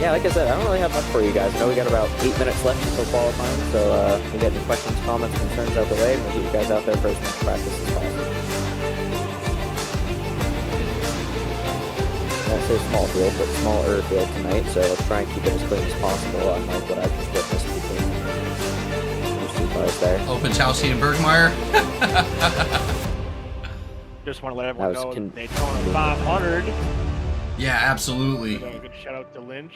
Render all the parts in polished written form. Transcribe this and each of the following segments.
Yeah, like I said, I don't really have much for you guys. I know we got about 8 minutes left until qualifying, so we get any questions, comments, concerns out the way, and we'll get you guys out there for as much practice as possible. I say small field, but smaller field tonight, so let's try and keep it as clean as possible, unlike what I've just witnessed between those two cars there. Openshausky and Bergmeyer. Just want to let everyone know That was Daytona 500. Yeah, absolutely. So a good shout out to Lynch.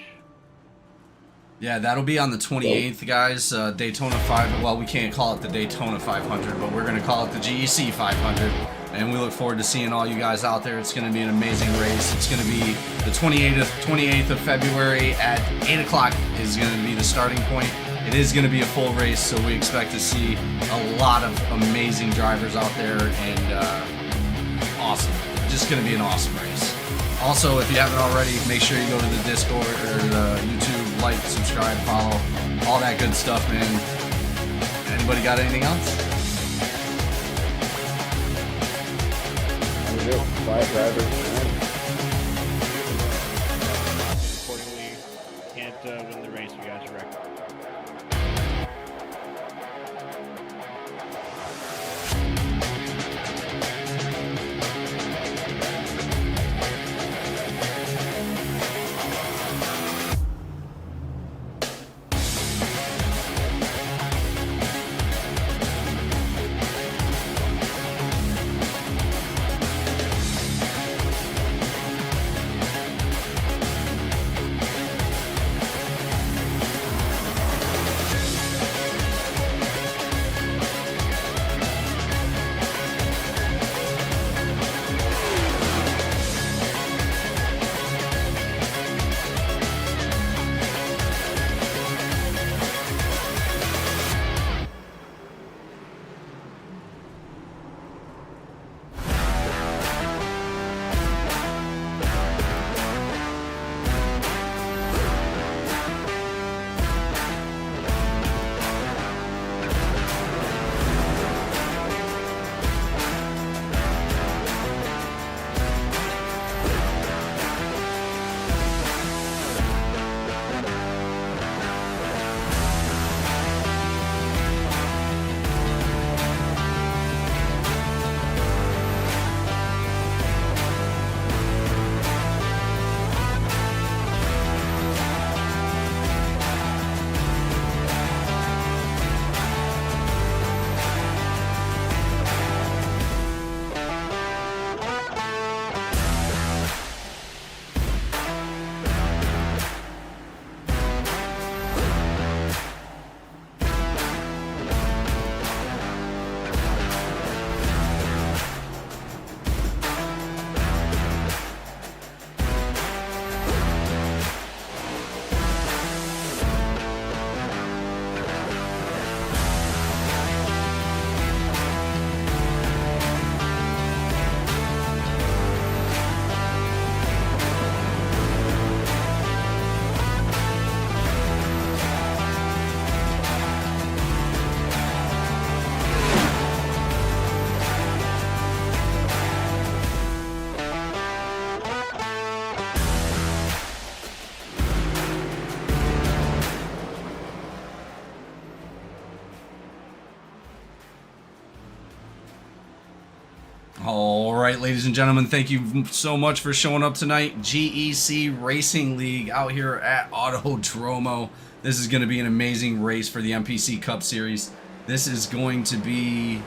Yeah, that'll be on the 28th, guys. Daytona 5. Well, we can't call it the Daytona 500, but we're going to call it the GEC 500. And we look forward to seeing all you guys out there. It's going to be an amazing race. It's going to be the 28th of February at 8 o'clock is going to be the starting point. It is going to be a full race, so we expect to see a lot of amazing drivers out there, and awesome. Just going to be an awesome race. Also, if you haven't already, make sure you go to the Discord or the YouTube, like, subscribe, follow, all that good stuff, man. Anybody got anything else? Quiet drivers. Accordingly, can't win the race. You guys are wrecked. All right, ladies and gentlemen, thank you so much for showing up tonight. GEC Racing League out here at Autodromo. This is going to be an amazing race for the NPC Cup Series. This is going to be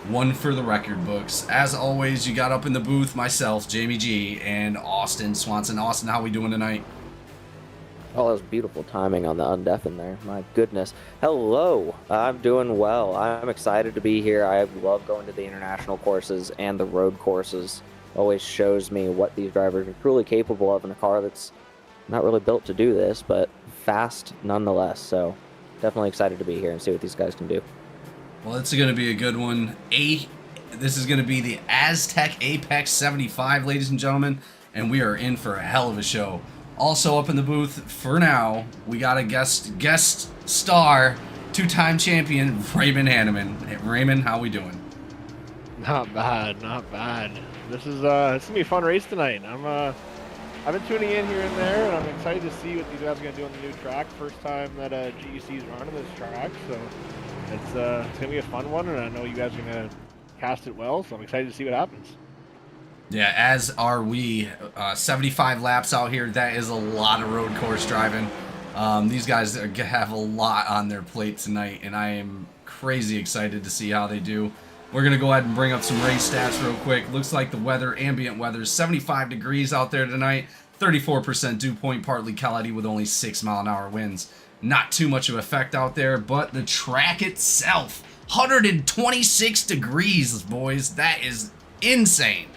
one for the record books. As always, you got up in the booth myself, Jamie G, and Austin Swanson. Austin, how we doing tonight? Oh, that was beautiful timing on the undeafen there. My goodness. Hello. I'm doing well. I'm excited to be here. I love going to the international courses and the road courses. Always shows me what these drivers are truly capable of in a car that's not really built to do this, but fast nonetheless. So definitely excited to be here and see what these guys can do. Well, it's going to be a good one. This is going to be the Aztec Apex 75, ladies and gentlemen, and we are in for a hell of a show. Also up in the booth for now, we got a guest star, two-time champion, Raymond Hanneman. Hey, Raymond, how we doing? Not bad, not bad. This is it's gonna be a fun race tonight. I'm I've been tuning in here and there, and I'm excited to see what these guys are going to do on the new track. First time that GEC is running this track, so it's going to be a fun one, and I know you guys are going to cast it well, so I'm excited to see what happens. Yeah, as are we. 75 laps out here. That is a lot of road course driving. These guys have a lot on their plate tonight, and I am crazy excited to see how they do. We're going to go ahead and bring up some race stats real quick. Looks like the weather, ambient weather, is 75 degrees out there tonight. 34% dew point, partly cloudy with only 6-mile-an-hour winds. Not too much of effect out there, but the track itself, 126 degrees, boys. That is insane.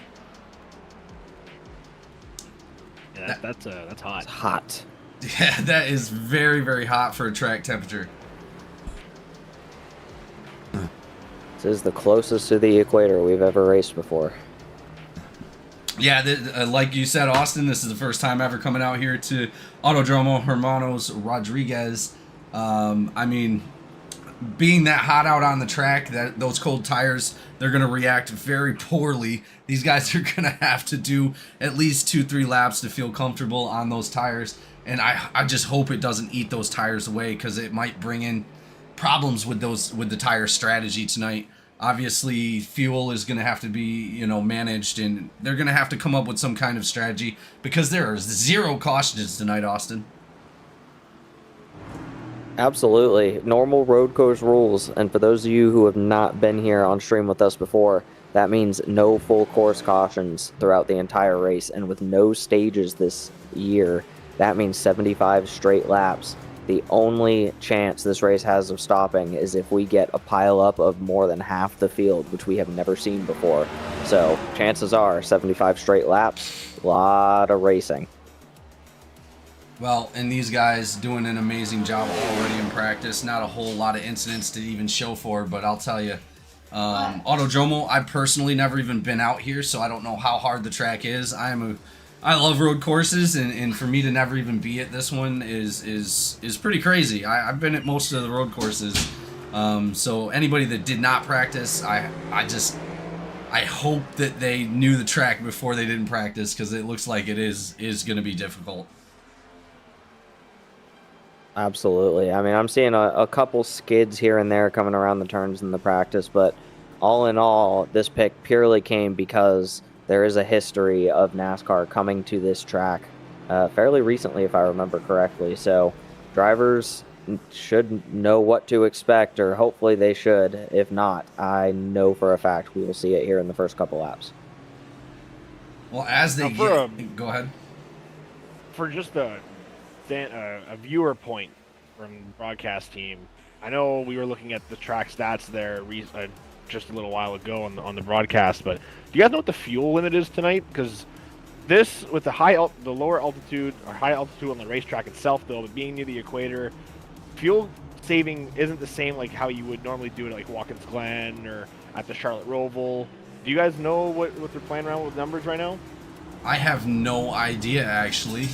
Yeah, that's hot. It's hot. Yeah, that is very, very hot for a track temperature. This is the closest to the equator we've ever raced before. Yeah, like you said, Austin, this is the first time ever coming out here to Autodromo Hermanos Rodriguez. I mean, being that hot out on the track, those cold tires, they're going to react very poorly. These guys are going to have to do at least 2-3 laps to feel comfortable on those tires. And I just hope it doesn't eat those tires away, because it might bring in problems with the tire strategy tonight. Obviously, fuel is going to have to be, managed, and they're going to have to come up with some kind of strategy, because there are 0 cautions tonight, Austin. Absolutely. Normal road course rules. And for those of you who have not been here on stream with us before, that means no full course cautions throughout the entire race. And with no stages this year, that means 75 straight laps. The only chance this race has of stopping is if we get a pileup of more than half the field, which we have never seen before. So chances are 75 straight laps, a lot of racing. Well, and these guys doing an amazing job already in practice. Not a whole lot of incidents to even show for, but I'll tell you, Autodromo, I've personally never even been out here, so I don't know how hard the track is. I love road courses, and for me to never even be at this one is pretty crazy. I've been at most of the road courses, so anybody that did not practice, I hope that they knew the track before they didn't practice, because it looks like it is going to be difficult. Absolutely. I mean, I'm seeing a couple skids here and there coming around the turns in the practice, but all in all, this pick purely came because there is a history of NASCAR coming to this track fairly recently, if I remember correctly. So drivers should know what to expect, or hopefully they should. If not, I know for a fact we will see it here in the first couple laps. Well, as they go ahead. For just a viewer point from the broadcast team, I know we were looking at the track stats there just a little while ago on the broadcast, but do you guys know what the fuel limit is tonight? Because this, with the lower altitude, or high altitude on the racetrack itself, though, but being near the equator, fuel saving isn't the same like how you would normally do it, like Watkins Glen or at the Charlotte Roval. Do you guys know what they're playing around with numbers right now? I have no idea, actually.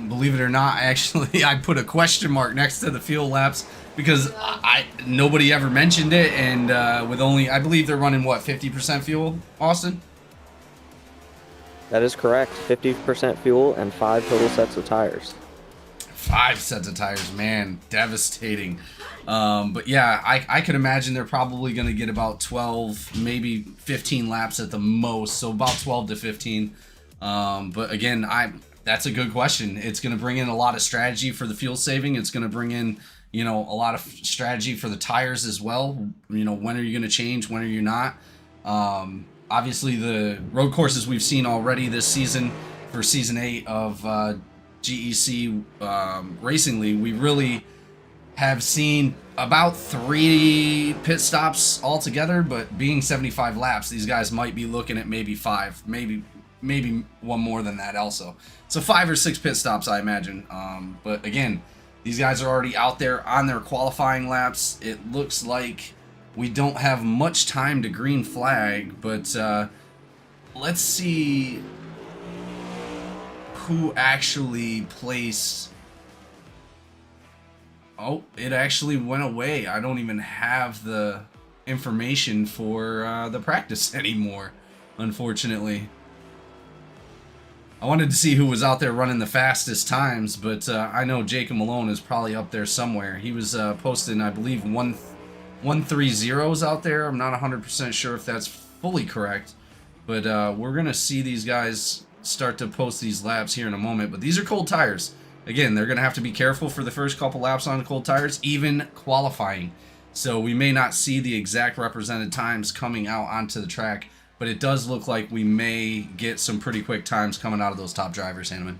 Believe it or not, actually, I put a question mark next to the fuel laps, because nobody ever mentioned it, and with only, I believe they're running, what, 50% fuel, Austin? That is correct. 50% fuel and 5 total sets of tires. 5 sets of tires, man, devastating. But yeah, I could imagine they're probably going to get about 12, maybe 15 laps at the most, so about 12 to 15. But again, that's a good question. It's going to bring in a lot of strategy for the fuel saving. It's going to bring in, a lot of strategy for the tires as well. When are you going to change? When are you not? Obviously, the road courses we've seen already this season for Season 8 of GEC Racing League, we really have seen about 3 pit stops altogether, but being 75 laps, these guys might be looking at maybe 5, maybe one more than that also. So 5 or 6 pit stops, I imagine. But again, these guys are already out there on their qualifying laps. It looks like we don't have much time to green flag, but let's see who actually placed. Oh, it actually went away. I don't even have the information for the practice anymore, unfortunately. I wanted to see who was out there running the fastest times, but I know Jacob Malone is probably up there somewhere. He was posting, I believe, 130s out there. I'm not 100% sure if that's fully correct, but we're going to see these guys start to post these laps here in a moment. But these are cold tires. Again, they're going to have to be careful for the first couple laps on cold tires, even qualifying. So we may not see the exact represented times coming out onto the track, but it does look like we may get some pretty quick times coming out of those top drivers, Hanneman.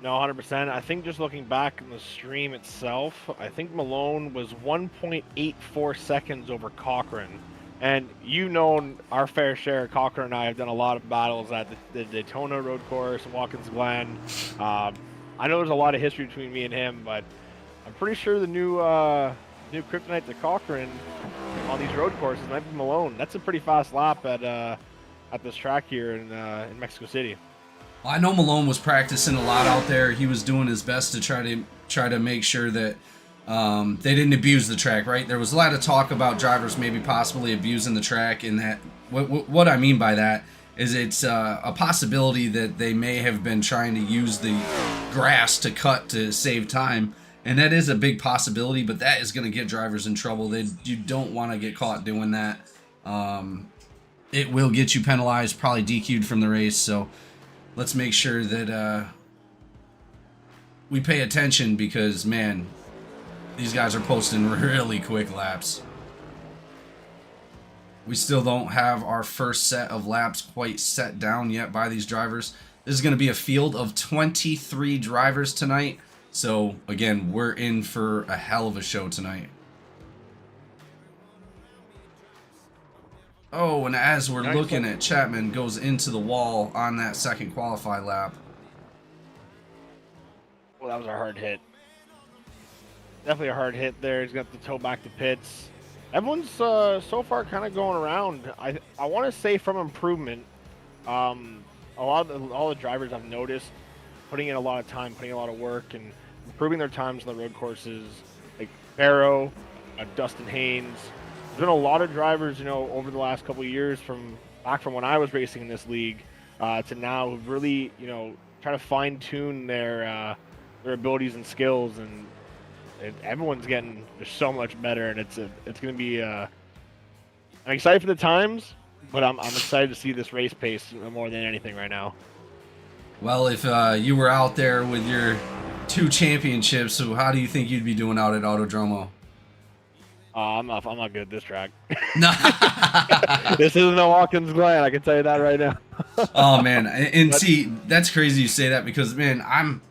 No, 100%. I think just looking back in the stream itself, I think Malone was 1.84 seconds over Cochran. And you know our fair share, Cochran and I have done a lot of battles at the Daytona road course, Watkins Glen. I know there's a lot of history between me and him, but I'm pretty sure the new kryptonite to Cochran on these road courses might be Malone. That's a pretty fast lap at this track here in Mexico City. Well, I know Malone was practicing a lot out there. He was doing his best to try to make sure that they didn't abuse the track, right? There was a lot of talk about drivers maybe possibly abusing the track, and that what I mean by that is it's a possibility that they may have been trying to use the grass to cut to save time, and that is a big possibility, but that is going to get drivers in trouble. You don't want to get caught doing that. It will get you penalized, probably DQ'd from the race, so let's make sure that we pay attention because, man, these guys are posting really quick laps. We still don't have our first set of laps quite set down yet by these drivers. This is going to be a field of 23 drivers tonight. So, again, we're in for a hell of a show tonight. Oh, and as we're looking at Chapman goes into the wall on that second qualify lap. Well, that was a hard hit. Definitely a hard hit there. He's got the toe back to pits. Everyone's so far kind of going around. I want to say from improvement. All the drivers I've noticed putting in a lot of time, putting in a lot of work, and improving their times on the road courses. Like Barrow, Dustin Haynes. There's been a lot of drivers, over the last couple of years from when I was racing in this league to now who've really, try to fine tune their abilities and skills, and everyone's getting just so much better, and it's going to be. I'm excited for the times, but I'm excited to see this race pace more than anything right now. Well, if you were out there with your 2 championships, so how do you think you'd be doing out at Autodromo? I'm not good at this track. No. This isn't a Watkins Glen, I can tell you that right now. Oh man, and see, that's crazy you say that because, man, I'm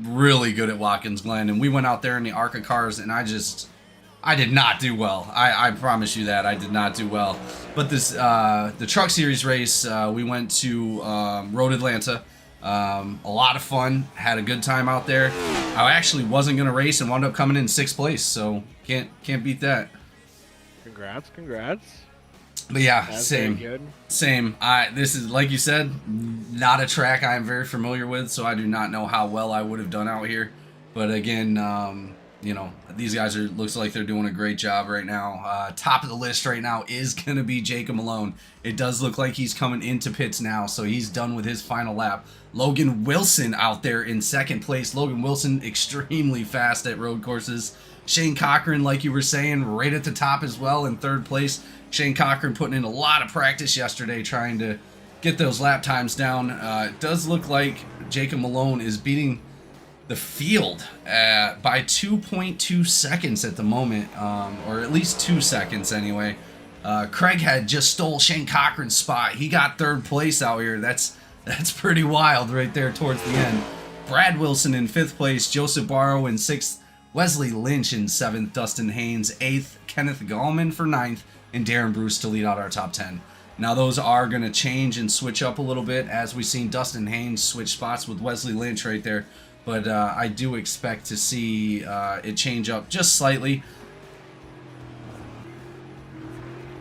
really good at Watkins Glen, and we went out there in the ARCA cars, and I did not do well. I promise you that I did not do well. But this the Truck Series race, we went to Road Atlanta. A lot of fun, had a good time out there. I actually wasn't gonna race and wound up coming in 6th place, so can't beat that. Congrats. But yeah, That's same. very good. Same. This is, like you said, not a track I am very familiar with, so I do not know how well I would have done out here. But again, these guys looks like they're doing a great job right now. Top of the list right now is going to be Jacob Malone. It does look like he's coming into pits now, so he's done with his final lap. Logan Wilson out there in 2nd place. Logan Wilson extremely fast at road courses. Shane Cochran, like you were saying, right at the top as well in 3rd place. Shane Cochran putting in a lot of practice yesterday trying to get those lap times down. It does look like Jacob Malone is beating the field by 2.2 seconds at the moment, or at least 2 seconds anyway. Craighead just stole Shane Cochran's spot. He got 3rd place out here. That's pretty wild right there towards the end. Brad Wilson in 5th place, Joseph Barrow in 6th, Wesley Lynch in 7th, Dustin Haynes 8th, Kenneth Gallman for 9th, and Darren Bruce to lead out our top 10. Now those are going to change and switch up a little bit as we've seen Dustin Haynes switch spots with Wesley Lynch right there. But I do expect to see it change up just slightly.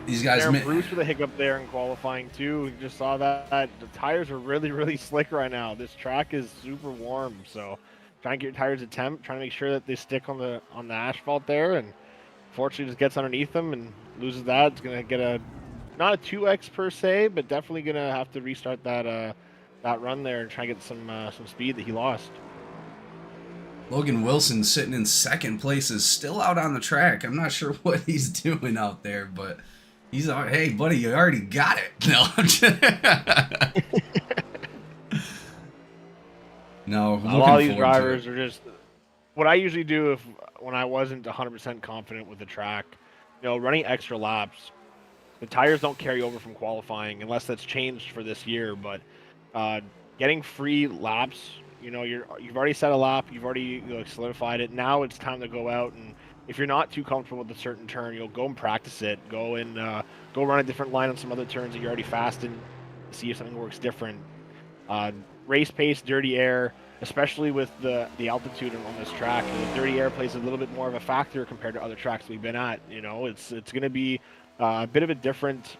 These guys... Darren Bruce with a hiccup there in qualifying too. We just saw that. The tires are really slick right now. This track is super warm, so trying to get your tires a temp, trying to make sure that they stick on the asphalt there, and fortunately just gets underneath them and loses that. It's gonna get not a 2x per se, but definitely gonna have to restart that that run there and try and get some speed that he lost. Logan Wilson sitting in second place is still out on the track. I'm not sure what he's doing out there, but he's hey buddy, you already got it. No, I'm just no. A lot of these drivers are just what I usually do when I wasn't 100% confident with the track, running extra laps. The tires don't carry over from qualifying unless that's changed for this year, but getting free laps, you've already set a lap, you've already solidified it. Now it's time to go out, and if you're not too comfortable with a certain turn, you'll go and practice it. Go run a different line on some other turns that you're already fast in, see if something works different. Race pace, dirty air, especially with the altitude on this track. The dirty air plays a little bit more of a factor compared to other tracks we've been at. It's going to be a bit of a different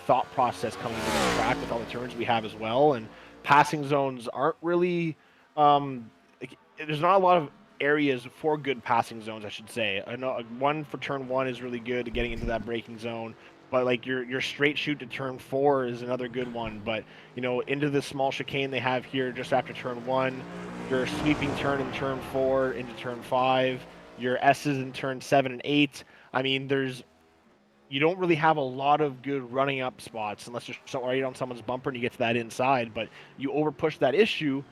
thought process coming into the track with all the turns we have as well. And passing zones aren't really there's not a lot of areas for good passing zones, I should say. I know one for turn 1 is really good, getting into that braking zone. But like your straight shoot to turn 4 is another good one. But into the small chicane they have here just after turn 1, your sweeping turn in turn 4 into turn 5, your S's in turn 7 and 8. I mean, you don't really have a lot of good running up spots unless you're right on someone's bumper and you get to that inside. But you over push that issue,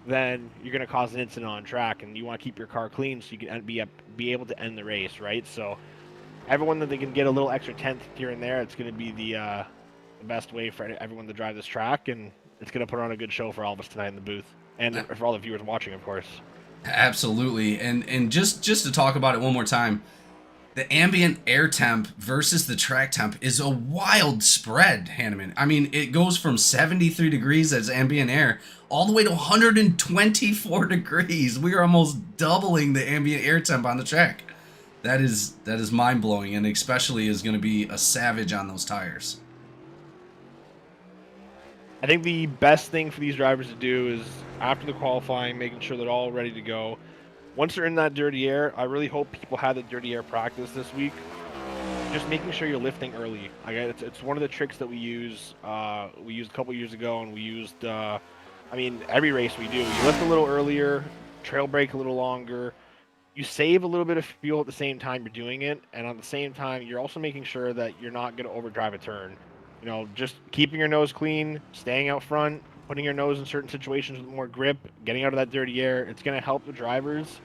then you're going to cause an incident on track, and you want to keep your car clean so you can be able to end the race, right? So everyone that they can get a little extra tenth here and there, it's going to be the best way for everyone to drive this track, and it's going to put on a good show for all of us tonight in the booth, and for all the viewers watching, of course. Absolutely, and just to talk about it one more time, the ambient air temp versus the track temp is a wild spread, Hanneman. I mean, it goes from 73 degrees as ambient air all the way to 124 degrees. We are almost doubling the ambient air temp on the track. That is mind-blowing, and especially is going to be a savage on those tires. I think the best thing for these drivers to do is, after the qualifying, making sure they're all ready to go. Once they're in that dirty air, I really hope people have the dirty air practice this week. Just making sure you're lifting early. It's one of the tricks that we use. We used a couple years ago, and we used, every race we do. You lift a little earlier, trail brake a little longer. You save a little bit of fuel at the same time you're doing it, and at the same time, you're also making sure that you're not going to overdrive a turn. Just keeping your nose clean, staying out front, putting your nose in certain situations with more grip, getting out of that dirty air. It's going to help the drivers,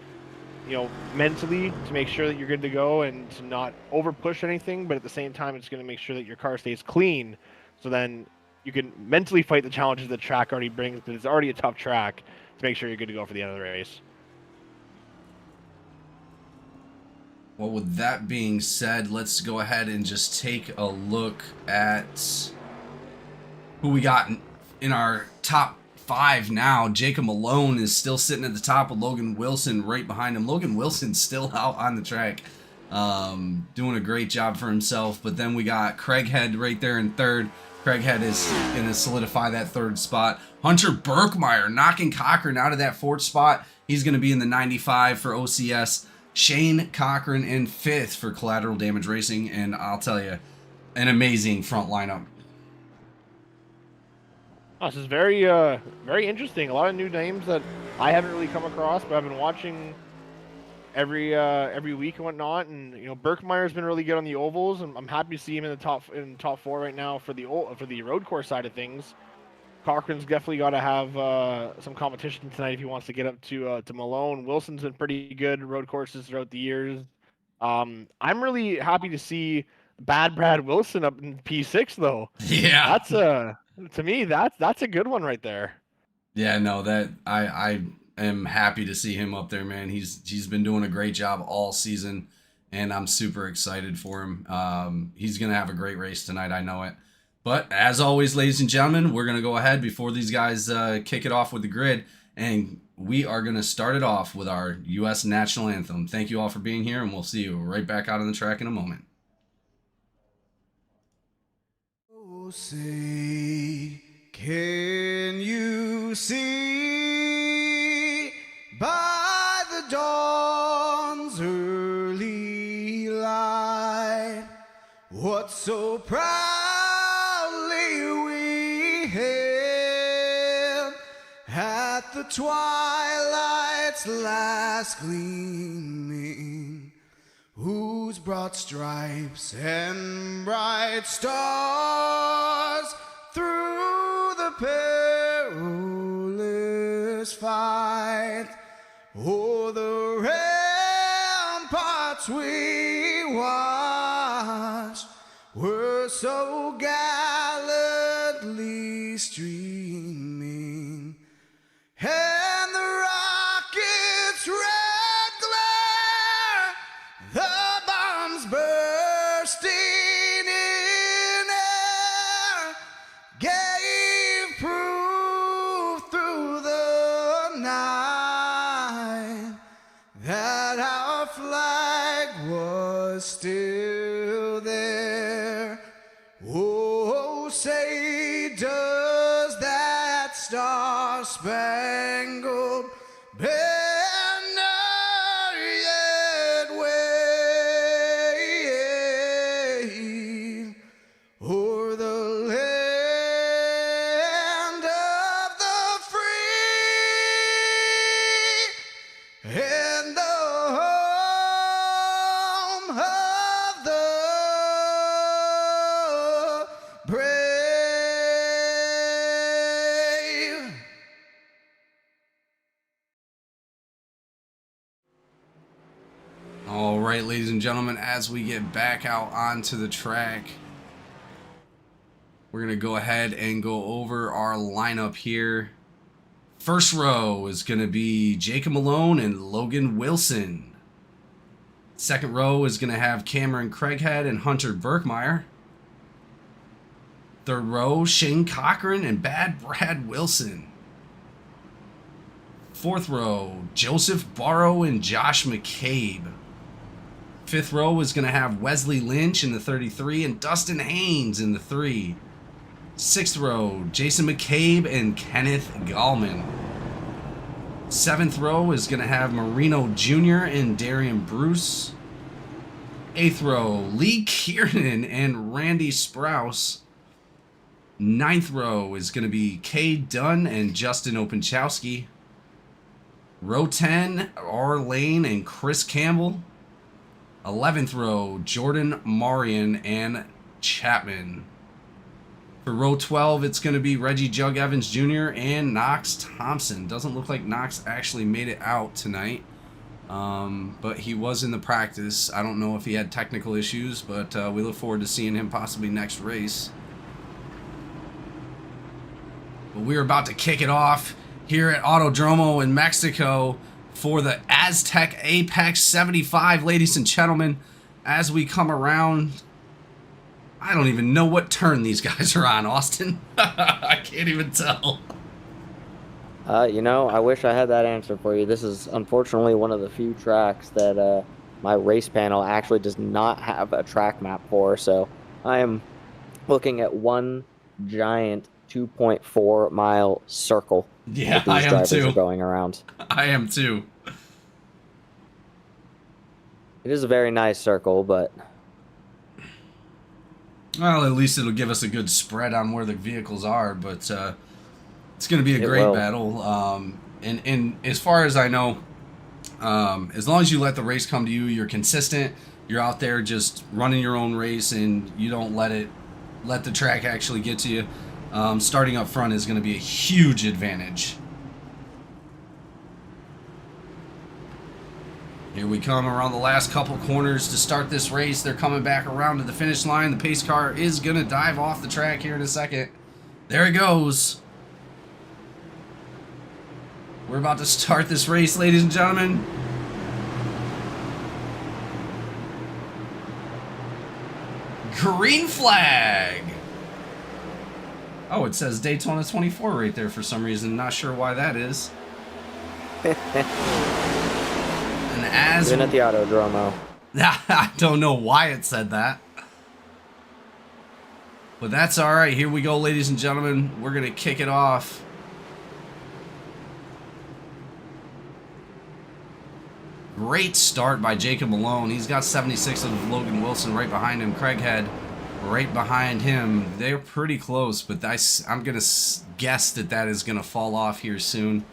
mentally, to make sure that you're good to go and to not over push anything, but at the same time, it's going to make sure that your car stays clean, so then you can mentally fight the challenges the track already brings, because it's already a tough track, to make sure you're good to go for the end of the race. Well, with that being said, let's go ahead and just take a look at who we got in our top 5 now. Jacob Malone is still sitting at the top with Logan Wilson right behind him. Logan Wilson's still out on the track, doing a great job for himself. But then we got Craighead right there in third. Craighead is going to solidify that third spot. Hunter Berkmeyer knocking Cochran out of that fourth spot. He's going to be in the 95 for OCS. Shane Cochran in 5th for Collateral Damage Racing, and I'll tell you, an amazing front lineup. Oh, this is very interesting. A lot of new names that I haven't really come across, but I've been watching every week and whatnot. And Berkmeyer's been really good on the ovals, and I'm happy to see him in the top 4 right now for the road course side of things. Cochran's definitely got to have some competition tonight if he wants to get up to Malone. Wilson's been pretty good road courses throughout the years. I'm really happy to see Bad Brad Wilson up in P6 though. Yeah, that's to me that's a good one right there. Yeah, no, that I am happy to see him up there, man. He's been doing a great job all season, and I'm super excited for him. He's gonna have a great race tonight, I know it. But as always, ladies and gentlemen, we're going to go ahead before these guys kick it off with the grid, and we are going to start it off with our U.S. National Anthem. Thank you all for being here, and we'll see you right back out on the track in a moment. Oh, say, can you see by the dawn's early light what so proud we hailed twilight's last gleaming, whose broad stripes and bright stars through the perilous fight o'er the ramparts we watched were so gallantly streaming, and the rocket's red glare, the bombs bursting in air, gave proof through the night that our flag was still there. Oh, say does that star-spangled banner yet wave o'er the land of the free and the home of the brave. All right, ladies and gentlemen, as we get back out onto the track, we're going to go ahead and go over our lineup here. First row is going to be Jacob Malone and Logan Wilson. Second row is going to have Cameron Craighead and Hunter Berkmeyer. Third row, Shane Cochran and Bad Brad Wilson. Fourth row, Joseph Barrow and Josh McCabe. Fifth row is going to have Wesley Lynch in the 33 and Dustin Haynes in the 3. Sixth row, Jason McCabe and Kenneth Gallman. Seventh row is going to have Marino Jr. and Darian Bruce. Eighth row, Lee Kiernan and Randy Sprouse. Ninth row is going to be Kay Dunn and Justin Openchowski. Row 10, R. Lane and Chris Campbell. 11th row, Jordan Marion and Chapman. For row 12, it's going to be Reggie Jug Evans Jr. and Knox Thompson. Doesn't look like Knox actually made it out tonight, but he was in the practice. I don't know if he had technical issues, but we look forward to seeing him possibly next race. But we're about to kick it off here at Autodromo in Mexico for the Aztec Apex 75, ladies and gentlemen. As we come around, I don't even know what turn these guys are on, Austin. I can't even tell. You know, I wish I had that answer for you. This is unfortunately one of the few tracks that my race panel actually does not have a track map for, so I am looking at one giant 2.4 mile circle. Yeah, that these I am drivers too. are going around. I am too. It is a very nice circle, but Well, at least it'll give us a good spread on where the vehicles are, but it's going to be a It great will. battle. And as far as I know, as long as you let the race come to you, you're consistent, you're out there just running your own race, and you don't let the track actually get to you, starting up front is going to be a huge advantage. Here we come around the last couple corners to start this race. They're coming back around to the finish line. The pace car is going to dive off the track here in a second. There it goes. We're about to start this race, ladies and gentlemen. Green flag. Oh, it says Daytona 24 right there for some reason. Not sure why that is. And as even at the Autodromo. I don't know why it said that. But that's alright. Here we go, ladies and gentlemen. We're going to kick it off. Great start by Jacob Malone. He's got 76 of Logan Wilson right behind him. Craighead right behind him. They're pretty close, but I'm going to guess that is going to fall off here soon.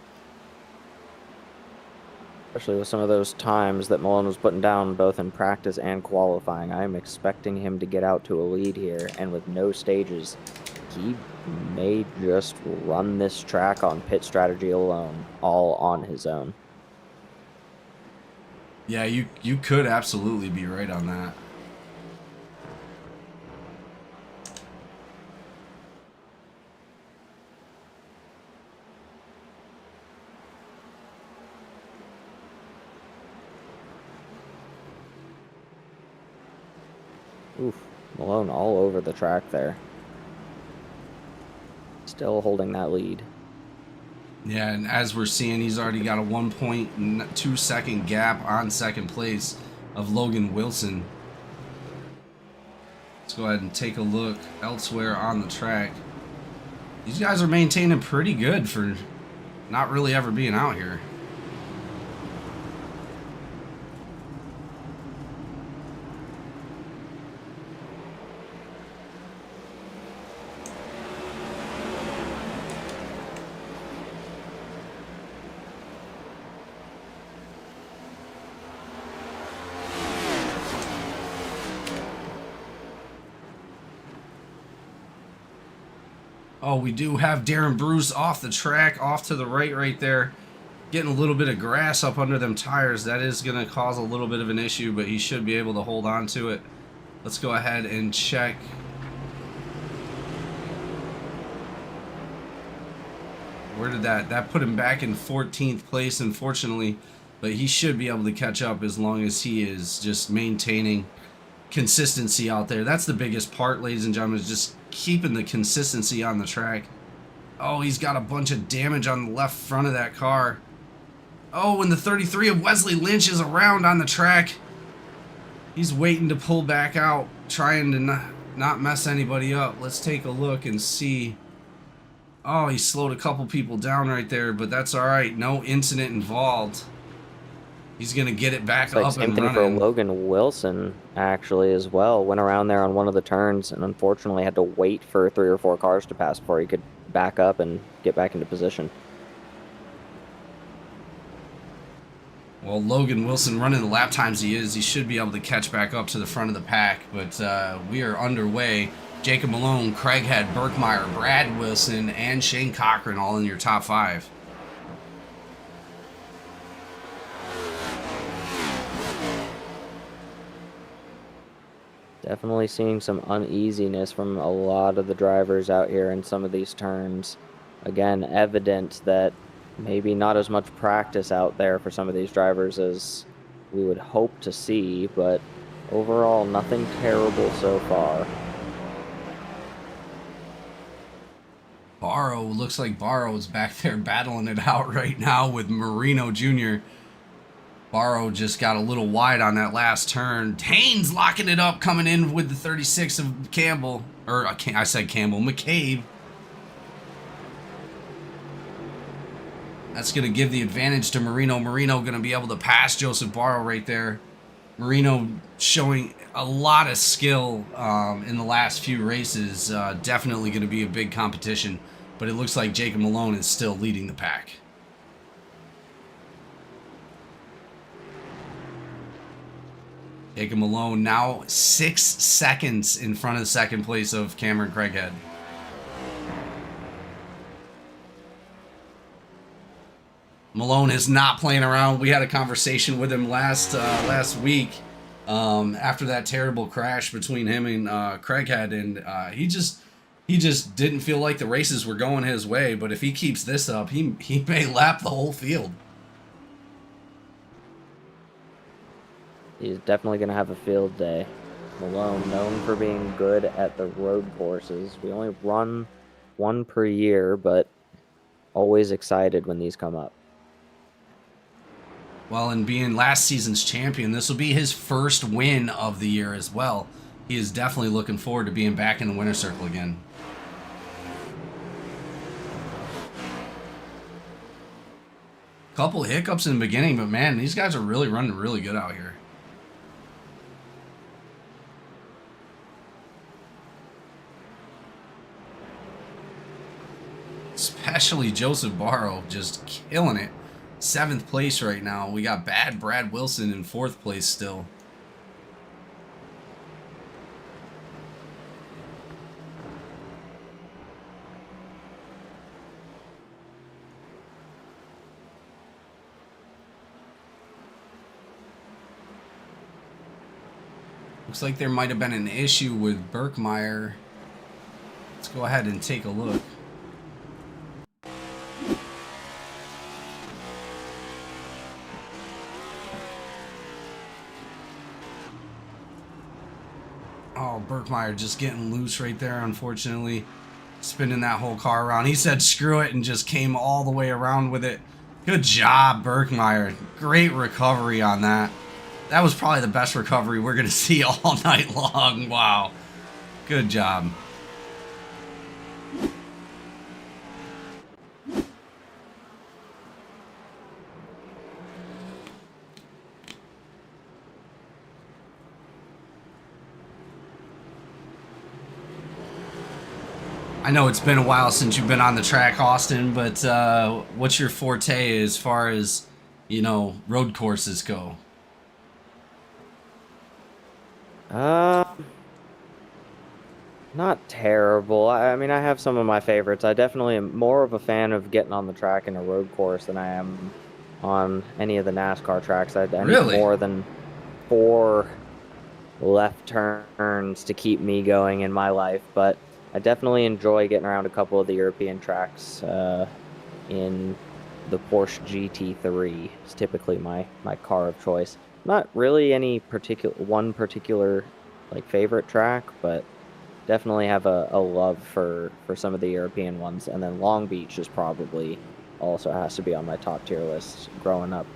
Especially with some of those times that Malone was putting down both in practice and qualifying. I am expecting him to get out to a lead here, and with no stages, he may just run this track on pit strategy alone, all on his own. Yeah, you could absolutely be right on that. Oof, Malone all over the track there. Still holding that lead. Yeah, and as we're seeing, he's already got a 1.2 second gap on second place of Logan Wilson. Let's go ahead and take a look elsewhere on the track. These guys are maintaining pretty good for not really ever being out here. Oh, we do have Darren Bruce off the track, off to the right there. Getting a little bit of grass up under them tires. That is going to cause a little bit of an issue, but he should be able to hold on to it. Let's go ahead and check. Where did that put him back in 14th place, unfortunately. But he should be able to catch up as long as he is just maintaining consistency out there. That's the biggest part, ladies and gentlemen, is just keeping the consistency on the track. Oh, he's got a bunch of damage on the left front of that car. Oh, and the 33 of Wesley Lynch is around on the track. He's waiting to pull back out, trying to not mess anybody up. Let's take a look and see. Oh, he slowed a couple people down right there, but that's all right. No incident involved. He's going to get it back up Same and thing running. for Logan Wilson, actually, as well. Went around there on one of the turns and unfortunately had to wait for 3 or 4 cars to pass before he could back up and get back into position. Well, Logan Wilson running the lap times he should be able to catch back up to the front of the pack, but we are underway. Jacob Malone, Craighead, Burkmeyer, Brad Wilson, and Shane Cochran all in your top 5. Definitely seeing some uneasiness from a lot of the drivers out here in some of these turns. Again, evident that maybe not as much practice out there for some of these drivers as we would hope to see, but overall, nothing terrible so far. Barrow, looks like Barrow's back there battling it out right now with Marino Jr. Barrow just got a little wide on that last turn. Haynes locking it up, coming in with the 36 of Campbell. Or, I said Campbell, McCabe. That's going to give the advantage to Marino. Marino going to be able to pass Joseph Barrow right there. Marino showing a lot of skill in the last few races. Definitely going to be a big competition. But it looks like Jacob Malone is still leading the pack. Jacob Malone now 6 seconds in front of the second place of Cameron Craighead. Malone is not playing around. We had a conversation with him last week after that terrible crash between him and Craighead, and he just didn't feel like the races were going his way. But if he keeps this up, he may lap the whole field. He's definitely going to have a field day. Malone, known for being good at the road courses. We only run one per year, but always excited when these come up. Well, and being last season's champion, this will be his first win of the year as well. He is definitely looking forward to being back in the winner's circle again. Couple hiccups in the beginning, but man, these guys are really running really good out here. Especially Joseph Barrow, just killing it 7th place right now. We got bad Brad Wilson in 4th place still. Looks like there might have been an issue with Berkmeyer. Let's go ahead and take a look. Oh, Berkmeyer just getting loose right there, unfortunately. Spinning that whole car around. He said screw it and just came all the way around with it. Good job, Berkmeyer. Great recovery on that. That was probably the best recovery we're going to see all night long. Wow. Good job. I know it's been a while since you've been on the track, Austin, but what's your forte as far as, you know, road courses go? Not terrible. I mean, I have some of my favorites. I definitely am more of a fan of getting on the track in a road course than I am on any of the NASCAR tracks. I Really? need more than 4 left turns to keep me going in my life, but I definitely enjoy getting around a couple of the European tracks in the Porsche GT3. It's typically my car of choice. Not really any particular like favorite track, but definitely have a love for some of the European ones. And then Long Beach is probably also has to be on my top tier list. Growing up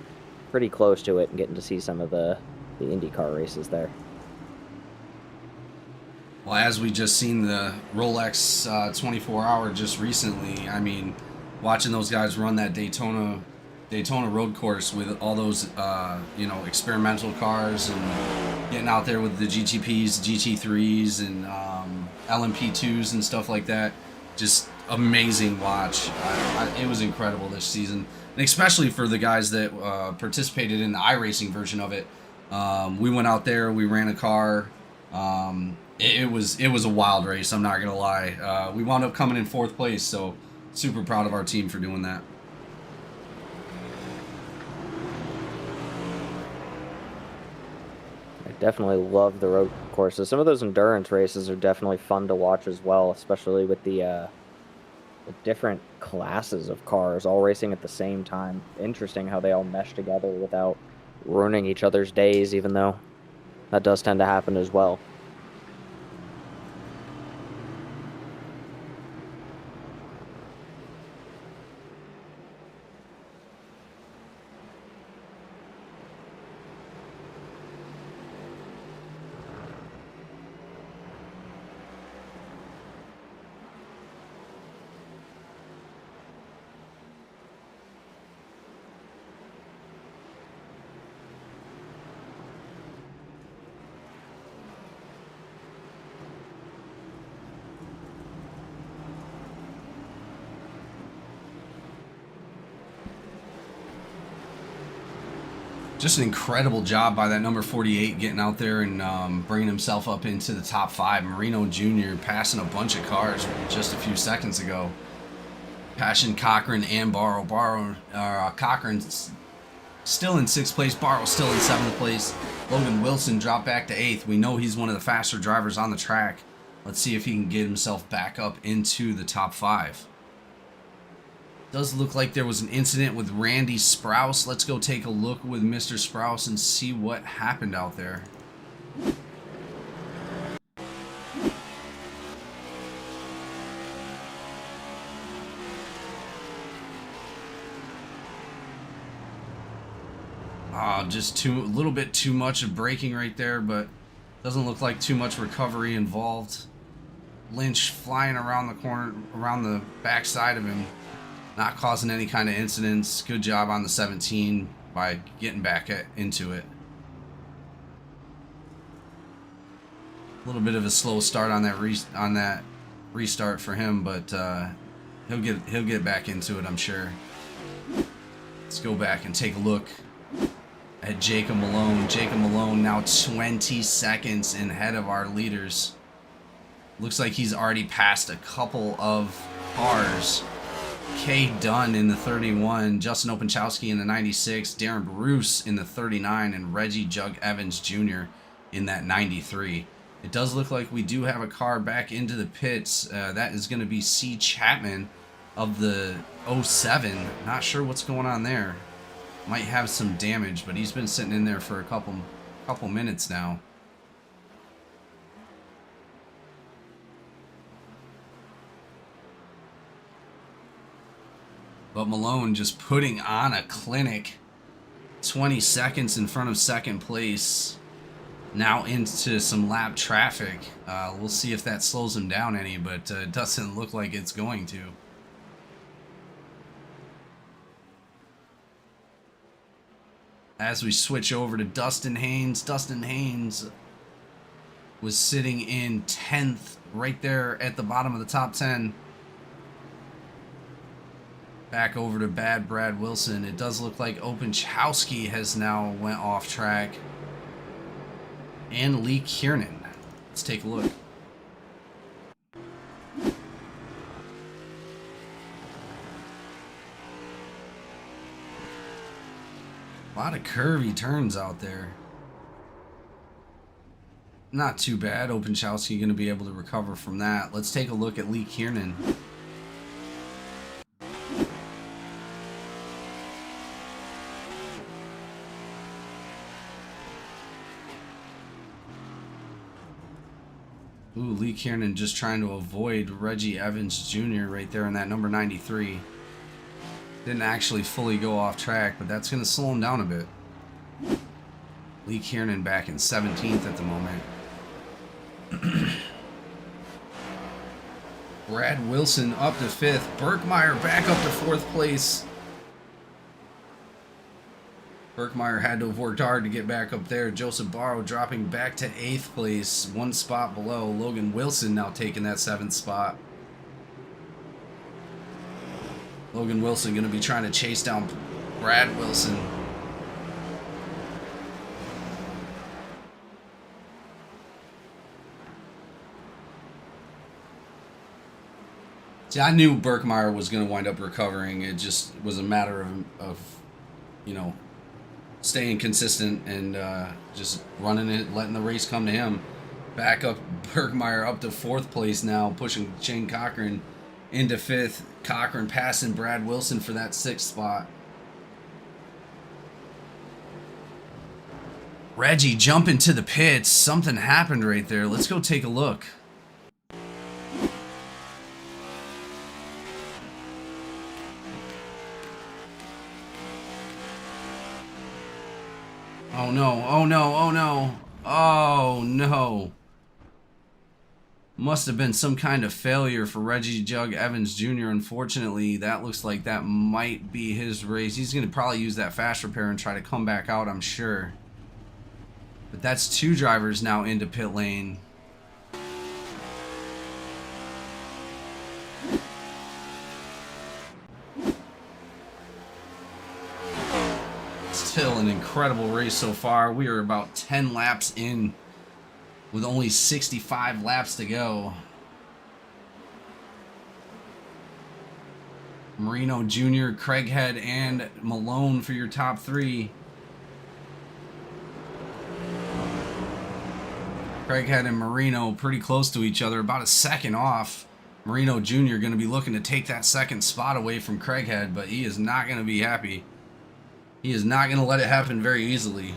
pretty close to it and getting to see some of the IndyCar races there. Well, as we just seen the Rolex 24-hour just recently, I mean, watching those guys run that Daytona road course with all those, you know, experimental cars and getting out there with the GTPs, GT3s, and LMP2s and stuff like that. Just amazing watch. It was incredible this season, and especially for the guys that participated in the iRacing version of it. We went out there, we ran a car. It was a wild race, I'm not gonna lie. We wound up coming in 4th place, so super proud of our team for doing that. I definitely love the road courses. Some of those endurance races are definitely fun to watch as well, especially with the different classes of cars all racing at the same time. Interesting how they all mesh together without ruining each other's days, even though that does tend to happen as well. Just an incredible job by that number 48 getting out there and bringing himself up into the top 5. Marino Jr. passing a bunch of cars just a few seconds ago. Passing Cochran and Barrow. Cochran's still in 6th place. Barrow still in 7th place. Logan Wilson dropped back to 8th. We know he's one of the faster drivers on the track. Let's see if he can get himself back up into the top 5. Does look like there was an incident with Randy Sprouse. Let's go take a look with Mr. Sprouse and see what happened out there. Just a little bit too much of braking right there, but doesn't look like too much recovery involved. Lynch flying around the corner, around the backside of him. Not causing any kind of incidents. Good job on the 17 by getting back into it. A little bit of a slow start on that restart for him, but he'll get back into it, I'm sure. Let's go back and take a look at Jacob Malone. Jacob Malone now 20 seconds ahead of our leaders. Looks like he's already passed a couple of cars. Kay Dunn in the 31, Justin Openchowski in the 96, Darren Bruce in the 39, and Reggie Jug Evans Jr. in that 93. It does look like we do have a car back into the pits. That is going to be C. Chapman of the 07. Not sure what's going on there. Might have some damage, but he's been sitting in there for a couple minutes now. But Malone just putting on a clinic. 20 seconds in front of second place. Now into some lap traffic. We'll see if that slows him down any, but it doesn't look like it's going to. As we switch over to Dustin Haynes. Dustin Haynes was sitting in 10th right there at the bottom of the top 10. Back over to Bad Brad Wilson. It does look like Openchowski has now went off track. And Lee Kiernan. Let's take a look. A lot of curvy turns out there. Not too bad. Openchowski going to be able to recover from that. Let's take a look at Lee Kiernan. Ooh, Lee Kiernan just trying to avoid Reggie Evans Jr. right there in that number 93. Didn't actually fully go off track, but that's going to slow him down a bit. Lee Kiernan back in 17th at the moment. Brad Wilson up to 5th. Berkmeyer back up to 4th place. Berkmeyer had to have worked hard to get back up there. Joseph Barrow dropping back to 8th place, one spot below. Logan Wilson now taking that 7th spot. Logan Wilson going to be trying to chase down Brad Wilson. See, I knew Berkmeyer was going to wind up recovering. It just was a matter of you know, staying consistent and just running it, letting the race come to him. Back up, Berkmeyer up to 4th place now, pushing Shane Cochran into 5th. Cochran passing Brad Wilson for that 6th spot. Reggie jumping to the pits. Something happened right there. Let's go take a look. Oh no, oh no, oh no, oh no. Must have been some kind of failure for Reggie Jug Evans Jr. Unfortunately, that looks like that might be his race. He's going to probably use that fast repair and try to come back out, I'm sure. But that's 2 drivers now into pit lane. Still an incredible race so far. We are about 10 laps in with only 65 laps to go. Marino Jr., Craighead, and Malone for your top 3. Craighead and Marino pretty close to each other, about a second off. Marino Jr. going to be looking to take that 2nd spot away from Craighead, but he is not going to be happy. He is not going to let it happen very easily.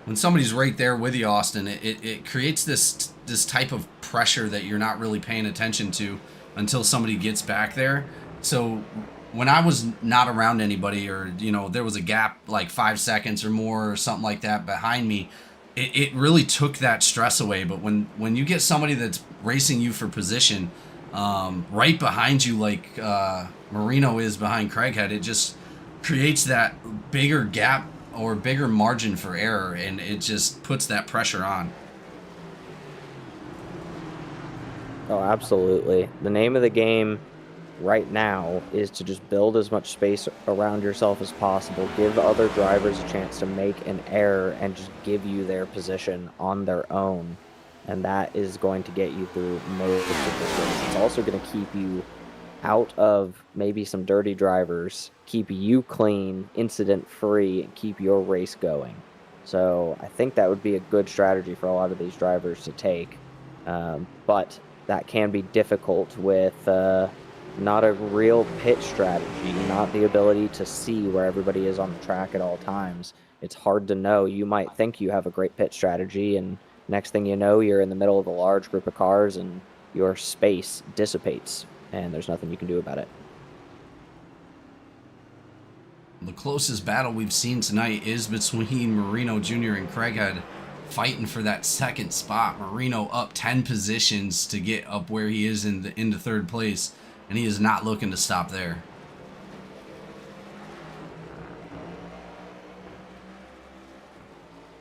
When somebody's right there with you, Austin, it creates this type of pressure that you're not really paying attention to until somebody gets back there. So when I was not around anybody, or you know, there was a gap like 5 seconds or more or something like that behind me, it really took that stress away. But when you get somebody that's racing you for position right behind you, like Marino is behind Craighead, it just creates that bigger gap or bigger margin for error, and it just puts that pressure on. Oh, absolutely. The name of the game right now is to just build as much space around yourself as possible, give other drivers a chance to make an error and just give you their position on their own. And that is going to get you through most of this race. It's also going to keep you out of maybe some dirty drivers, keep you clean, incident free, and keep your race going. So I think that would be a good strategy for a lot of these drivers to take. But that can be difficult with not a real pit strategy, not the ability to see where everybody is on the track at all times. It's hard to know. You might think you have a great pit strategy, and next thing you know, you're in the middle of a large group of cars and your space dissipates, and there's nothing you can do about it. The closest battle we've seen tonight is between Marino Jr. and Craighead, fighting for that second spot. Marino up 10 positions to get up where he is into third place, and he is not looking to stop there.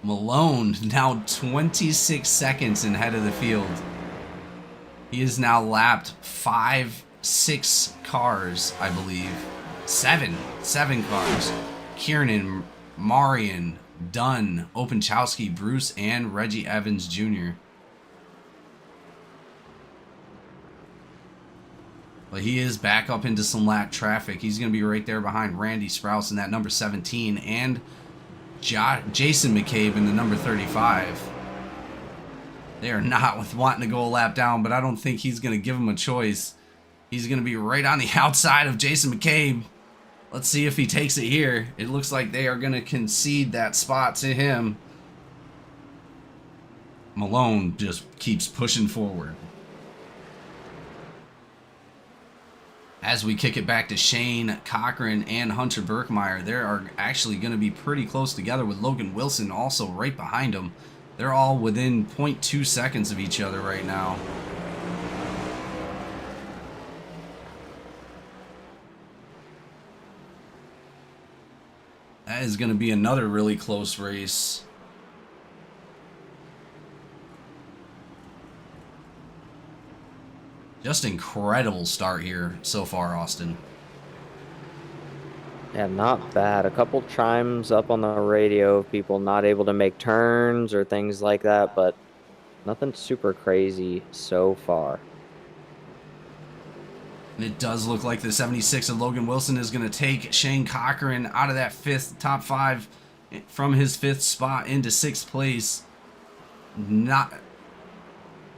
Malone now 26 seconds ahead of the field. He is now lapped 6 cars, I believe. Seven cars. Kiernan, Marion, Dunn, Openchowski, Bruce, and Reggie Evans Jr. But he is back up into some lap traffic. He's going to be right there behind Randy Sprouse in that number 17 and Jason McCabe in the number 35. They are not wanting to go a lap down, but I don't think he's going to give him a choice. He's going to be right on the outside of Jason McCabe. Let's see if he takes it here. It looks like they are going to concede that spot to him. Malone just keeps pushing forward. As we kick it back to Shane Cochran and Hunter Birkmeyer, they are actually going to be pretty close together with Logan Wilson also right behind them. They're all within 0.2 seconds of each other right now. That is going to be another really close race. Just incredible start here so far, Austin. Yeah, not bad. A couple chimes up on the radio of people not able to make turns or things like that, but nothing super crazy so far. And it does look like the 76 of Logan Wilson is going to take Shane Cochran out of that top 5 from his 5th spot into 6th place. Not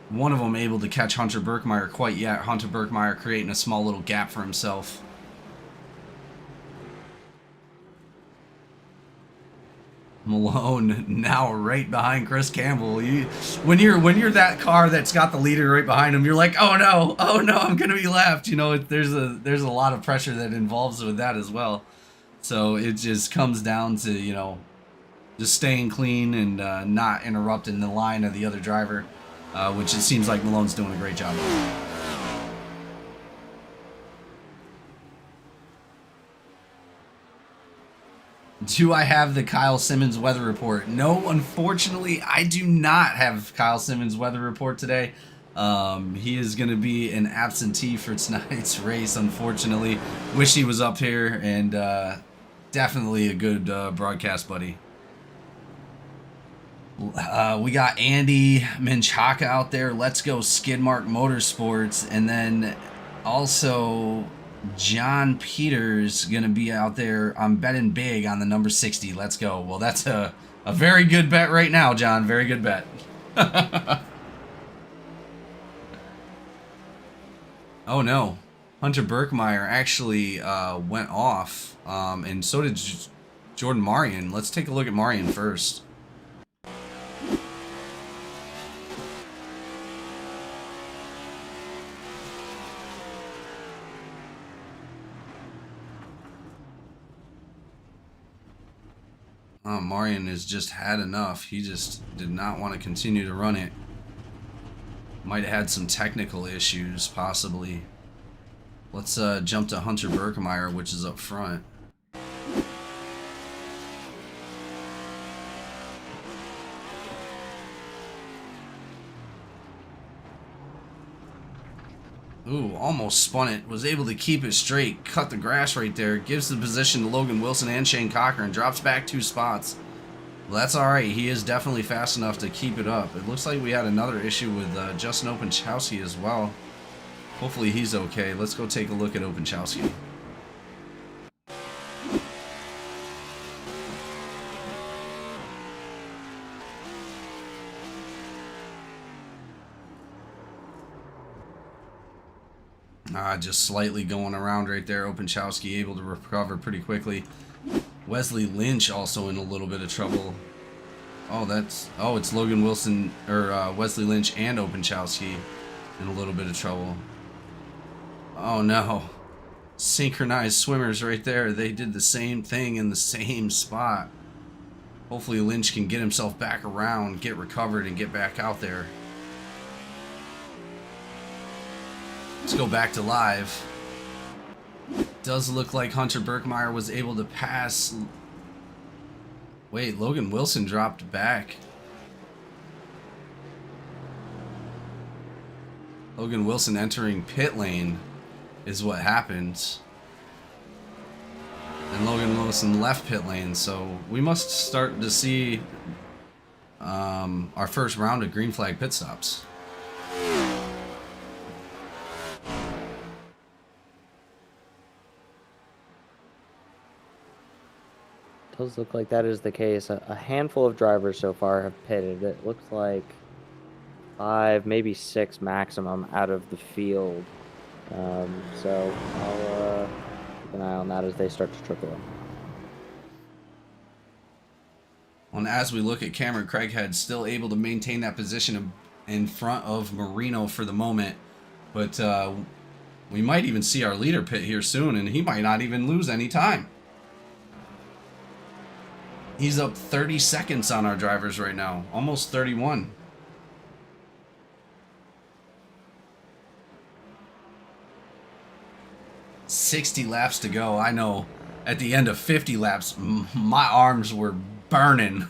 one of them able to catch Hunter Birkmeyer quite yet. Hunter Birkmeyer creating a small little gap for himself. Malone now right behind Chris Campbell. When you're that car that's got the leader right behind him, you're like, oh no, I'm gonna be left. You know, there's a lot of pressure that involves with that as well. So it just comes down to, you know, just staying clean and not interrupting the line of the other driver, which it seems like Malone's doing a great job of. Do I have the Kyle Simmons weather report? No, unfortunately, I do not have Kyle Simmons weather report today. He is going to be an absentee for tonight's race, unfortunately. Wish he was up here, and definitely a good broadcast buddy. We got Andy Menchaca out there. Let's go Skidmark Motorsports. And then also John Peters going to be out there. I'm betting big on the number 60. Let's go. Well, that's a very good bet right now, John. Very good bet. Oh, no. Hunter Birkmeyer actually went off, and so did Jordan Marion. Let's take a look at Marion first. Marion has just had enough. He just did not want to continue to run it. Might have had some technical issues, possibly. Let's jump to Hunter Birkmeyer, which is up front. Ooh, almost spun it. Was able to keep it straight. Cut the grass right there. Gives the position to Logan Wilson and Shane Cochran. Drops back 2 spots. Well, that's alright. He is definitely fast enough to keep it up. It looks like we had another issue with Justin Openchowski as well. Hopefully he's okay. Let's go take a look at Openchowski. Just slightly going around right there. Openchowski able to recover pretty quickly. Wesley Lynch also in a little bit of trouble. Oh, it's Logan Wilson, or Wesley Lynch and Openchowski in a little bit of trouble. Oh no. Synchronized swimmers right there. They did the same thing in the same spot. Hopefully Lynch can get himself back around, get recovered, and get back out there. Let's go back to live. Does look like Hunter Birkmeyer was able to pass. Wait, Logan Wilson dropped back. Logan Wilson entering pit lane is what happened. And Logan Wilson left pit lane, so we must start to see our first round of green flag pit stops. Does look like that is the case. A handful of drivers so far have pitted. It looks like 5, maybe 6 maximum out of the field. So I'll keep an eye on that as they start to trickle in. And as we look at Cameron Craighead, still able to maintain that position in front of Marino for the moment. But we might even see our leader pit here soon, and he might not even lose any time. He's up 30 seconds on our drivers right now. Almost 31. $60 laps to go. I know at the end of 50 laps, my arms were burning.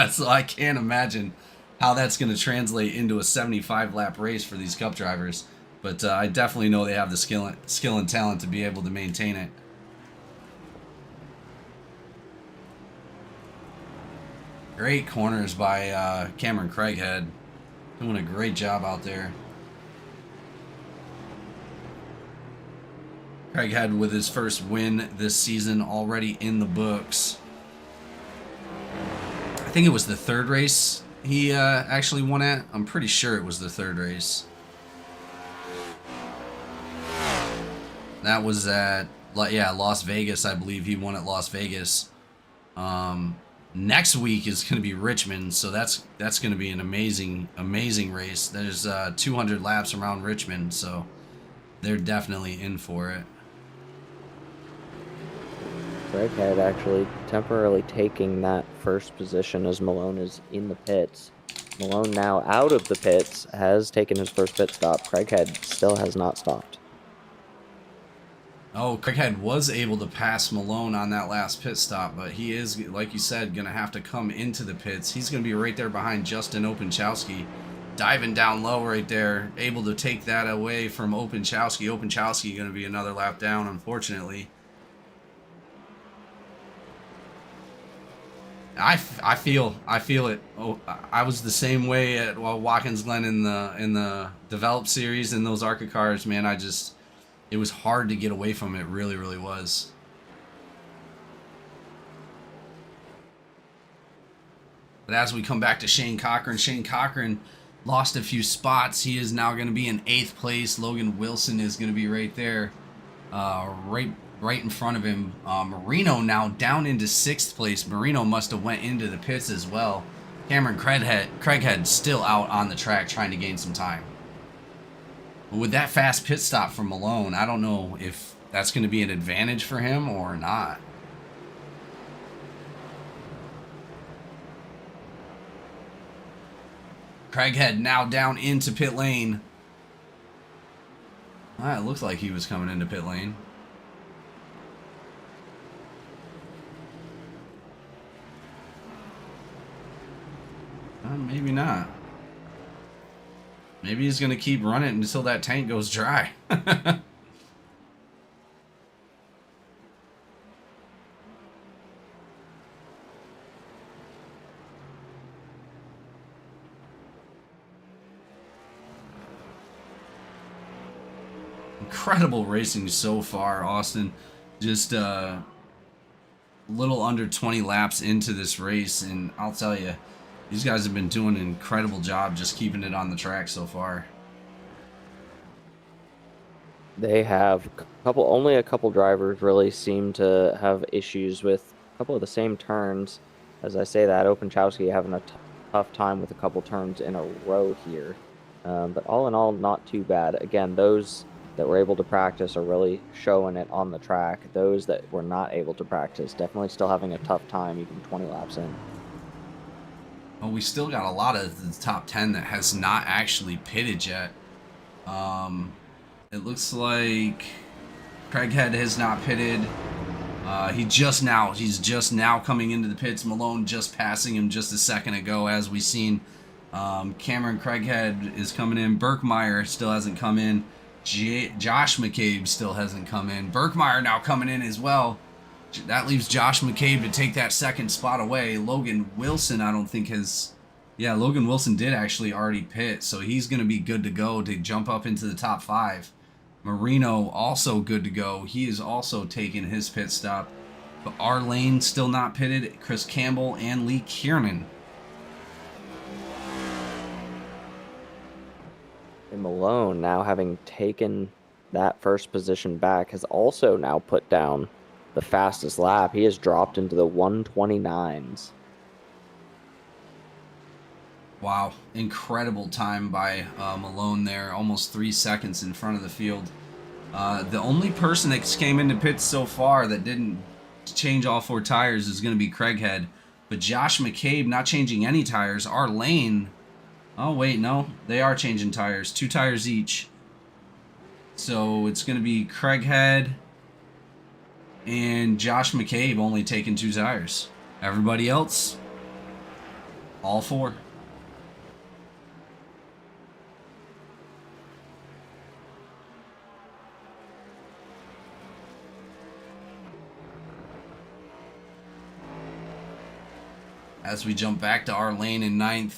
So I can't imagine how that's going to translate into a 75 lap race for these Cup drivers. But I definitely know they have the skill and talent to be able to maintain it. Great corners by Cameron Craighead. Doing a great job out there. Craighead with his first win this season already in the books. I think it was the 3rd race he actually won at. I'm pretty sure it was the 3rd race. That was at, yeah, Las Vegas. I believe he won at Las Vegas. Next week is going to be Richmond, so that's going to be an amazing race. There's 200 laps around Richmond, so they're definitely in for it. Craighead actually temporarily taking that first position as Malone is in the pits. Malone now out of the pits has taken his first pit stop. Craighead still has not stopped. Oh, Craighead was able to pass Malone on that last pit stop, but he is, like you said, going to have to come into the pits. He's going to be right there behind Justin Openchowski, diving down low right there, able to take that away from Openchowski. Openchowski going to be another lap down, unfortunately. I feel it. Oh, I was the same way at Watkins Glen in the developed series in those ARCA cars, man. It was hard to get away from it. Really, really was. But as we come back to Shane Cochran lost a few spots. He is now going to be in 8th place. Logan Wilson is going to be right there, right in front of him. Marino now down into 6th place. Marino must have went into the pits as well. Cameron Craighead still out on the track trying to gain some time. With that fast pit stop from Malone, I don't know if that's going to be an advantage for him or not. Craighead now down into pit lane. It looks like he was coming into pit lane. Maybe not. Maybe he's going to keep running until that tank goes dry. Incredible racing so far, Austin. Just a little under 20 laps into this race, and I'll tell you, these guys have been doing an incredible job just keeping it on the track so far. They have only a couple drivers really seem to have issues with a couple of the same turns. As I say that, Openchowski having a tough time with a couple turns in a row here. But all in all, not too bad. Again, those that were able to practice are really showing it on the track. Those that were not able to practice definitely still having a tough time even 20 laps in. Well, we still got a lot of the top 10 that has not actually pitted yet. It looks like Craighead has not pitted. He's just now coming into the pits. Malone just passing him just a second ago, as we seen. Cameron Craighead is coming in. Birkmeyer still hasn't come in. Josh McCabe still hasn't come in. Birkmeyer now coming in as well. That leaves Josh McCabe to take that second spot away. Logan Wilson, I don't think has... Yeah, Logan Wilson did actually already pit, so he's going to be good to go to jump up into the top 5. Marino also good to go. He is also taking his pit stop. But our lane still not pitted. Chris Campbell and Lee Kiernan. And Malone, now having taken that first position back, has also now put down the fastest lap. He has dropped into the 129s. Wow, incredible time by Malone there, almost 3 seconds in front of the field. The only person that came into pits so far that didn't change all 4 tires is going to be Craighead. But Josh McCabe not changing any tires. Our lane, oh wait, no, they are changing tires, 2 tires each. So it's going to be Craighead and Josh McCabe only taking 2 tires. Everybody else, all 4. As we jump back to our lane in 9th.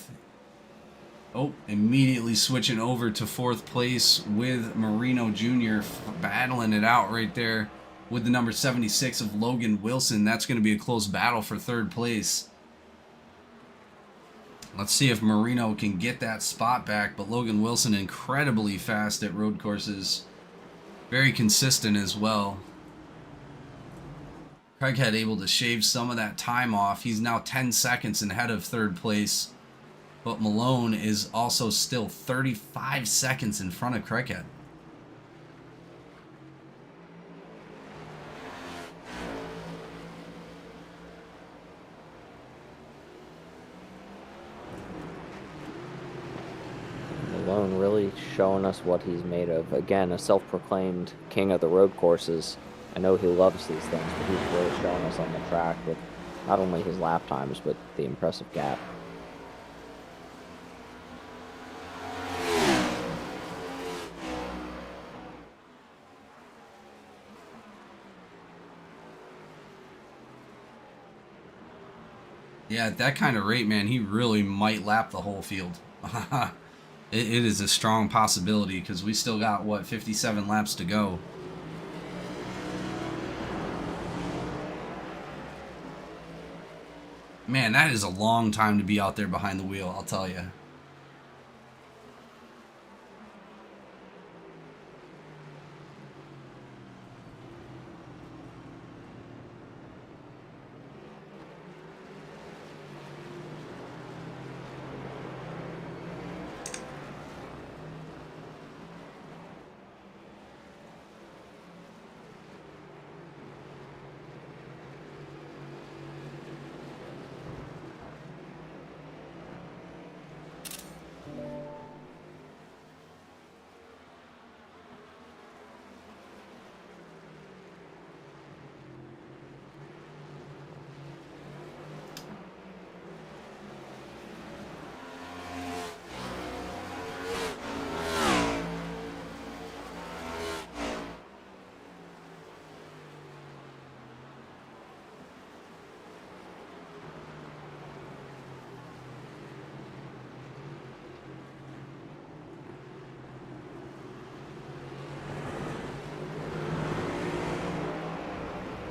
Oh, immediately switching over to 4th place with Marino Jr. battling it out right there with the number 76 of Logan Wilson. That's going to be a close battle for 3rd place. Let's see if Marino can get that spot back, but Logan Wilson incredibly fast at road courses. Very consistent as well. Craighead able to shave some of that time off. He's now 10 seconds ahead of 3rd place. But Malone is also still 35 seconds in front of Craighead. Malone really showing us what he's made of. Again, a self-proclaimed king of the road courses. I know he loves these things, but he's really showing us on the track with not only his lap times, but the impressive gap. Yeah, at that kind of rate, man, he really might lap the whole field. It is a strong possibility because we still got, what, 57 laps to go. Man, that is a long time to be out there behind the wheel, I'll tell you.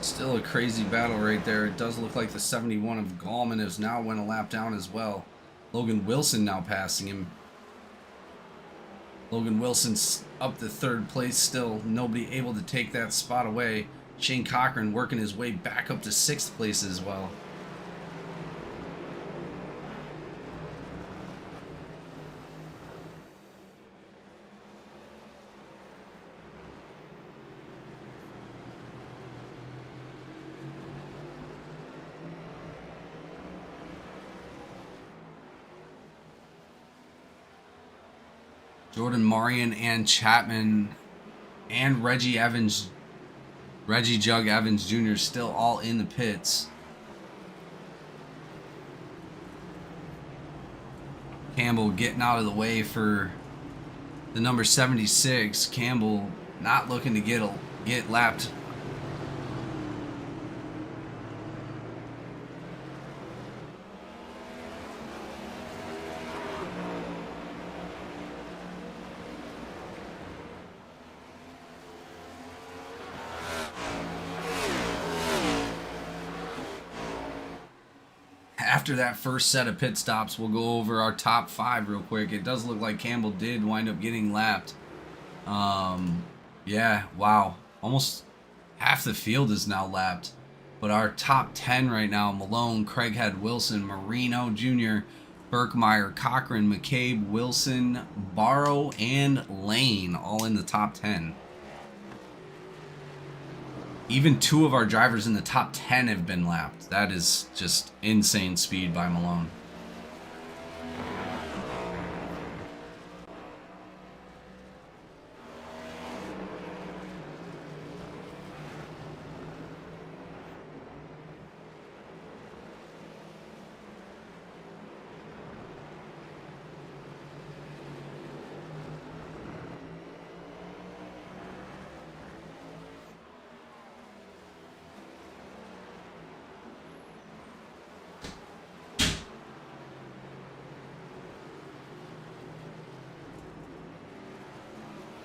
Still a crazy battle right there. It does look like the 71 of Gallman has now went a lap down as well. Logan Wilson now passing him. Logan Wilson's up to 3rd place still. Nobody able to take that spot away. Shane Cochran working his way back up to 6th place as well. Jordan Marion and Chapman and Reggie Jug Evans Jr. still all in the pits. Campbell getting out of the way for the number 76. Campbell not looking to get lapped. After that first set of pit stops, we'll go over our top 5 real quick. It does look like Campbell did wind up getting lapped. Yeah, wow. Almost half the field is now lapped. But our top 10 right now, Malone, Craighead, Wilson, Marino Jr., Birkmeyer, Cochran, McCabe, Wilson, Barrow, and Lane all in the top 10. Even 2 of our drivers in the top 10 have been lapped. That is just insane speed by Malone.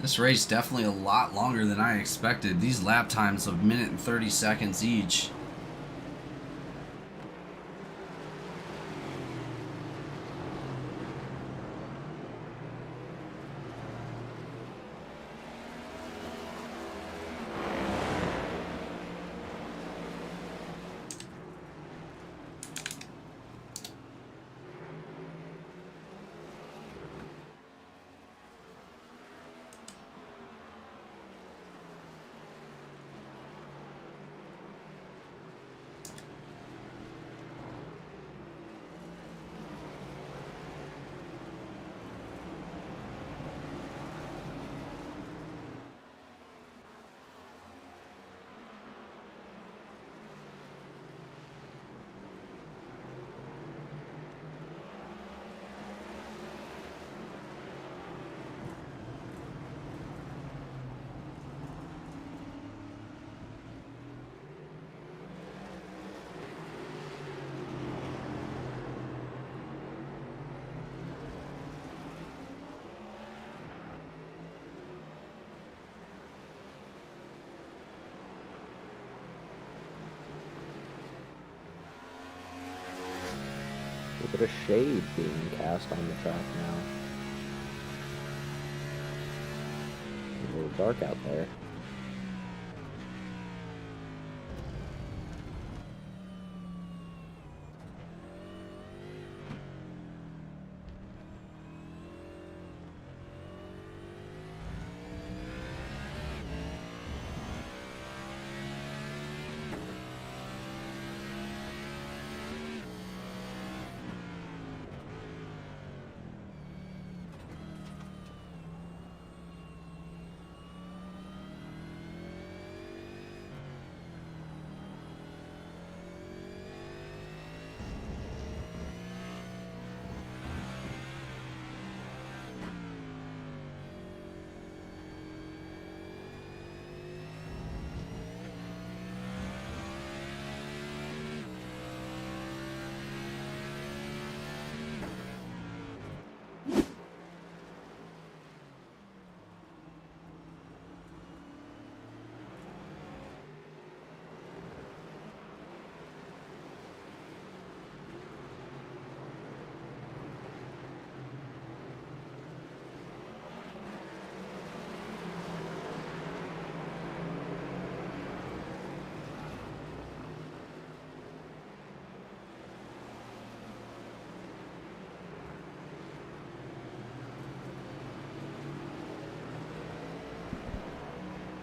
This race definitely a lot longer than I expected. These lap times of 1 minute and 30 seconds each. A bit of shade being cast on the track now. A little dark out there.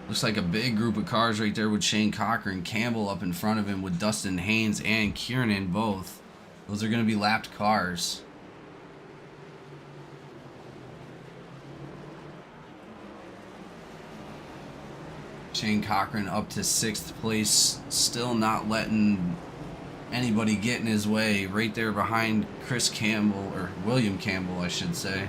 Looks like a big group of cars right there with Shane Cochran, Campbell up in front of him with Dustin Haynes and Kiernan both. Those are going to be lapped cars. Shane Cochran up to 6th place, still not letting anybody get in his way. Right there behind Chris Campbell, or William Campbell, I should say.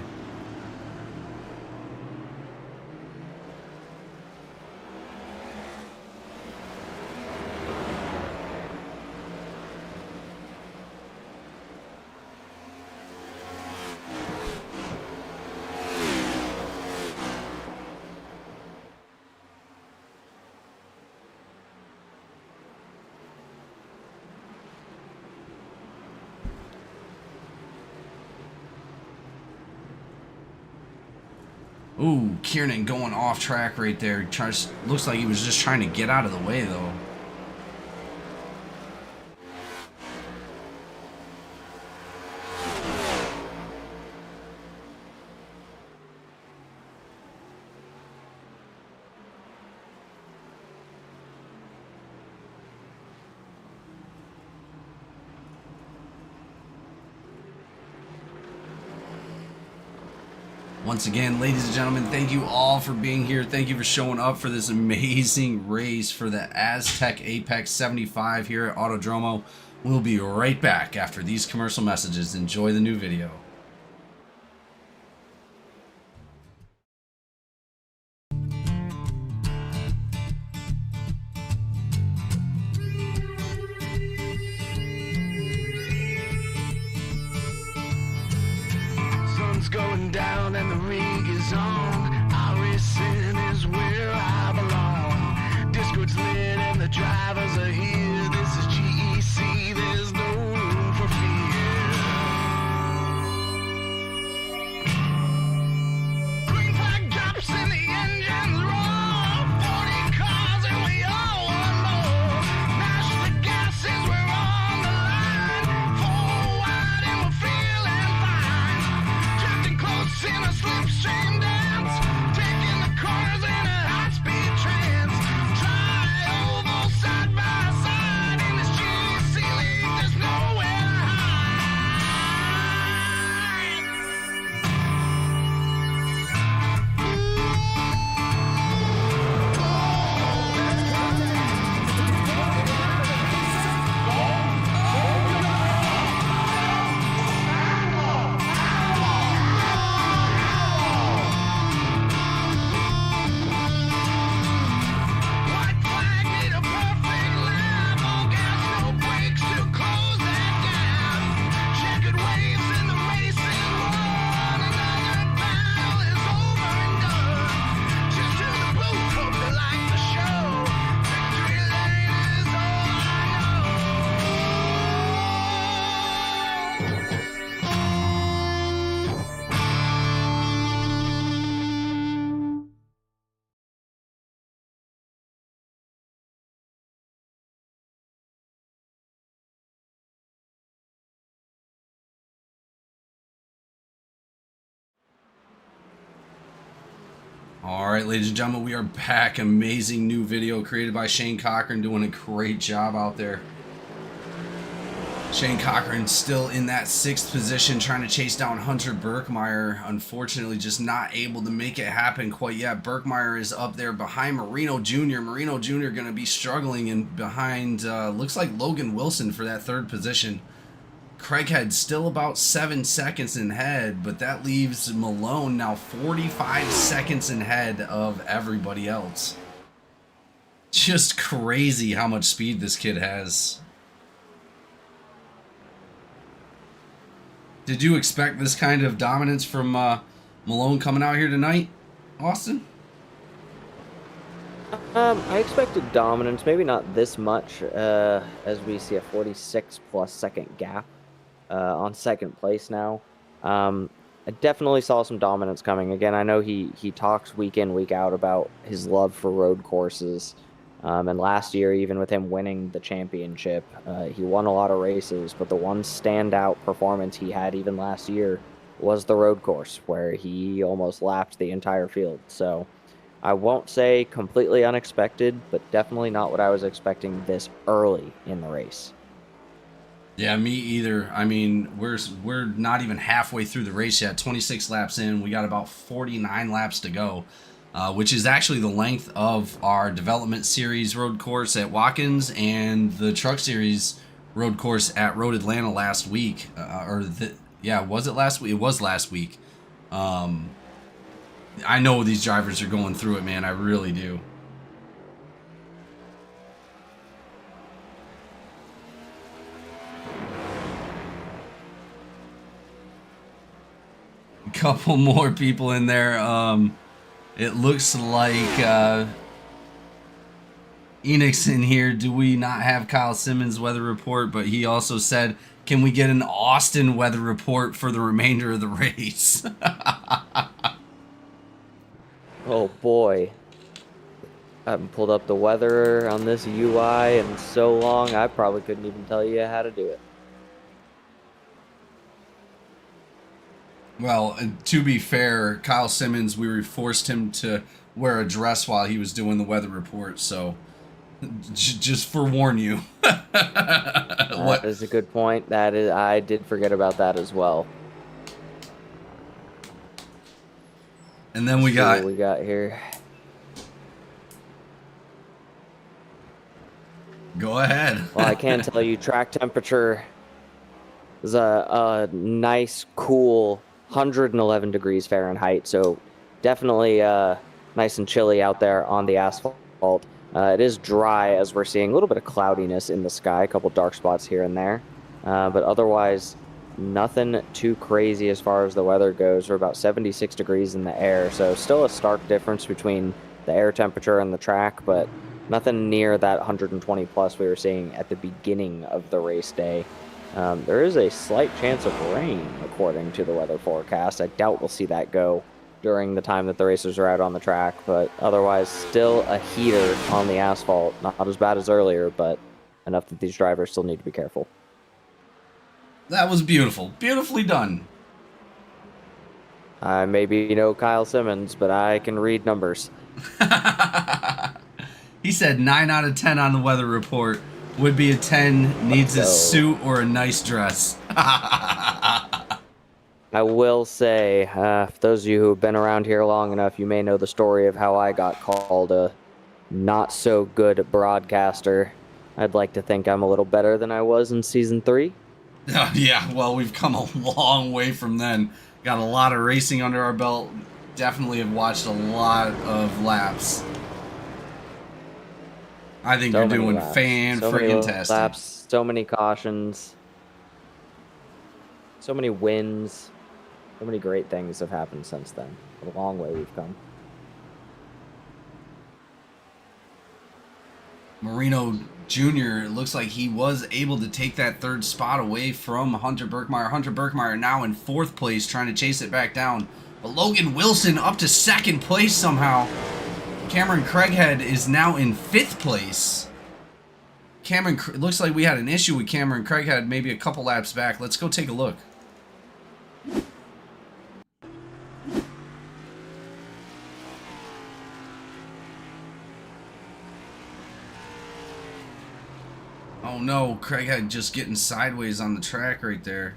Ooh, Kiernan going off track right there. Looks like he was just trying to get out of the way, though. Once again, ladies and gentlemen, thank you all for being here. Thank you for showing up for this amazing race for the Aztec Apex 75 here at Autodromo. We'll be right back after these commercial messages. Enjoy the new video. Going down and the rig is on. iRacing is where I belong. Discord's lit and the drivers are here. This is GEC, there's no room for fear. Green flag drops and the engines roar. 40 cars and we all want more. Mash the gases, we're on the line. Forward and we're feeling fine. Close in a slipstream dance, taking the corners in a high-speed trance. Try oval side by side in this GEC League, there's nowhere to Alright, ladies and gentlemen, we are back. Amazing new video created by Shane Cochran, doing a great job out there. Shane Cochran still in that 6th position, trying to chase down Hunter Birkmeyer. Unfortunately, just not able to make it happen quite yet. Birkmeyer is up there behind Marino Jr. Marino Jr. going to be struggling, and behind, looks like Logan Wilson for that 3rd position. Craighead still about 7 seconds ahead, but that leaves Malone now 45 seconds ahead of everybody else. Just crazy how much speed this kid has. Did you expect this kind of dominance from Malone coming out here tonight, Austin? I expected dominance, maybe not this much, as we see a 46+ second gap on 2nd place now. I definitely saw some dominance coming. Again, I know he talks week in, week out about his love for road courses. And last year, even with him winning the championship, he won a lot of races, but the one standout performance he had even last year was the road course, where he almost lapped the entire field. So I won't say completely unexpected, but definitely not what I was expecting this early in the race. Yeah, me either. I mean, we're not even halfway through the race yet. 26 laps in. We got about 49 laps to go, which is actually the length of our development series road course at Watkins and the truck series road course at Road Atlanta last week. Was it last week? It was last week. I know these drivers are going through it, man. I really do. Couple more people in there. It looks like Enix in here. Do we not have Kyle Simmons' weather report? But he also said, can we get an Austin weather report for the remainder of the race? Oh boy. I haven't pulled up the weather on this UI in so long, I probably couldn't even tell you how to do it. Well, to be fair, Kyle Simmons, we forced him to wear a dress while he was doing the weather report, so just forewarn you. That is a good point. I did forget about that as well. And then we See got what we got here. Go ahead. Well, I can tell you track temperature is a nice, cool 111 degrees Fahrenheit. So definitely nice and chilly out there on the asphalt. It is dry as we're seeing a little bit of cloudiness in the sky, a couple dark spots here and there. But otherwise, nothing too crazy as far as the weather goes. We're about 76 degrees in the air. So still a stark difference between the air temperature and the track, but nothing near that 120 plus we were seeing at the beginning of the race day. There is a slight chance of rain, according to the weather forecast. I doubt we'll see that go during the time that the racers are out on the track, but otherwise still a heater on the asphalt. Not as bad as earlier, but enough that these drivers still need to be careful. That was beautiful. Beautifully done. I maybe know Kyle Simmons, but I can read numbers. He said 9 out of 10 on the weather report. Would be a 10, needs a suit or a nice dress. I will say, for those of you who have been around here long enough, you may know the story of how I got called a not so good broadcaster. I'd like to think I'm a little better than I was in season 3. Yeah, well, we've come a long way from then. Got a lot of racing under our belt. Definitely have watched a lot of laps. I think you're doing fan-friggin-tastic. Laps, so many cautions, so many wins, so many great things have happened since then. What a long way we've come. Marino Jr., it looks like he was able to take that third spot away from Hunter Birkmeyer. Hunter Birkmeyer now in 4th place, trying to chase it back down. But Logan Wilson up to 2nd place somehow. Cameron Craighead is now in 5th place. It looks like we had an issue with Cameron Craighead maybe a couple laps back. Let's go take a look. Oh no, Craighead just getting sideways on the track right there.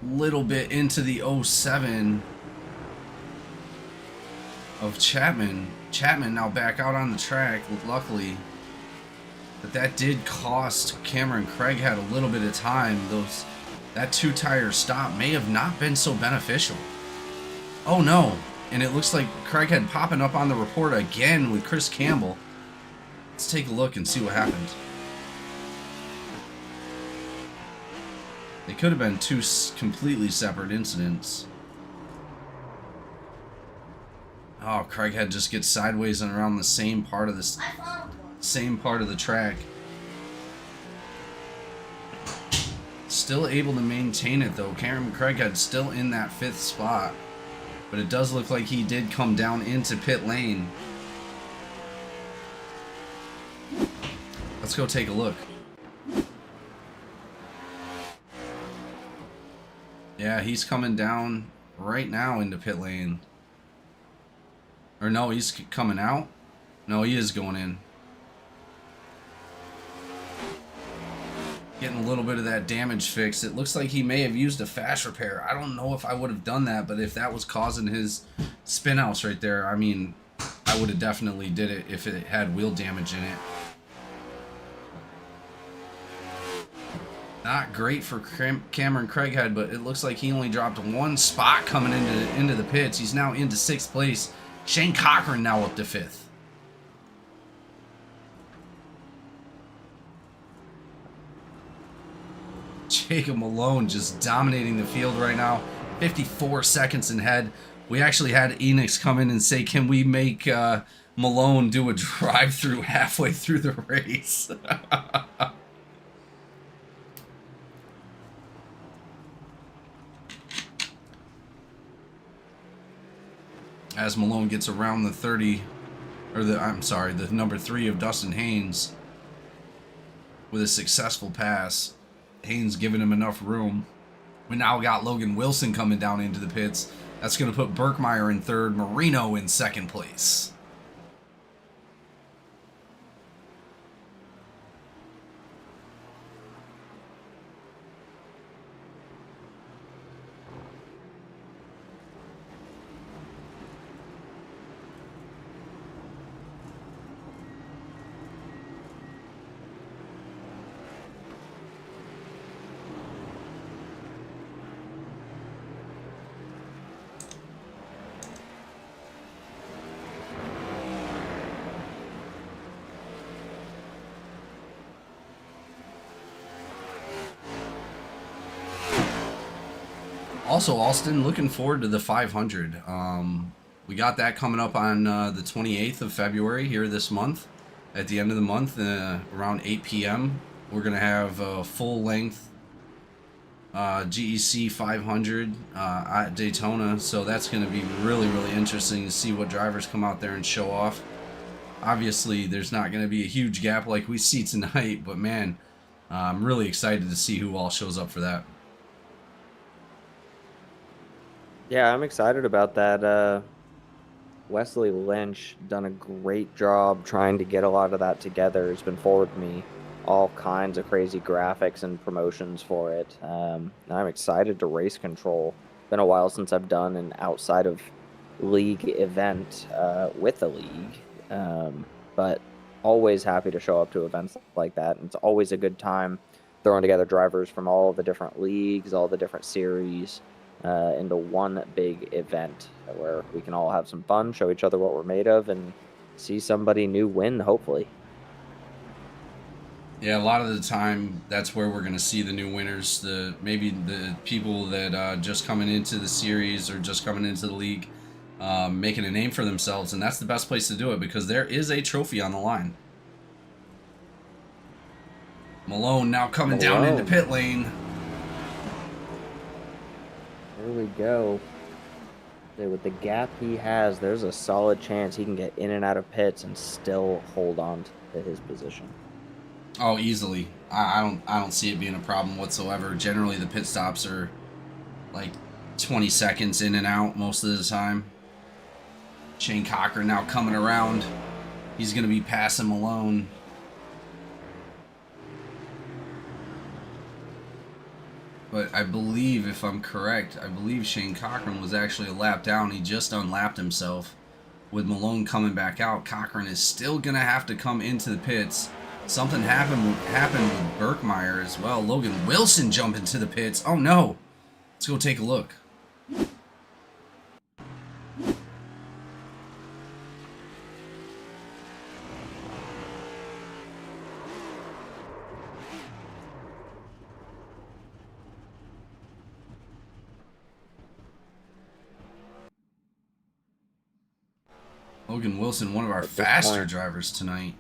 Little bit into the 07 of Chapman. Chapman now back out on the track, luckily. But that did cost Cameron Craighead a little bit of time. That 2-tire stop may have not been so beneficial. Oh no, and it looks like Craighead popping up on the report again with Chris Campbell. Let's take a look and see what happened. They could have been 2 completely separate incidents. Oh, Craighead just gets sideways and around the same part of the track. Still able to maintain it though. Cameron Craighead still in that 5th spot, but it does look like he did come down into pit lane. Let's go take a look. Yeah, he's coming down right now into pit lane. Or no, he's coming out. No, he is going in. Getting a little bit of that damage fixed. It looks like he may have used a fast repair. I don't know if I would have done that, but if that was causing his spin outs right there, I mean, I would have definitely did it if it had wheel damage in it. Not great for Cameron Craighead, but it looks like he only dropped one spot coming into the pits. He's now into 6th place. Shane Cochran now up to 5th. Jacob Malone just dominating the field right now. 54 seconds ahead. We actually had Enix come in and say, can we make Malone do a drive-through halfway through the race? As Malone gets around the 30, or the number 3 of Dustin Haynes with a successful pass. Haynes giving him enough room. We now got Logan Wilson coming down into the pits. That's going to put Birkmeyer in 3rd, Marino in 2nd place. Also, Austin, looking forward to the 500. We got that coming up on the 28th of February here this month. At the end of the month, around 8 p.m., we're going to have a full-length GEC 500 at Daytona. So that's going to be really, really interesting to see what drivers come out there and show off. Obviously, there's not going to be a huge gap like we see tonight, but man, I'm really excited to see who all shows up for that. Yeah, I'm excited about that. Wesley Lynch done a great job trying to get a lot of that together. He's been forwarding me all kinds of crazy graphics and promotions for it. I'm excited to race control. Been a while since I've done an outside of league event with the league, but always happy to show up to events like that. And it's always a good time throwing together drivers from all the different leagues, all the different series, into one big event where we can all have some fun, show each other what we're made of, and see somebody new win, hopefully. Yeah, a lot of the time, that's where we're going to see the new winners. Maybe the people that just coming into the series or just coming into the league, making a name for themselves, and that's the best place to do it because there is a trophy on the line. Malone now coming down into pit lane. There we go. With the gap he has, there's a solid chance he can get in and out of pits and still hold on to his position. Oh, easily. I don't see it being a problem whatsoever. Generally, the pit stops are like 20 seconds in and out most of the time. Shane Cochran now coming around. He's going to be passing Malone. But I believe, if I'm correct, I believe Shane Cochran was actually a lap down. He just unlapped himself. With Malone coming back out, Cochran is still going to have to come into the pits. Something happened with Birkmeyer as well. Logan Wilson jumped into the pits. Oh no. Let's go take a look. Logan Wilson, one of our faster drivers tonight.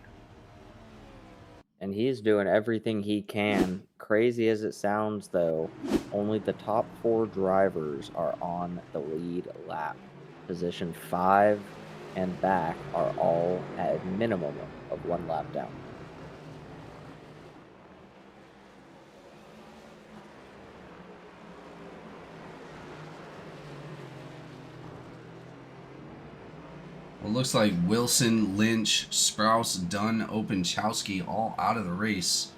And he's doing everything he can. Crazy as it sounds, though, only the top 4 drivers are on the lead lap. Position 5 and back are all at a minimum of 1 lap down. Well, looks like Wilson, Lynch, Sprouse, Dunn, Openchowski all out of the race.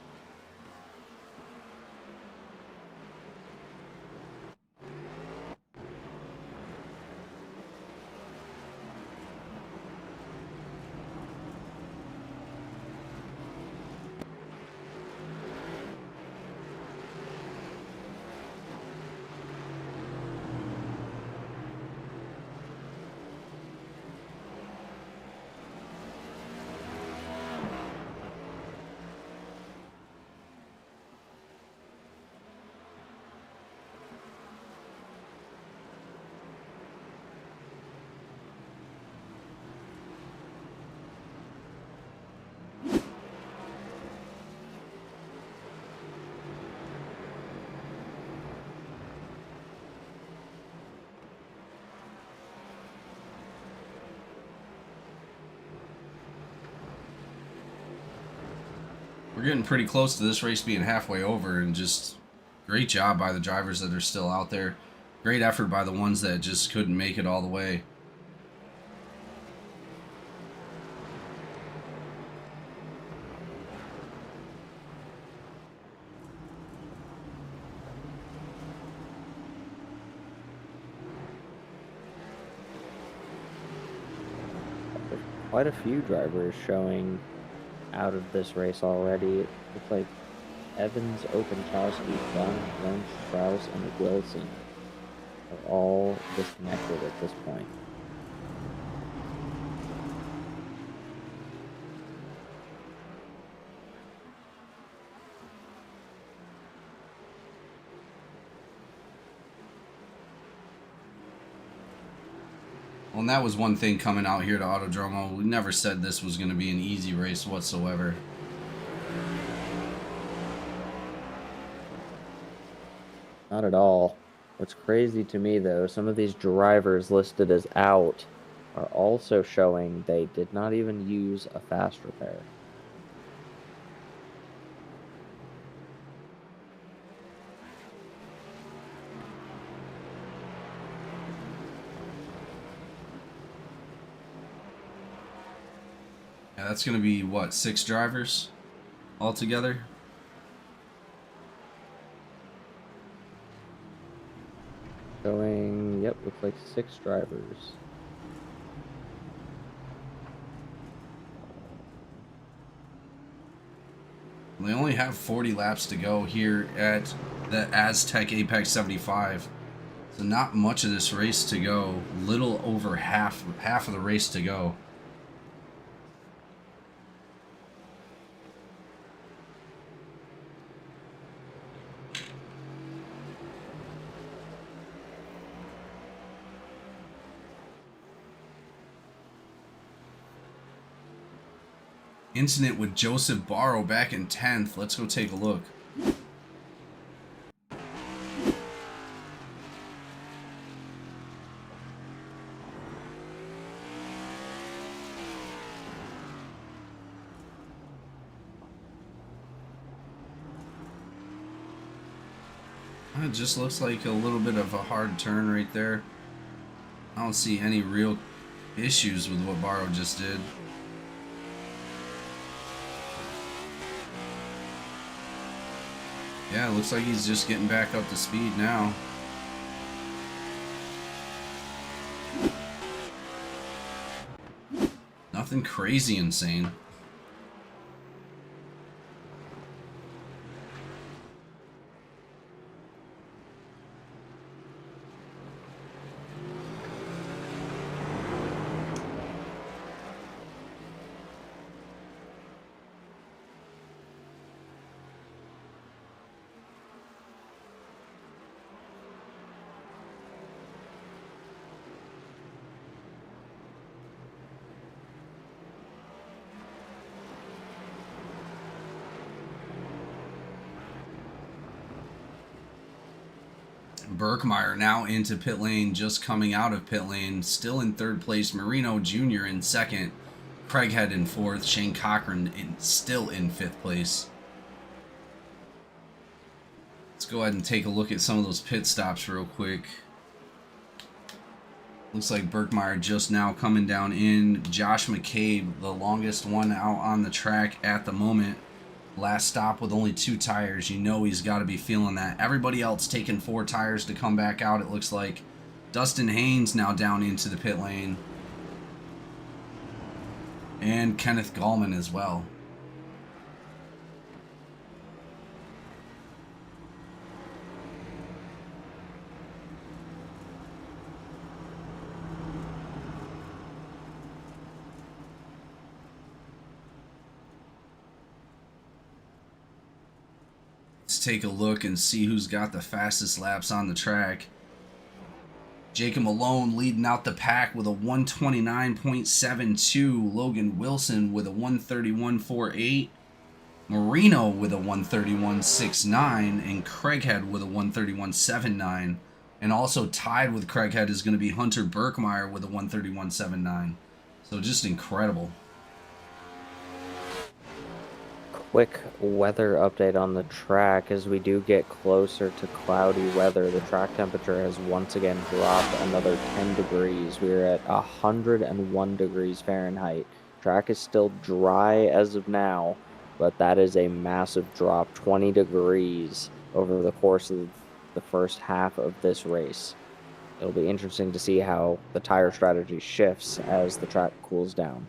We're getting pretty close to this race being halfway over, and just great job by the drivers that are still out there. Great effort by the ones that just couldn't make it all the way. Quite a few drivers showing out of this race already. It looks like Evans, Openchowski, Dunn, Lynch, Strauss, and Wilson are all disconnected at this point. Well, and that was one thing coming out here to Autodromo. We never said this was going to be an easy race whatsoever. Not at all. What's crazy to me, though, some of these drivers listed as out are also showing they did not even use a fast repair. Yeah, that's going to be, what, 6 drivers altogether? Showing, yep, looks like 6 drivers. They only have 40 laps to go here at the Aztec Apex 75. So not much of this race to go. Little over half of the race to go. Incident with Joseph Barrow back in 10th. Let's go take a look. It just looks like a little bit of a hard turn right there. I don't see any real issues with what Barrow just did. Yeah, it looks like he's just getting back up to speed now. Nothing crazy insane. Berkmeyer now into pit lane, just coming out of pit lane, still in 3rd place. Marino Jr. in 2nd. Craighead in 4th. Shane Cochran still in 5th place. Let's go ahead and take a look at some of those pit stops real quick. Looks like Birkmeyer just now coming down in. Josh McCabe, the longest one out on the track at the moment. Last stop with only 2 tires. You know he's got to be feeling that. Everybody else taking 4 tires to come back out, it looks like. Dustin Haynes now down into the pit lane. And Kenneth Gallman as well. Let's take a look and see who's got the fastest laps on the track. Jacob Malone leading out the pack with a 129.72. Logan Wilson with a 131.48. Marino with a 131.69. And Craighead with a 131.79. And also tied with Craighead is going to be Hunter Birkmeyer with a 131.79. So just incredible. Quick weather update on the track. As we do get closer to cloudy weather, the track temperature has once again dropped another 10 degrees. We're at 101 degrees Fahrenheit. Track is still dry as of now, but that is a massive drop, 20 degrees over the course of the first half of this race. It'll be interesting to see how the tire strategy shifts as the track cools down.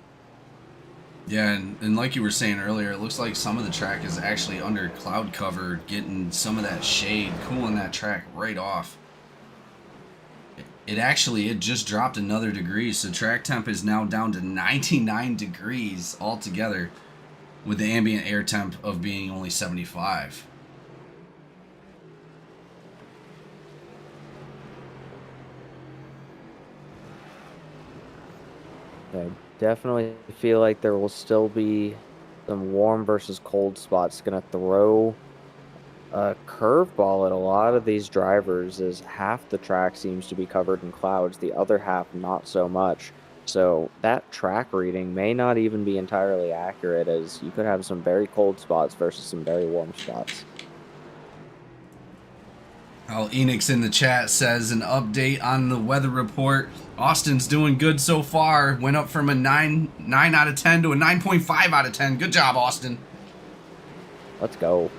Yeah, and like you were saying earlier, it looks like some of the track is actually under cloud cover, getting some of that shade, cooling that track right off. It just dropped another degree, so track temp is now down to 99 degrees altogether, with the ambient air temp of being only 75. I definitely feel like there will still be some warm versus cold spots. Going to throw a curveball at a lot of these drivers, as half the track seems to be covered in clouds, the other half not so much. So that track reading may not even be entirely accurate, as you could have some very cold spots versus some very warm spots. Well, Enix in the chat says an update on the weather report. Austin's doing good so far. Went up from a 9 out of 10 to a 9.5 out of 10. Good job, Austin. Let's go.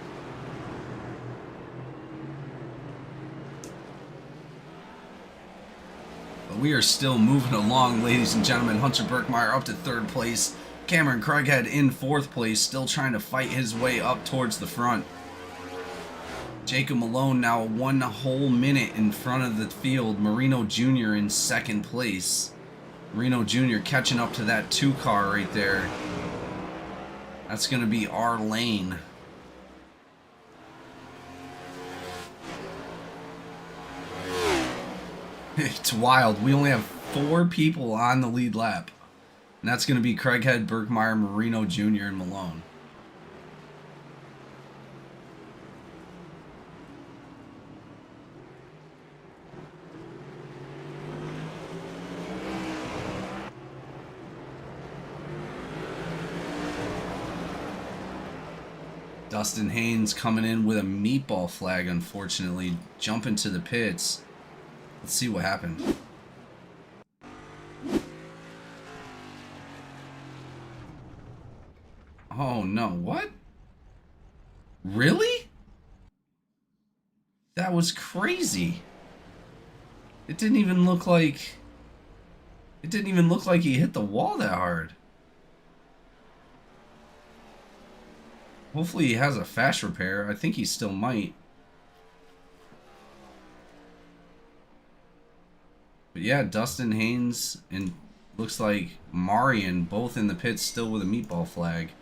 But we are still moving along, ladies and gentlemen. Hunter Birkmeyer up to 3rd place. Cameron Craighead in 4th place, still trying to fight his way up towards the front. Jacob Malone now 1 whole minute in front of the field. Marino Jr. in 2nd place. Marino Jr. catching up to that 2 car right there. That's going to be our lane. It's wild. We only have 4 people on the lead lap. And that's going to be Craighead, Birkmeyer, Marino Jr., and Malone. Dustin Haynes coming in with a meatball flag, unfortunately. Jumping to the pits. Let's see what happened. Oh no, what? Really? That was crazy. It didn't even look like he hit the wall that hard. Hopefully he has a fast repair. I think he still might. But yeah, Dustin Haynes and looks like Marion both in the pits still with a meatball flag.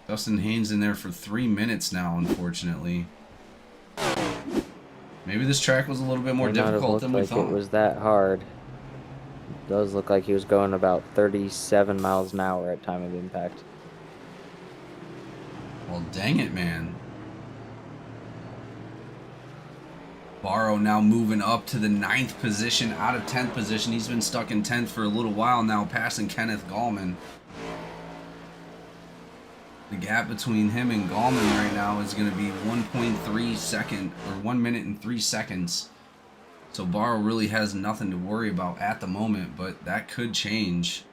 Dustin Haynes in there for 3 minutes now, unfortunately. Maybe this track was a little bit more difficult than we thought. It was that hard. It does look like he was going about 37 miles an hour at time of impact. Well, dang it, man. Barrow now moving up to the 9th position out of 10th position. He's been stuck in 10th for a little while now, passing Kenneth Gallman. The gap between him and Gallman right now is going to be 1.3 second, or 1 minute and 3 seconds. So Barrow really has nothing to worry about at the moment, but that could change.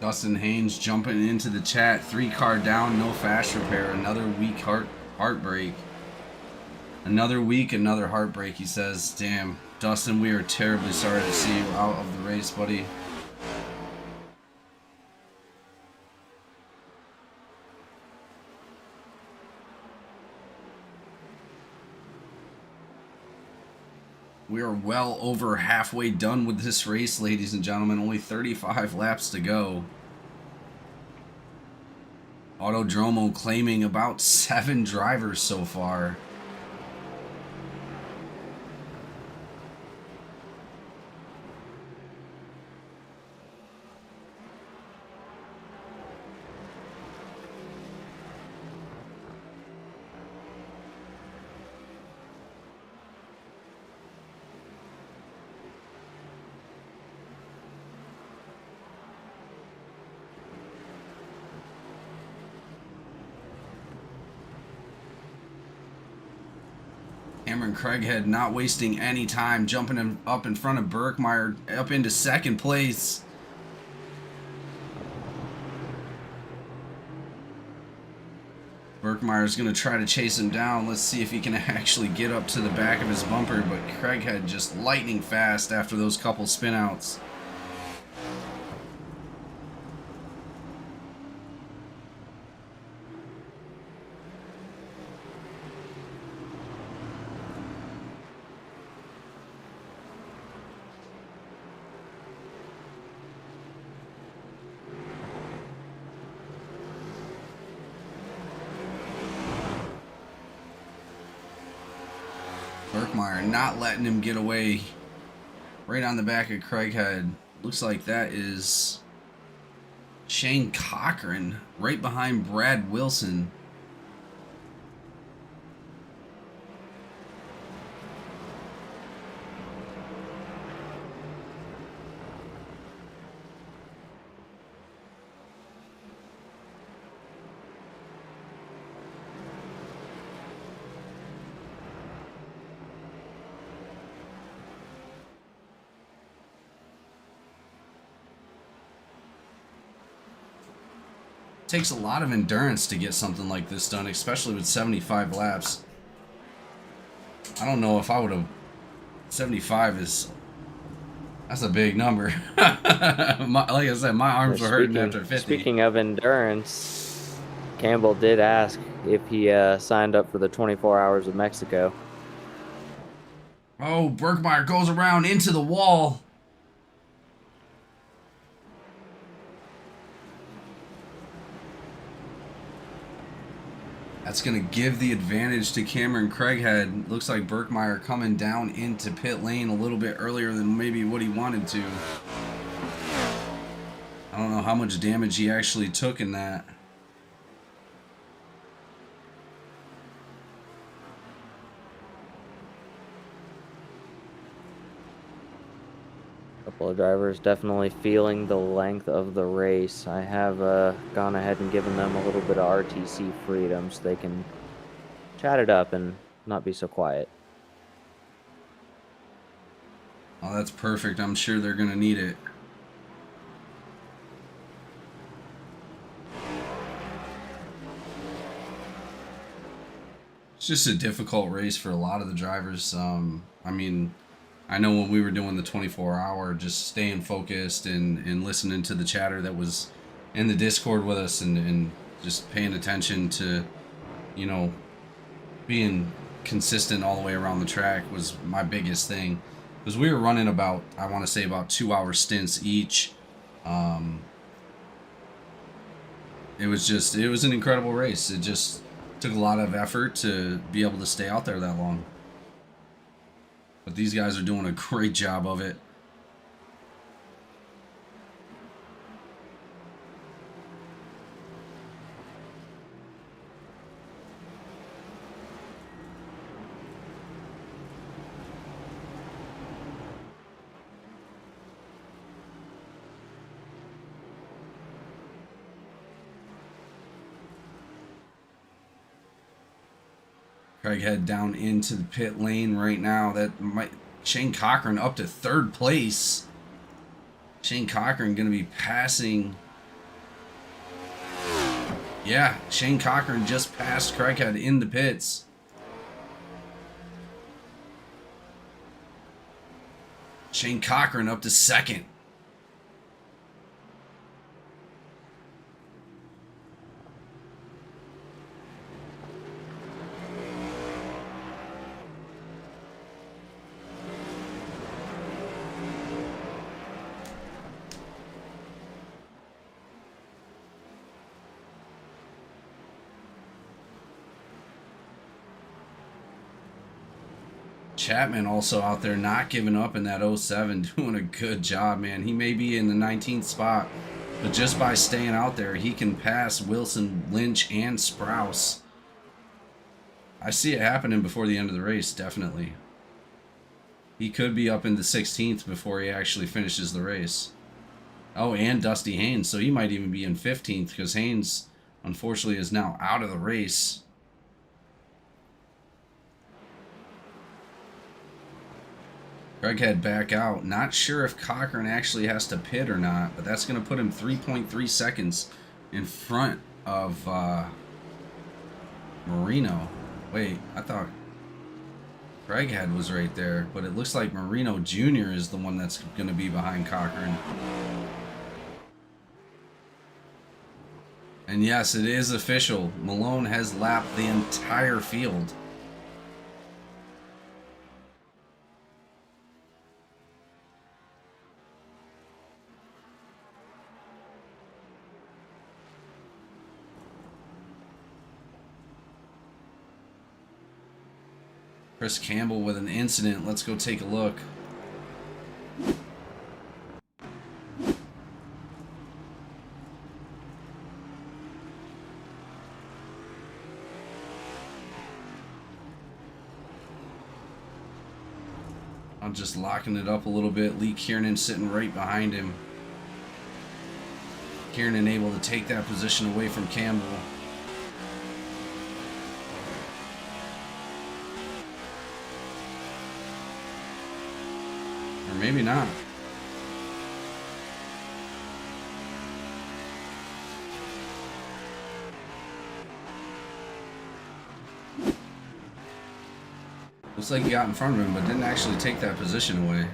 Dustin Haynes jumping into the chat. 3 car down, no fast repair. Another week heartbreak. Another week, another heartbreak, he says. Damn, Dustin, we are terribly sorry to see you out of the race, buddy. We are well over halfway done with this race, ladies and gentlemen. Only 35 laps to go. Autodromo claiming about 7 drivers so far. Cameron Craighead not wasting any time, jumping up in front of Berkmeyer, up into second place. Berkmeyer's going to try to chase him down. Let's see if he can actually get up to the back of his bumper, but Craighead just lightning fast after those couple spinouts. Berkmeyer not letting him get away. Right on the back of Craighead. Looks like that is Shane Cochran right behind Brad Wilson. Takes a lot of endurance to get something like this done, especially with 75 laps. I don't know if I would have... 75 is... That's a big number. Like I said, my arms were hurting after 50. Speaking of endurance, Campbell did ask if he signed up for the 24 Hours of Mexico. Oh, Berkmeyer goes around into the wall. That's going to give the advantage to Cameron Craighead. Looks like Berkmeyer coming down into pit lane a little bit earlier than maybe what he wanted to. I don't know how much damage he actually took in that. Couple of drivers definitely feeling the length of the race. I have gone ahead and given them a little bit of RTC freedom so they can chat it up and not be so quiet. Oh, that's perfect. I'm sure they're going to need it. It's just a difficult race for a lot of the drivers. I mean, I know when we were doing the 24-hour, just staying focused and listening to the chatter that was in the Discord with us and just paying attention to, you know, being consistent all the way around the track was my biggest thing. Because we were running about, I want to say about 2-hour stints each. It was an incredible race. It just took a lot of effort to be able to stay out there that long. But these guys are doing a great job of it. Craig head down into the pit lane right now. That might Shane Cochran up to third place. Shane Cochran going to be passing. Yeah, Shane Cochran just passed Craighead in the pits. Shane Cochran up to second. Chapman also out there not giving up in that 07, doing a good job, man. He may be in the 19th spot, but just by staying out there, he can pass Wilson, Lynch, and Sprouse. I see it happening before the end of the race, definitely. He could be up in the 16th before he actually finishes the race. Oh, and Dusty Haynes, so he might even be in 15th because Haynes, unfortunately, is now out of the race. Craighead back out. Not sure if Cochran actually has to pit or not, but that's going to put him 3.3 seconds in front of Marino. Wait, I thought Craighead was right there, but it looks like Marino Jr. is the one that's going to be behind Cochran. And yes, it is official. Malone has lapped the entire field. Chris Campbell with an incident. Let's go take a look. I'm just locking it up a little bit. Lee Kiernan sitting right behind him. Kiernan able to take that position away from Campbell. Or maybe not. Looks like he got in front of him, but didn't actually take that position away.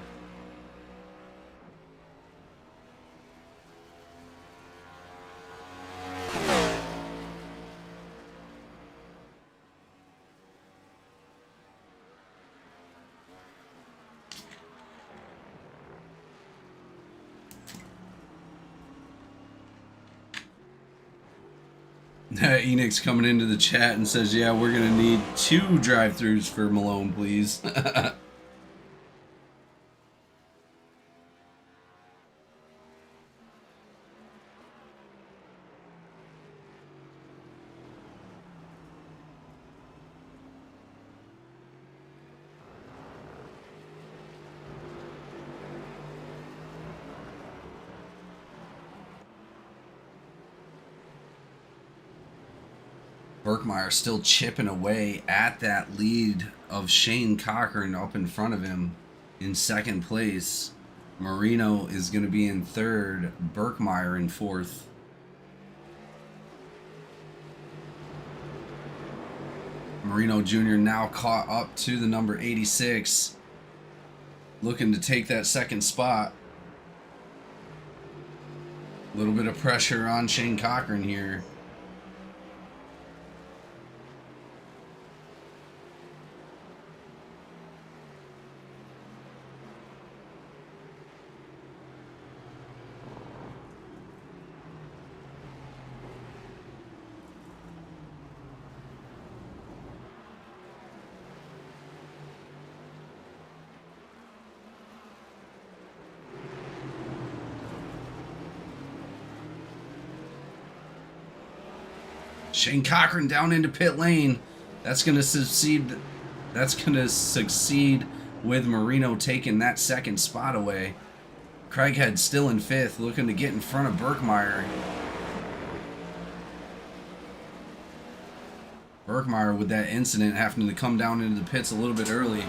Enix coming into the chat and says, yeah, we're going to need 2 drive-thrus for Malone, please. Berkmeyer still chipping away at that lead of Shane Cochran up in front of him in second place. Marino is going to be in third. Berkmeyer in fourth. Marino Jr. now caught up to the number 86, looking to take that second spot. A little bit of pressure on Shane Cochran here. Shane Cochran down into pit lane. That's going to succeed. That's going to succeed with Marino taking that second spot away. Craighead still in 5th, looking to get in front of Birkmeyer. Birkmeyer with that incident having to come down into the pits a little bit early.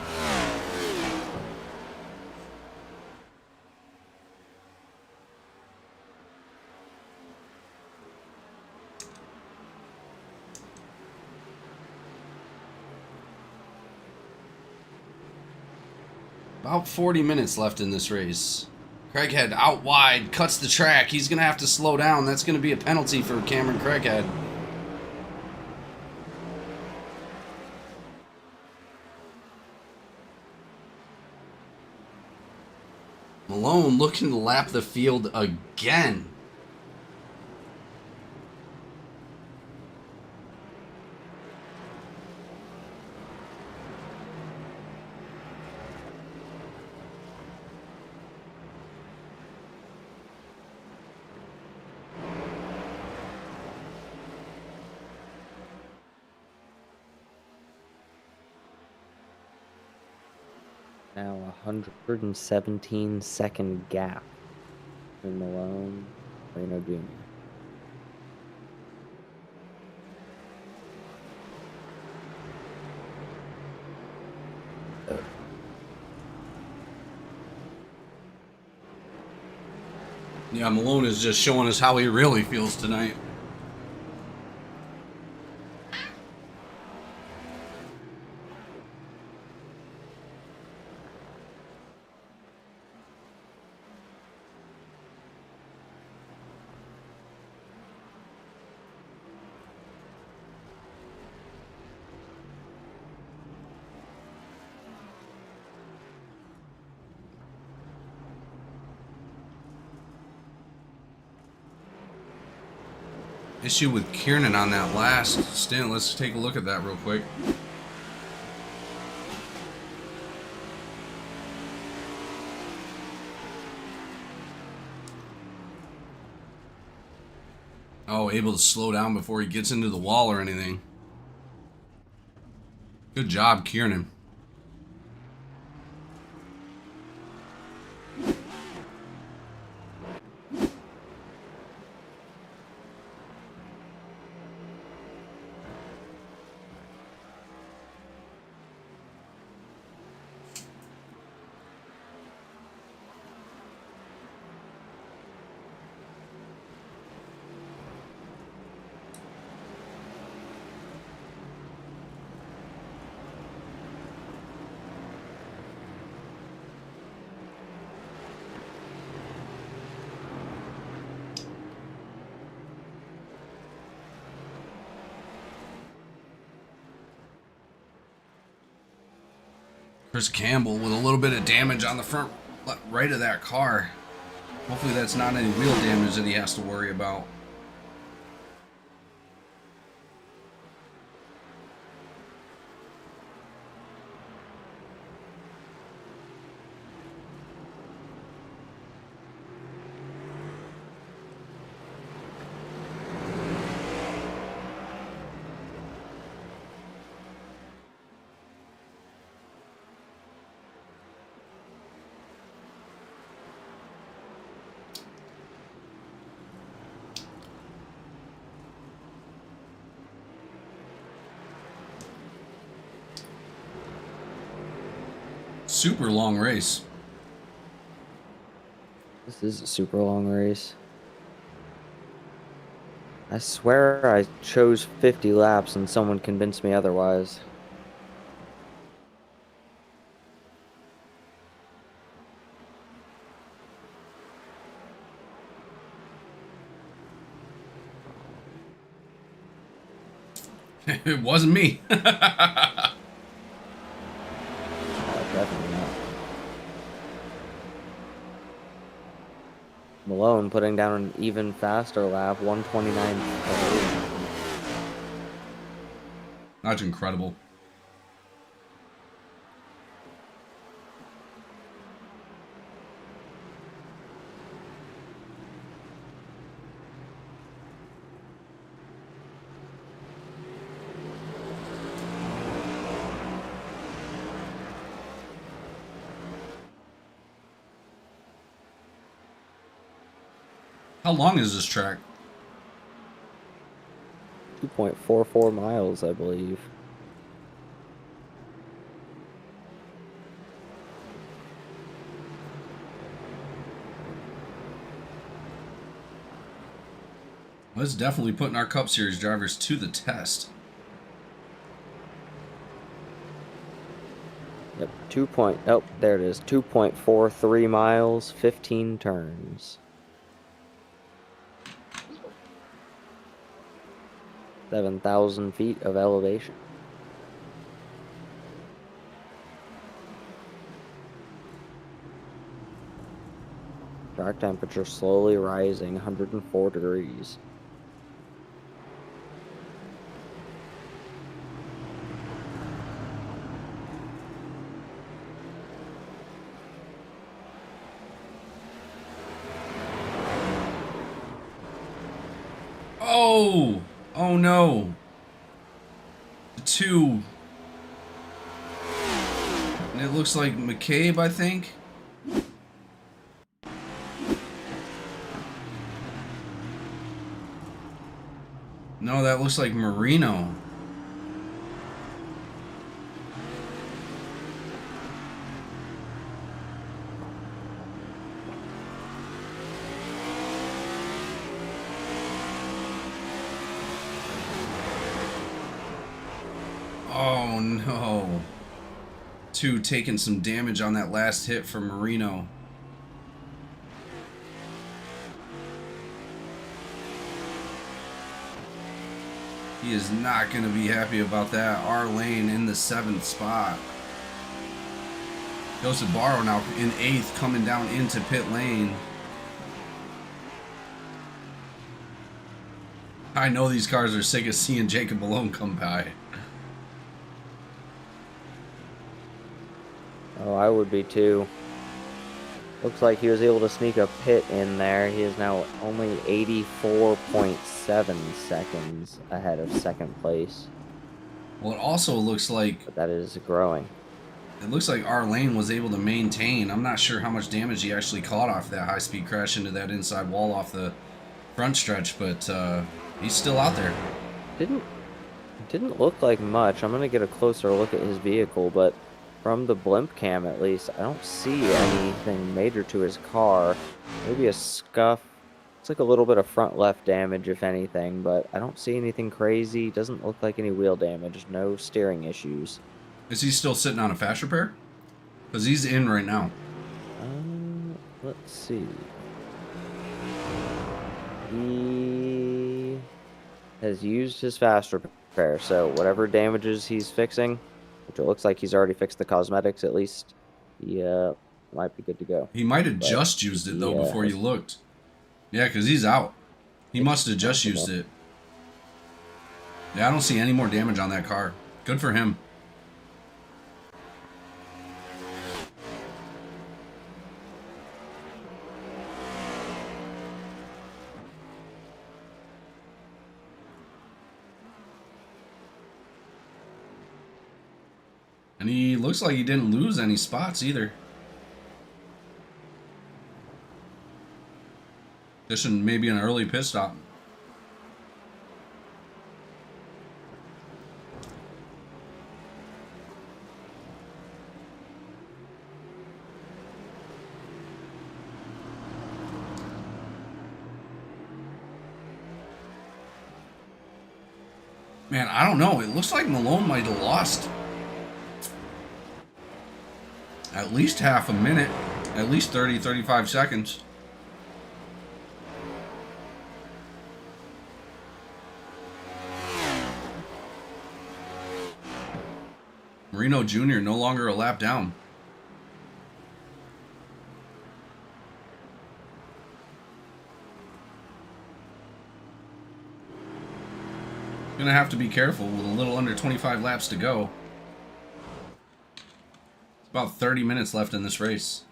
About 40 minutes left in this race. Craighead out wide, cuts the track. He's going to have to slow down. That's going to be a penalty for Cameron Craighead. Malone looking to lap the field again. Now 117-second gap between Malone and Marino Jr. Yeah, Malone is just showing us how he really feels tonight. Issue with Kiernan on that last stint. Let's take a look at that real quick. Oh, able to slow down before he gets into the wall or anything. Good job, Kiernan. Chris Campbell with a little bit of damage on the front right of that car. Hopefully that's not any wheel damage that he has to worry about. Super long race. This is a super long race. I swear I chose 50 laps and someone convinced me otherwise. It wasn't me. Definitely not. Malone putting down an even faster lap, 129.8. That's incredible. How long is this track? 2.44 miles, I believe. Well, it's definitely putting our Cup Series drivers to the test. Yep, oh, there it is. 2.43 miles, 15 turns. 7,000 feet of elevation. Track temperature slowly rising, 104 degrees. Oh! Oh no! The two. And it looks like McCabe, I think. No, that looks like Marino. Oh no. Two taking some damage on that last hit from Marino. He is not going to be happy about that. R Lane in the 7th spot. Joseph Barrow now in 8th, coming down into pit lane. I know these cars are sick of seeing Jacob Malone come by. Oh, I would be too. Looks like he was able to sneak a pit in there. He is now only 84.7 seconds ahead of second place. Well, it also looks like But that is growing. R Lane was able to maintain. I'm not sure how much damage he actually caught off that high-speed crash into that inside wall off the front stretch, but he's still out there. Didn't look like much. I'm gonna get a closer look at his vehicle, but from the blimp cam at least, I don't see anything major to his car. Maybe a scuff. It's like a little bit of front left damage, if anything, but I don't see anything crazy. Doesn't look like any wheel damage. No steering issues. Is he still sitting on a fast repair? Because he's in right now. Let's see. He has used his fast repair, so whatever damages he's fixing, which it looks like he's already fixed the cosmetics at least, he might be good to go. He might have just used it, though, before you looked. Yeah, because he's out. He must have just used it. Yeah, I don't see any more damage on that car. Good for him. And he looks like he didn't lose any spots either. This should maybe an early pit stop. Man, I don't know. It looks like Malone might have lost at least half a minute, at least 30, 35 seconds. Marino Jr. no longer a lap down. Gonna have to be careful with a little under 25 laps to go. It's about 30 minutes left in this race.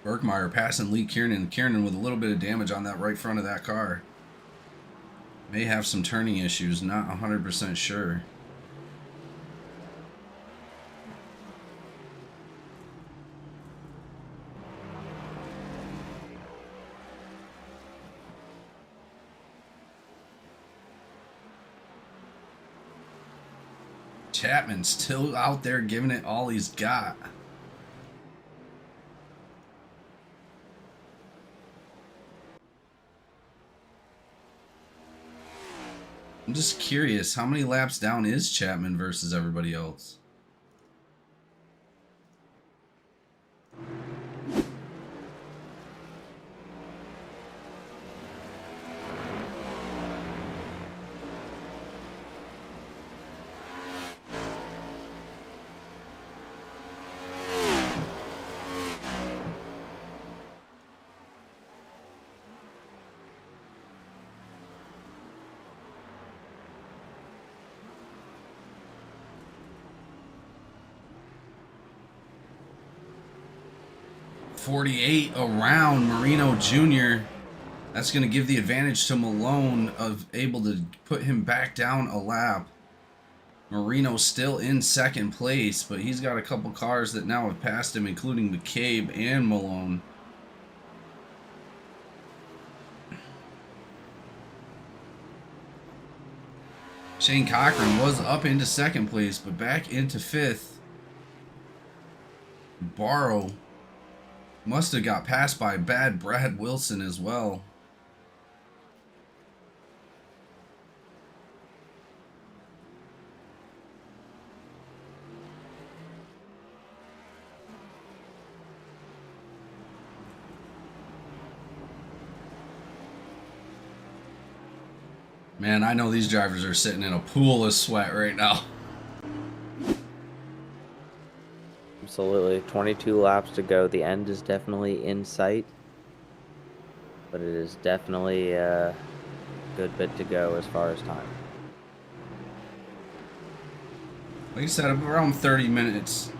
Berkmeyer passing Lee Kiernan. Kiernan with a little bit of damage on that right front of that car. May have some turning issues, not 100% sure. Chapman still out there giving it all he's got. I'm just curious, how many laps down is Chapman versus everybody else? .48 around Marino Jr. That's going to give the advantage to Malone of able to put him back down a lap. Marino still in second place, but he's got a couple cars that now have passed him, including McCabe and Malone. Shane Cochran was up into second place, but back into fifth. Barrow must have got passed by bad Brad Wilson as well. Man, I know these drivers are sitting in a pool of sweat right now. Absolutely. 22 laps to go. The end is definitely in sight, but it is definitely a good bit to go as far as time. Like I said, around 30 minutes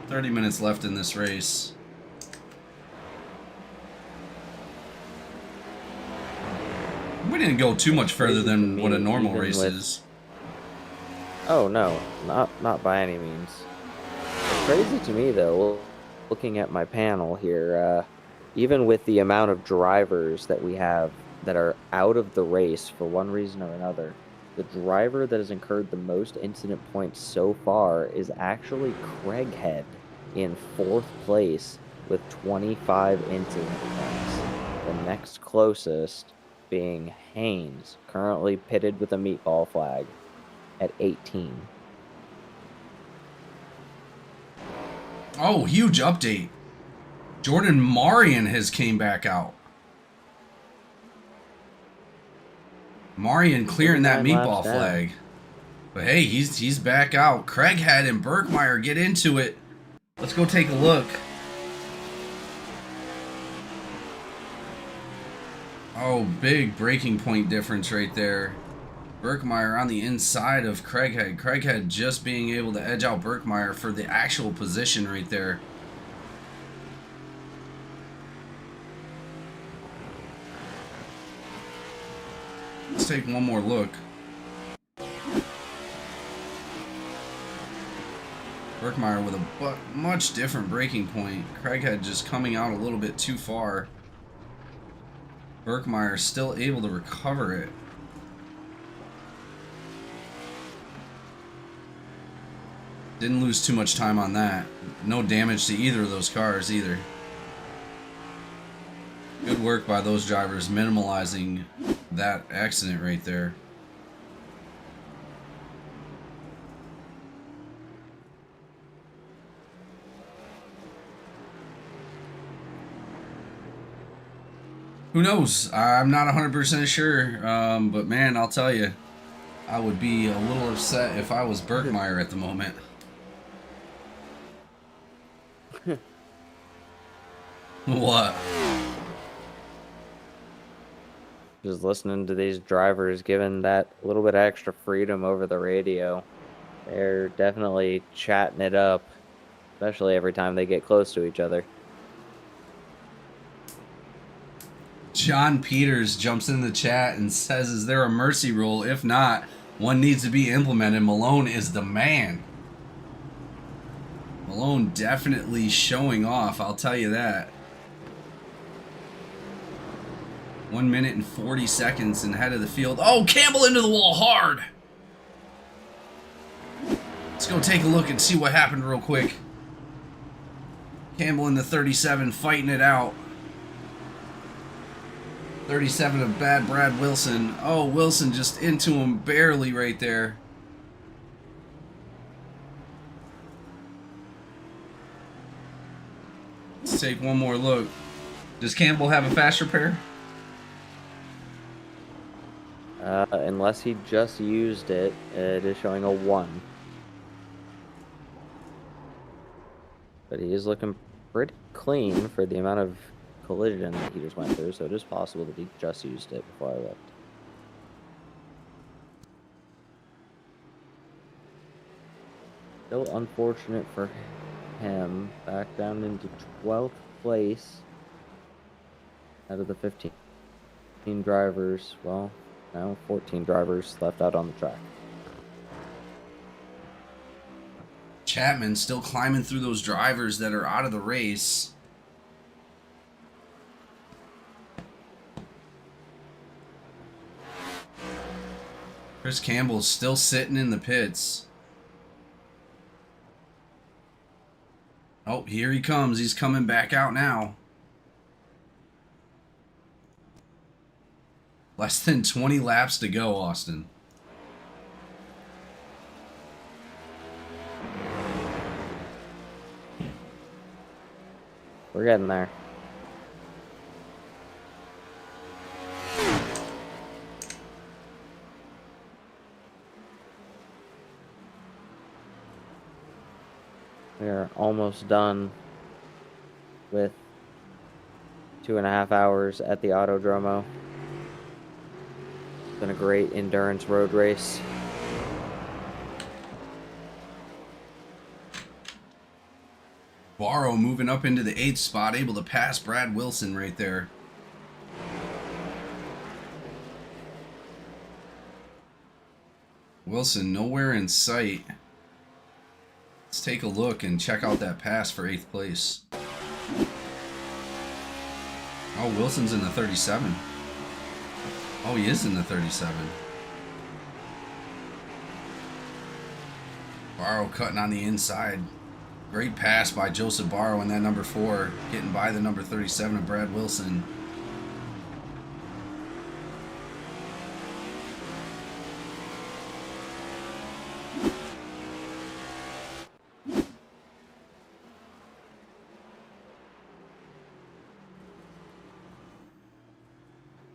left in this race. We didn't go too much further than what a normal race is. Oh no, not by any means. It's crazy to me though, looking at my panel here, even with the amount of drivers that we have that are out of the race for one reason or another, the driver that has incurred the most incident points so far is actually Craighead in 4th place with 25 incident points. The next closest being Haynes, currently pitted with a meatball flag at 18. Oh, huge update. Jordan Marion has came back out. Marion clearing that meatball flag. But hey, he's back out. Craighead and Berkmeyer get into it. Let's go take a look. Oh, big breaking point difference right there. Berkmeyer on the inside of Craighead. Craighead just being able to edge out Berkmeyer for the actual position right there. Let's take one more look. Berkmeyer with a much different braking point. Craighead just coming out a little bit too far. Berkmeyer still able to recover it. Didn't lose too much time on that. No damage to either of those cars either. Good work by those drivers minimalizing that accident right there. Who knows? I'm not 100% sure, but man, I'll tell you, I would be a little upset if I was Berkmeyer at the moment. What? Just listening to these drivers giving that little bit of extra freedom over the radio. They're definitely chatting it up, especially every time they get close to each other. John Peters jumps in the chat and says, is there a mercy rule? If not, one needs to be implemented. Malone is the man. Malone definitely showing off, I'll tell you that. 1 minute and 40 seconds and head of the field. Oh, Campbell into the wall hard. Let's go take a look and see what happened real quick. Campbell in the 37 fighting it out. 37 of bad Brad Wilson. Oh, Wilson just into him barely right there. Let's take one more look. Does Campbell have a fast repair? Unless he just used it, it is showing a 1. But he is looking pretty clean for the amount of collision that he just went through, so it is possible that he just used it before I looked. Still unfortunate for him, back down into 12th place out of the 15 drivers. Well, now 14 drivers left out on the track. Chapman still climbing through those drivers that are out of the race. Chris Campbell's still sitting in the pits. Oh, here he comes. He's coming back out now. Less than 20 laps to go, Austin. We're getting there. We are almost done with 2.5 hours at the Autodromo. It's been a great endurance road race. Barrow moving up into the 8th spot, able to pass Brad Wilson right there. Wilson nowhere in sight. Let's take a look and check out that pass for 8th place. Oh, Wilson's in the 37. Oh, he is in the 37. Barrow cutting on the inside. Great pass by Joseph Barrow in that number 4, getting by the number 37 of Brad Wilson.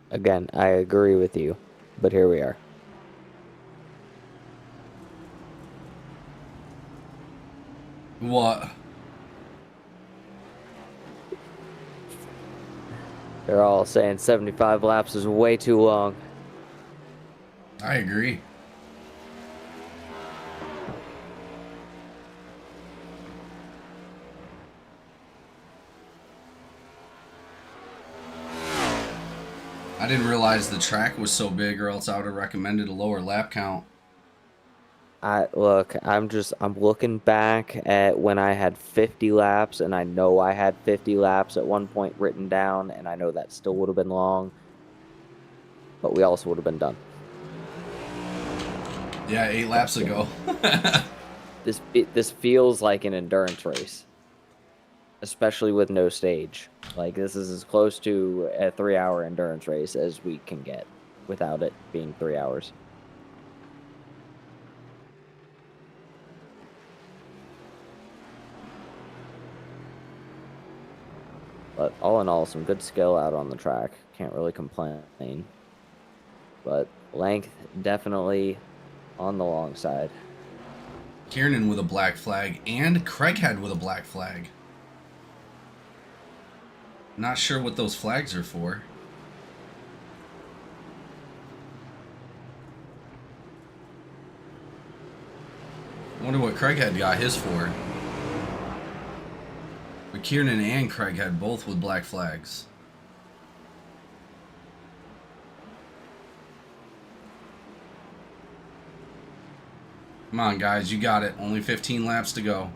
Again, I agree with you, but here we are. What? They're all saying 75 laps is way too long. I agree. I didn't realize the track was so big, or else I would have recommended a lower lap count. I'm looking back at when I had 50 laps, and I know I had 50 laps at one point written down, and I know that still would have been long, but we also would have been done. Yeah, 8 laps ago. This feels like an endurance race, especially with no stage. Like, this is as close to a 3-hour endurance race as we can get without it being 3 hours. But all in all, some good skill out on the track. Can't really complain. But length definitely on the long side. Kiernan with a black flag and Craighead with a black flag. Not sure what those flags are for. Wonder what Craighead got his for. But Kiernan and Craighead both with black flags. Come on, guys, you got it. Only 15 laps to go.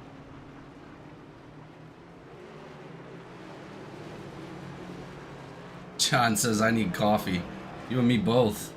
John says, I need coffee. You and me both.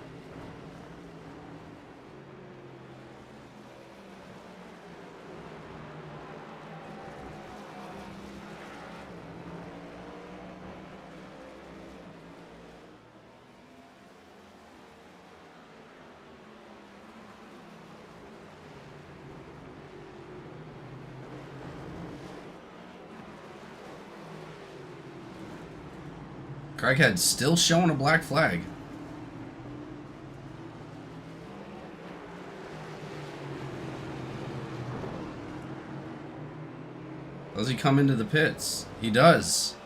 Craighead's still showing a black flag. Does he come into the pits? He does.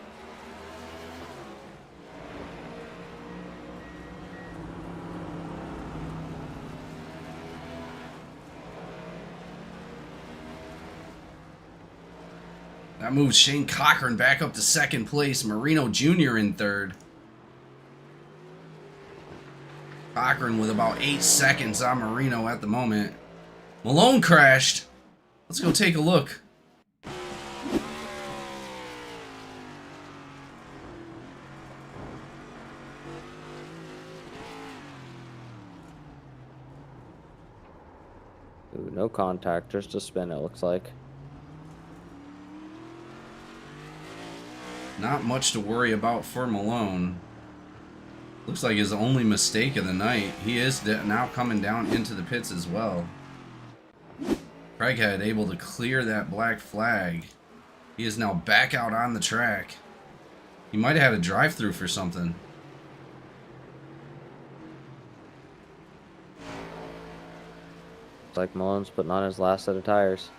That moves Shane Cochran back up to second place. Marino Jr. in third. Cochran with about 8 seconds on Marino at the moment. Malone crashed. Let's go take a look. Ooh, no contact, just a spin, it looks like. Not much to worry about for Malone. Looks like his only mistake of the night. He is now coming down into the pits as well. Craighead able to clear that black flag. He is now back out on the track. He might have had a drive-through for something. Looks like Malone's putting on his last set of tires.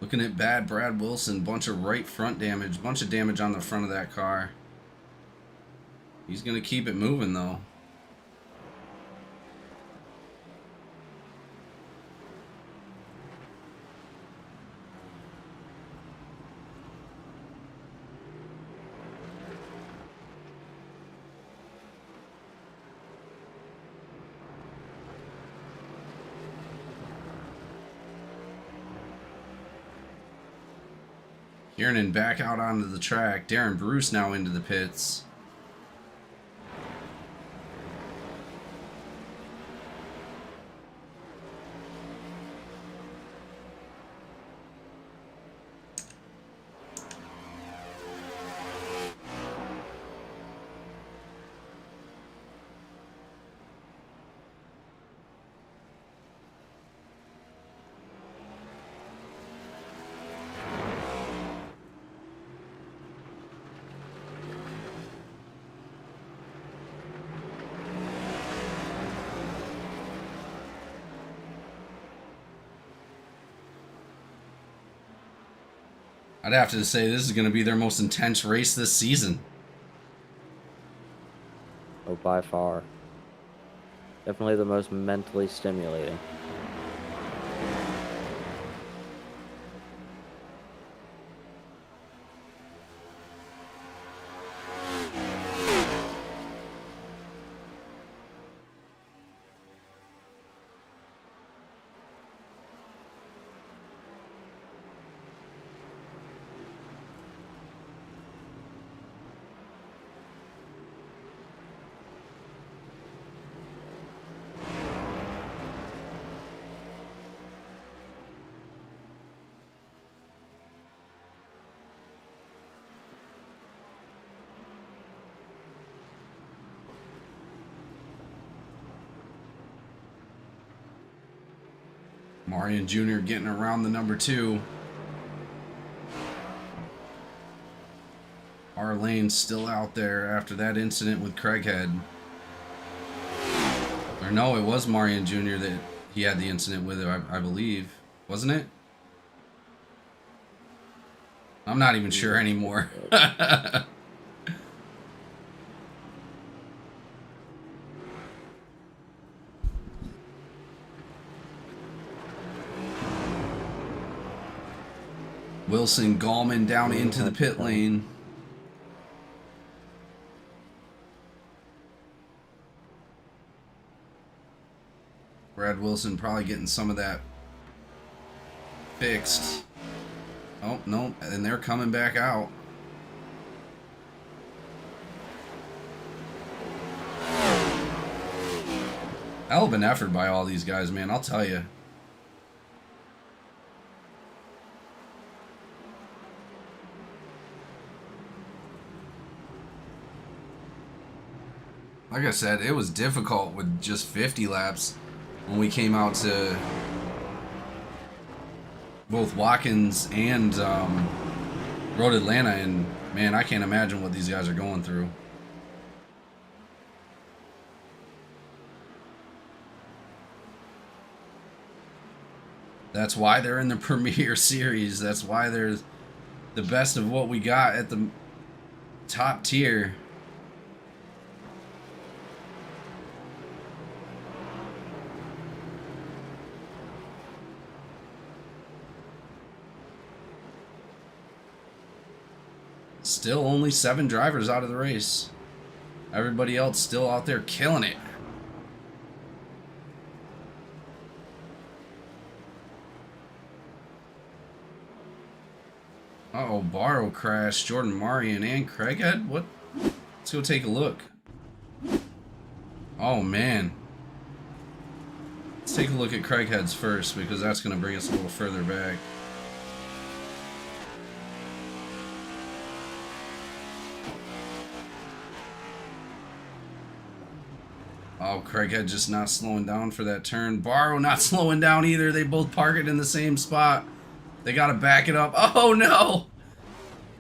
Looking at bad Brad Wilson, bunch of right front damage, bunch of damage on the front of that car. He's gonna keep it moving though. Kiernan back out onto the track. Darren Bruce now into the pits. I'd have to say this is going to be their most intense race this season. Oh, by far. Definitely the most mentally stimulating. Marion Jr. getting around the number 2. Our lane's still out there after that incident with Craighead. Or no, it was Marion Jr. that he had the incident with, I believe. Wasn't it? I'm not even sure anymore. Wilson Gallman down into the pit lane. Brad Wilson probably getting some of that fixed. Oh, no, and they're coming back out. Hell of an effort by all these guys, man, I'll tell you. Like I said, it was difficult with just 50 laps when we came out to both Watkins and Road Atlanta, and man, I can't imagine what these guys are going through. That's why they're in the Premier Series. That's why they're the best of what we got at the top tier. Still only 7 drivers out of the race. Everybody else still out there killing it. Uh-oh, Barrow crash. Jordan Marion and Craighead? What? Let's go take a look. Oh, man. Let's take a look at Craighead's first, because that's going to bring us a little further back. Oh, Craighead just not slowing down for that turn. Barrow not slowing down either. They both park it in the same spot. They got to back it up. Oh, no.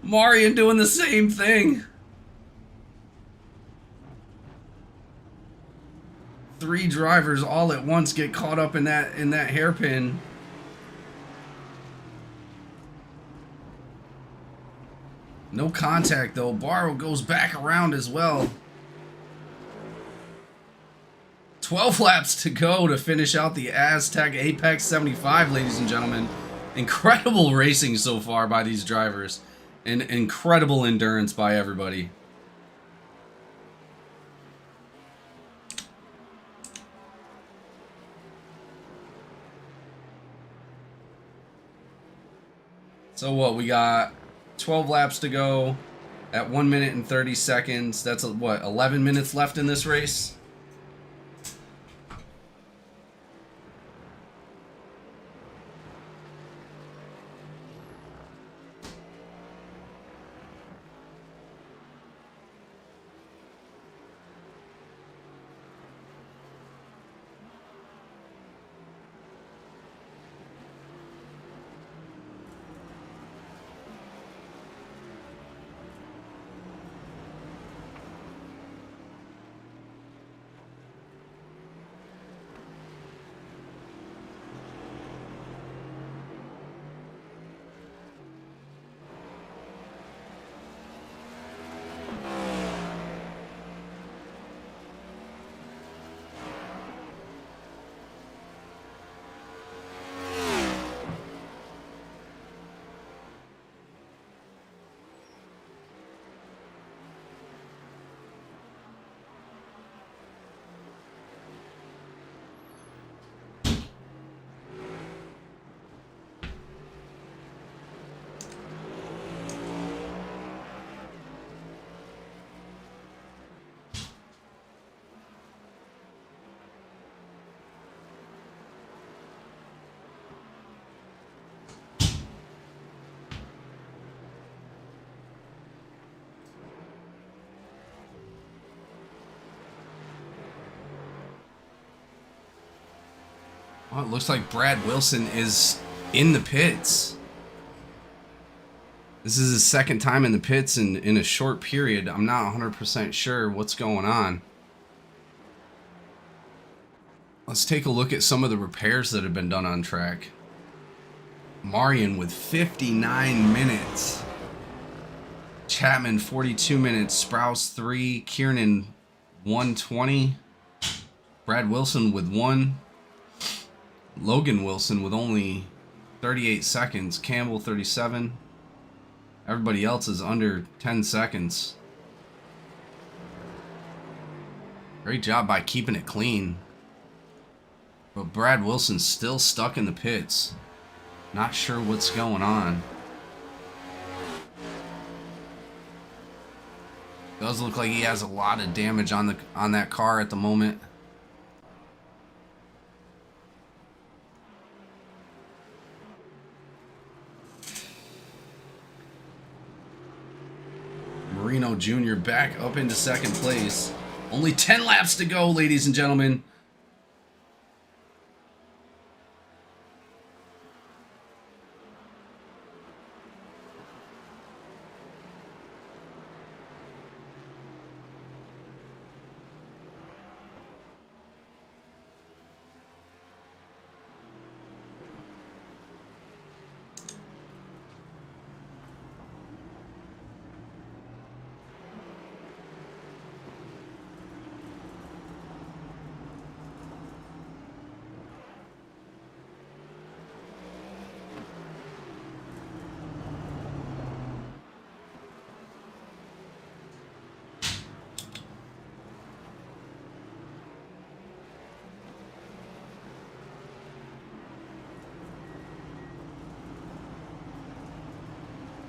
Marion doing the same thing. 3 drivers all at once get caught up in that hairpin. No contact, though. Barrow goes back around as well. 12 laps to go to finish out the Aztec Apex 75, ladies and gentlemen. Incredible racing so far by these drivers. And incredible endurance by everybody. So what, we got 12 laps to go at 1 minute and 30 seconds. That's what, 11 minutes left in this race? Oh, it looks like Brad Wilson is in the pits. This is his second time in the pits in a short period. I'm not 100% sure what's going on. Let's take a look at some of the repairs that have been done on track. Marion with 59 minutes. Chapman 42 minutes. Sprouse 3. Kiernan 120. Brad Wilson with 1. Logan Wilson with only 38 seconds. Campbell 37. Everybody else is under 10 seconds. Great job by keeping it clean. But Brad Wilson's still stuck in the pits. Not sure what's going on. Does look like he has a lot of damage on that car at the moment. Marino Jr. back up into second place. Only 10 laps to go, ladies and gentlemen.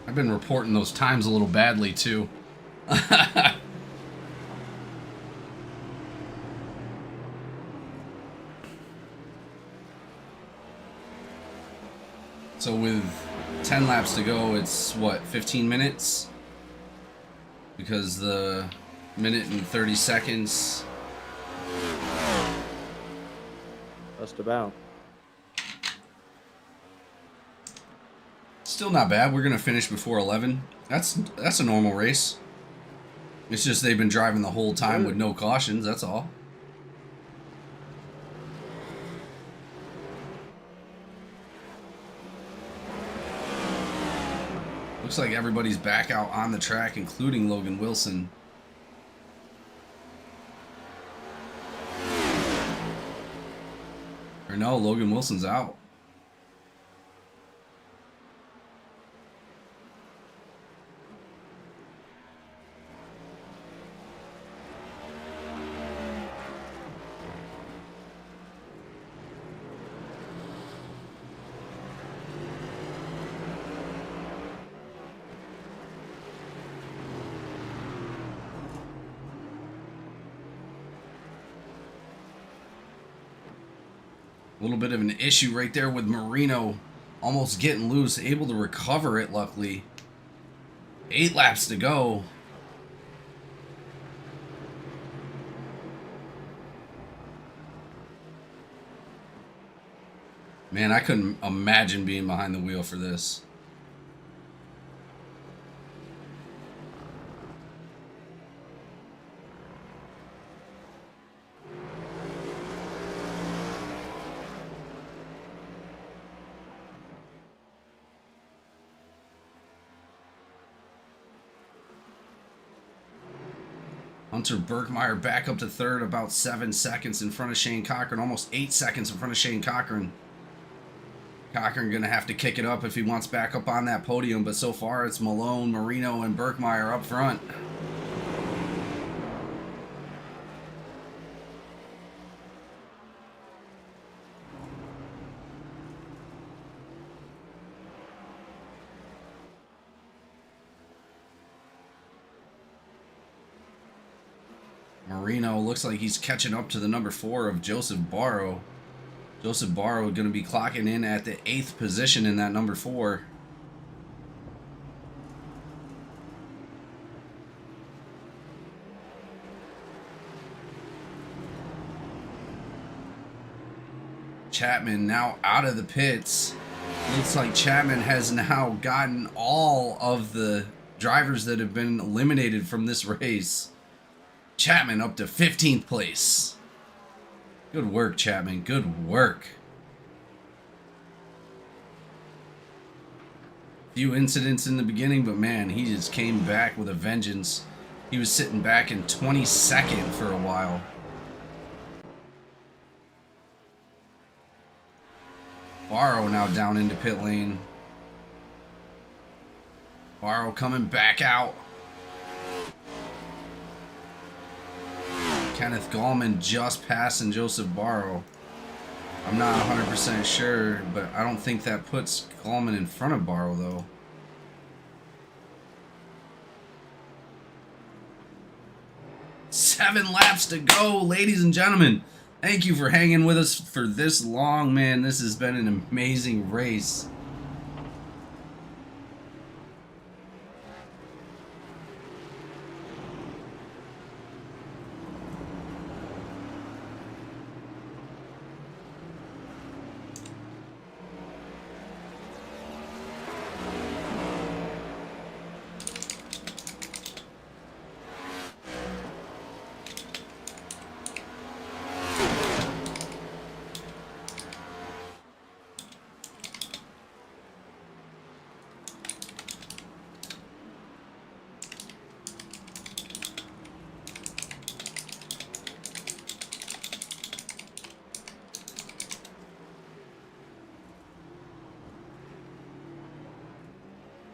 I've been reporting those times a little badly too. So with 10 laps to go, it's what, 15 minutes? Because the minute and 30 seconds. Just about. Still not bad. We're gonna finish before 11. That's a normal race. It's just they've been driving the whole time with no cautions. That's all. Looks like everybody's back out on the track, including Logan Wilson. Or no, Logan Wilson's out. A little bit of an issue right there with Marino almost getting loose, able to recover it luckily. 8 laps to go. Man, I couldn't imagine being behind the wheel for this. Hunter Berkmeyer back up to third, about 7 seconds in front of Shane Cochran, almost 8 seconds in front of Shane Cochran. Cochran gonna have to kick it up if he wants back up on that podium, but so far it's Malone, Marino, and Berkmeyer up front. Marino looks like he's catching up to the number 4 of Joseph Barrow. Joseph Barrow going to be clocking in at the 8th position in that number 4. Chapman now out of the pits. Looks like Chapman has now gotten all of the drivers that have been eliminated from this race. Chapman up to 15th place. Good work, Chapman. Good work. Few incidents in the beginning, but man, he just came back with a vengeance. He was sitting back in 22nd for a while. Barrow now down into pit lane. Barrow coming back out. Kenneth Gallman just passing Joseph Barrow. I'm not 100% sure, but I don't think that puts Gallman in front of Barrow, though. Seven laps to go, ladies and gentlemen. Thank you for hanging with us for this long, man. This has been an amazing race.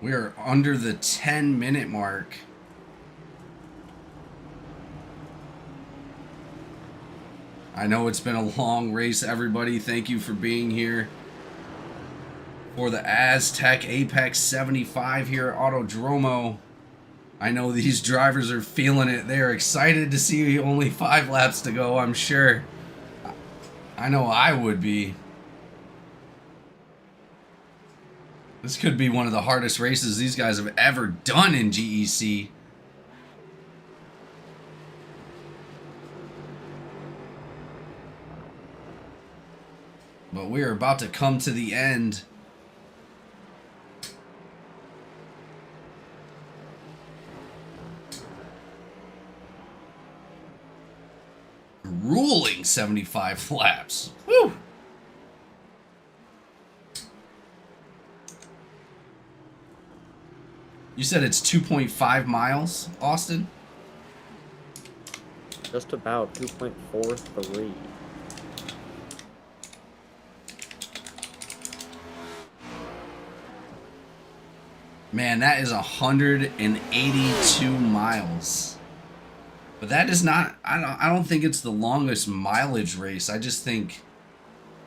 We are under the 10-minute mark. I know it's been a long race, everybody. Thank you for being here for the Aztec Apex 75 here at Autodromo. I know these drivers are feeling it. They're excited to see only 5 laps to go, I'm sure. I know I would be. This could be one of the hardest races these guys have ever done in GEC. But we are about to come to the end. Grueling 75 laps. Woo! You said it's 2.5 miles, Austin? Just about 2.43. Man, that is 182 miles. But that is not, I don't think it's the longest mileage race. I just think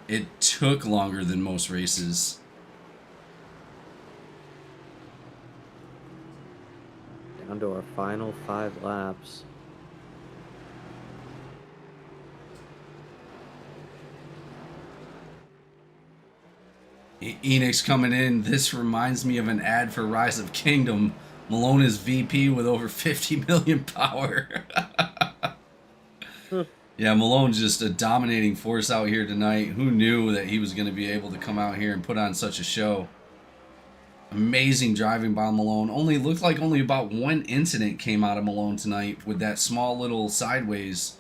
it took longer than most races. Down to our final 5 laps. Enix coming in. This reminds me of an ad for Rise of Kingdom. Malone is VP with over 50 million power. Yeah, Malone's just a dominating force out here tonight. Who knew that he was going to be able to come out here and put on such a show? Amazing driving by Malone. Looked like only about 1 incident came out of Malone tonight with that small little sideways.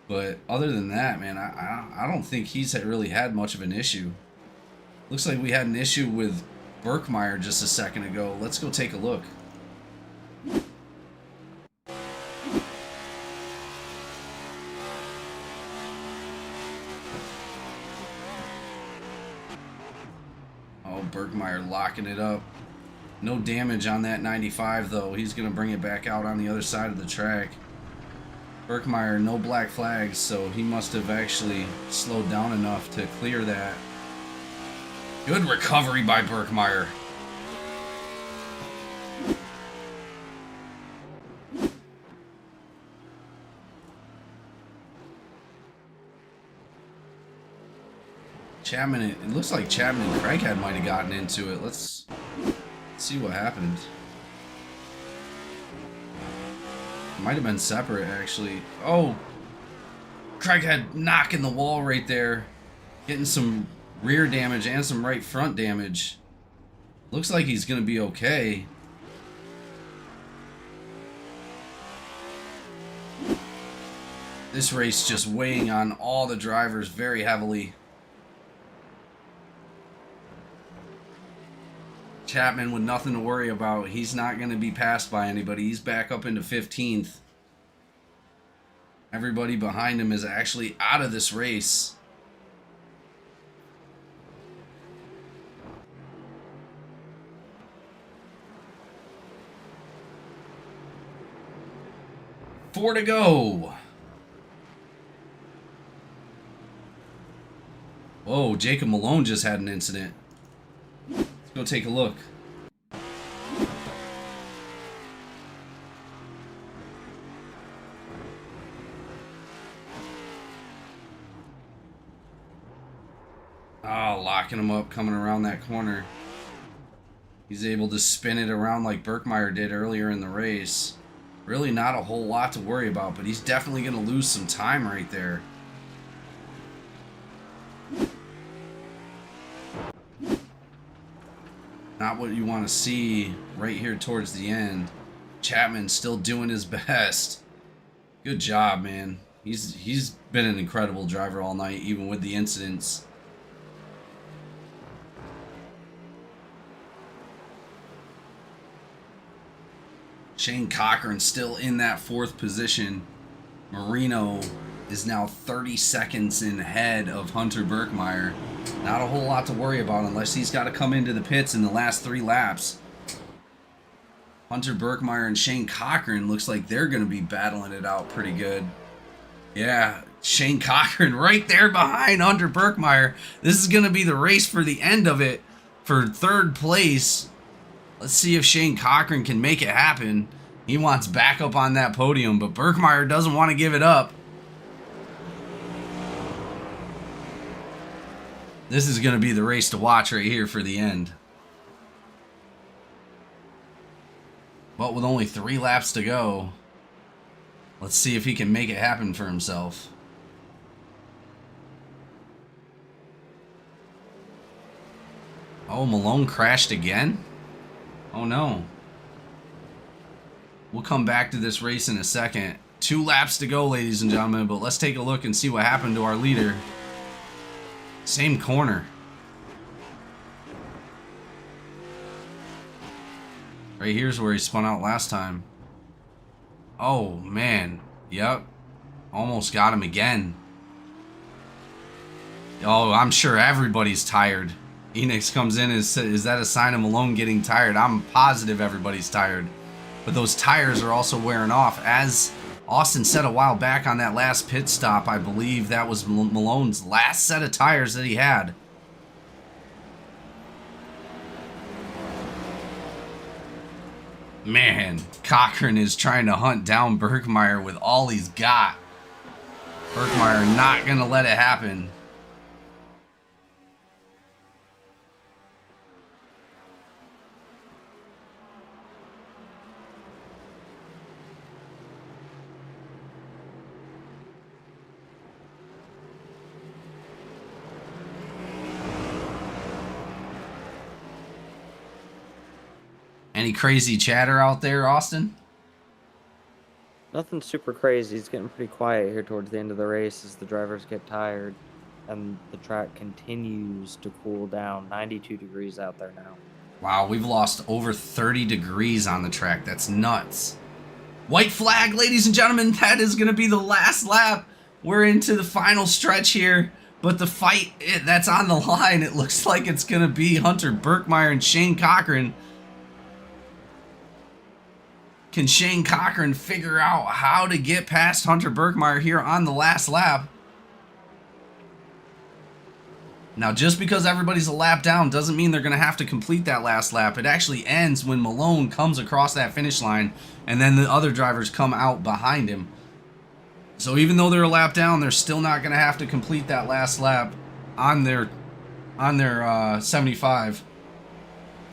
But other than that, man, I don't think he's really had much of an issue. Looks like we had an issue with Berkmeyer just a second ago. Let's go take a look. Oh, Berkmeyer locking it up. No damage on that 95, though. He's going to bring it back out on the other side of the track. Berkmeyer, no black flags, so he must have actually slowed down enough to clear that. Good recovery by Berkmeyer. Chapman, it looks like Chapman and Craighead might have gotten into it. Let's see what happened. Might have been separate, actually. Oh! Craighead knocking the wall right there. Getting some rear damage and some right front damage. Looks like he's going to be okay. This race just weighing on all the drivers very heavily. Chapman with nothing to worry about. He's not going to be passed by anybody. He's back up into 15th. Everybody behind him is actually out of this race. Four to go. Whoa, Jacob Malone just had an incident. Let's go take a look. Oh, locking him up coming around that corner. He's able to spin it around like Birkmeyer did earlier in the race. Really not a whole lot to worry about, but he's definitely going to lose some time right there. Not what you want to see right here towards the end. Chapman still doing his best. Good job, man. He's been an incredible driver all night, even with the incidents. Shane Cochran still in that 4th position. Marino is now 30 seconds in ahead of Hunter Birkmeyer. Not a whole lot to worry about unless he's got to come into the pits in the last 3 laps. Hunter Birkmeyer and Shane Cochran looks like they're going to be battling it out pretty good. Yeah, Shane Cochran right there behind Hunter Birkmeyer. This is going to be the race for the end of it for 3rd place. Let's see if Shane Cochran can make it happen. He wants back up on that podium, but Birkmeyer doesn't want to give it up. This is going to be the race to watch right here for the end. But with only 3 laps to go, let's see if he can make it happen for himself. Oh, Malone crashed again? Oh no. We'll come back to this race in a second. 2 laps to go, ladies and gentlemen, but let's take a look and see what happened to our leader. Same corner. Right here's where he spun out last time. Oh, man. Yep. Almost got him again. Oh, I'm sure everybody's tired. Enix comes in and says, is that a sign of Malone getting tired? I'm positive everybody's tired. But those tires are also wearing off. As Austin said a while back on that last pit stop, I believe that was Malone's last set of tires that he had. Man, Cochran is trying to hunt down Birkmeyer with all he's got. Birkmeyer not going to let it happen. Any crazy chatter out there, Austin? Nothing super crazy. It's getting pretty quiet here towards the end of the race as the drivers get tired and the track continues to cool down. 92 degrees out there now. Wow, we've lost over 30 degrees on the track. That's nuts. White flag, ladies and gentlemen. That is going to be the last lap. We're into the final stretch here. But the fight that's on the line, it looks like it's going to be Hunter Birkmeyer and Shane Cochran. Can Shane Cochran figure out how to get past Hunter Birkmeyer here on the last lap? Now, just because everybody's a lap down doesn't mean they're going to have to complete that last lap. It actually ends when Malone comes across that finish line and then the other drivers come out behind him. So even though they're a lap down, they're still not going to have to complete that last lap on their 75.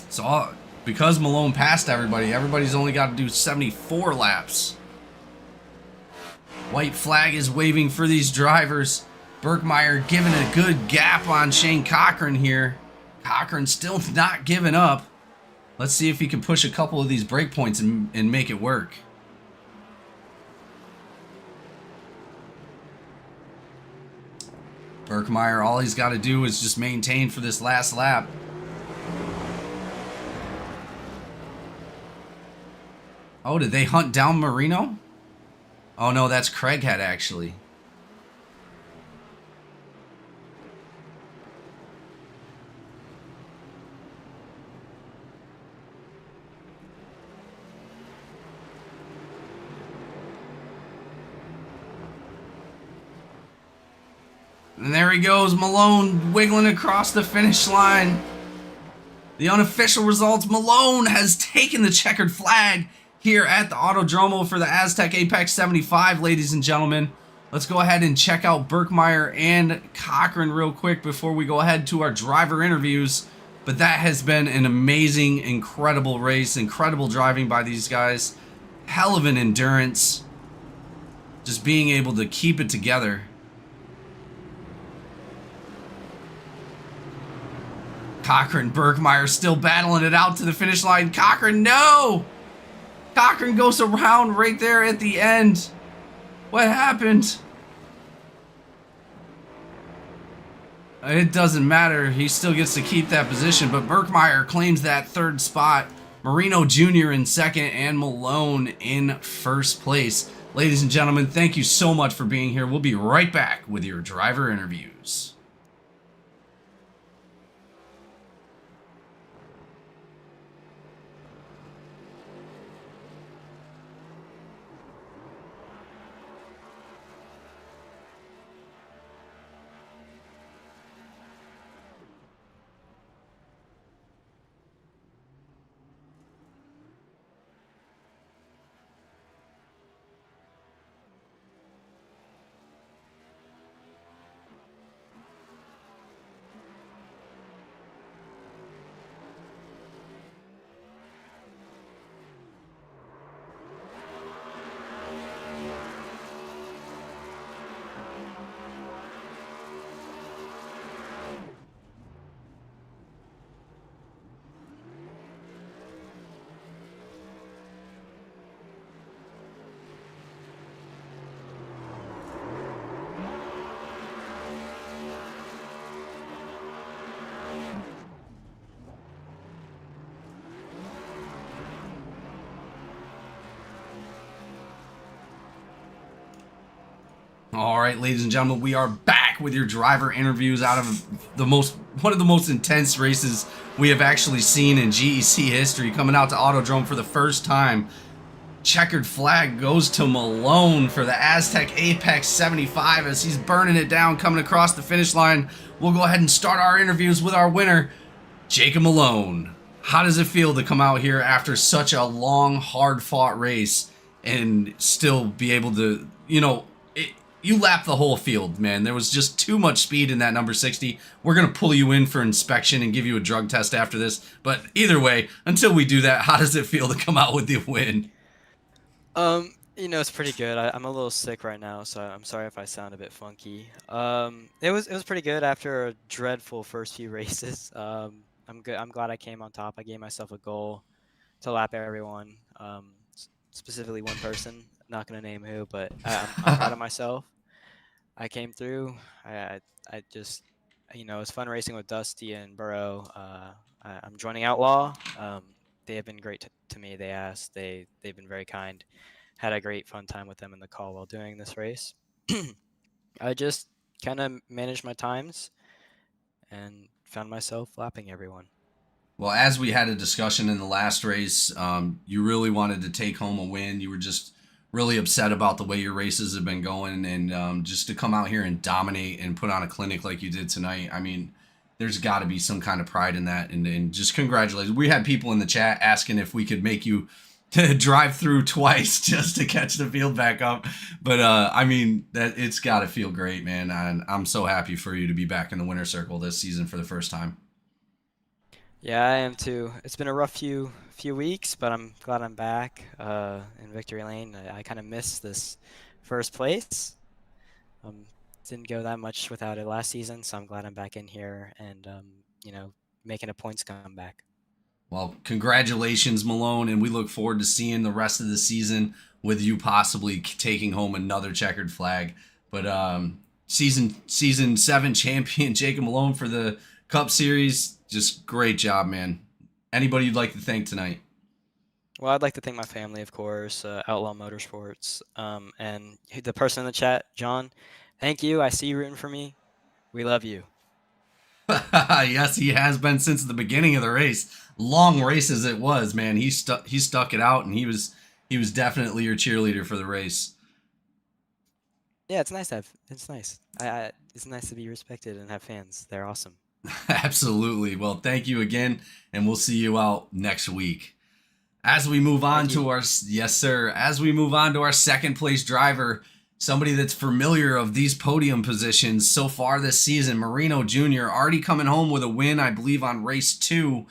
So because Malone passed everybody, everybody's only got to do 74 laps. White flag is waving for these drivers. Berkmeyer giving a good gap on Shane Cochran here. Cochran still not giving up. Let's see if he can push a couple of these break points and make it work. Berkmeyer, all he's got to do is just maintain for this last lap. Oh, did they hunt down Marino? Oh no, that's Craighead actually. And there he goes, Malone wiggling across the finish line. The unofficial results, Malone has taken the checkered flag here at the Autodromo for the Aztec Apex 75, ladies and gentlemen. Let's go ahead and check out Berkmeyer and Cochran real quick before we go ahead to our driver interviews. But that has been an amazing, incredible race, incredible driving by these guys. Hell of an endurance. Just being able to keep it together. Cochran, Berkmeyer still battling it out to the finish line. Cochran, no! Cochran goes around right there at the end. What happened? It doesn't matter. He still gets to keep that position, but Berkmeyer claims that third spot. Marino Jr. in second and Malone in first place. Ladies and gentlemen, thank you so much for being here. We'll be right back with your driver interviews. All right, ladies and gentlemen, we are back with your driver interviews out of one of the most intense races we have actually seen in GEC history, coming out to Autodrome for the first time. Checkered flag goes to Malone for the Aztec Apex 75 as he's burning it down, coming across the finish line. We'll go ahead and start our interviews with our winner, Jacob Malone. How does it feel to come out here after such a long, hard-fought race and still be able to, you lapped the whole field, man. There was just too much speed in that number 60. We're going to pull you in for inspection and give you a drug test after this. But either way, until we do that, how does it feel to come out with the win? It's pretty good. I'm a little sick right now, so I'm sorry if I sound a bit funky. It was pretty good after a dreadful first few races. I'm good. I'm glad I came on top. I gave myself a goal to lap everyone, specifically one person. Not gonna name who, but I'm proud of myself. I came through. I just, it's fun racing with Dusty and Burrow. I'm joining Outlaw. They have been great to me. They asked. They've been very kind. Had a great fun time with them in the call while doing this race. I just kind of managed my times and found myself lapping everyone. Well, as we had a discussion in the last race, you really wanted to take home a win. You were just really upset about the way your races have been going, and just to come out here and dominate and put on a clinic like you did tonight, I mean, there's got to be some kind of pride in that, and just congratulations. We had people in the chat asking if we could make you to drive through twice just to catch the field back up, but I mean, that it's got to feel great, man, and I'm so happy for you to be back in the winner's circle this season for the first time. Yeah, I am too. It's been a rough few weeks, but I'm glad I'm back in victory lane. I kind of missed this first place. didn't go that much without it last season, so I'm glad I'm back in here and making a points comeback. Well, congratulations, Malone, and we look forward to seeing the rest of the season with you possibly taking home another checkered flag. But season 7 champion Jacob Malone for the Cup Series, just great job, man. Anybody you'd like to thank tonight? Well, I'd like to thank my family, of course, Outlaw Motorsports, and the person in the chat, John. Thank you. I see you rooting for me. We love you. Yes, he has been since the beginning of the race. Long race as it was, man. He stuck it out, and he was definitely your cheerleader for the race. Yeah, it's nice to have. It's nice. It's nice to be respected and have fans. They're awesome. Absolutely. Well, thank you again, and we'll see you out next week. As we move on to our as we move on to our second place driver, somebody that's familiar of these podium positions so far this season, Marino Jr. already coming home with a win, I believe, on race 2.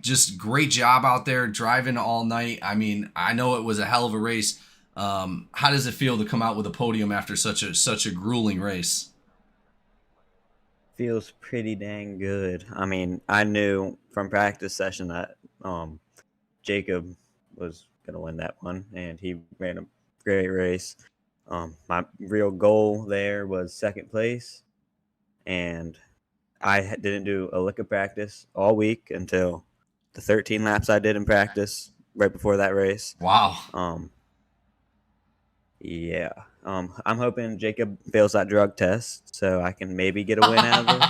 Just great job out there driving all night. I mean, I know it was a hell of a race. How does it feel to come out with a podium after such a grueling race? Feels pretty dang good. I mean, I knew from practice session that Jacob was going to win that one, and he ran a great race. My real goal there was second place, and I didn't do a lick of practice all week until the 13 laps I did in practice right before that race. Wow. Yeah. I'm hoping Jacob fails that drug test so I can maybe get a win out of this.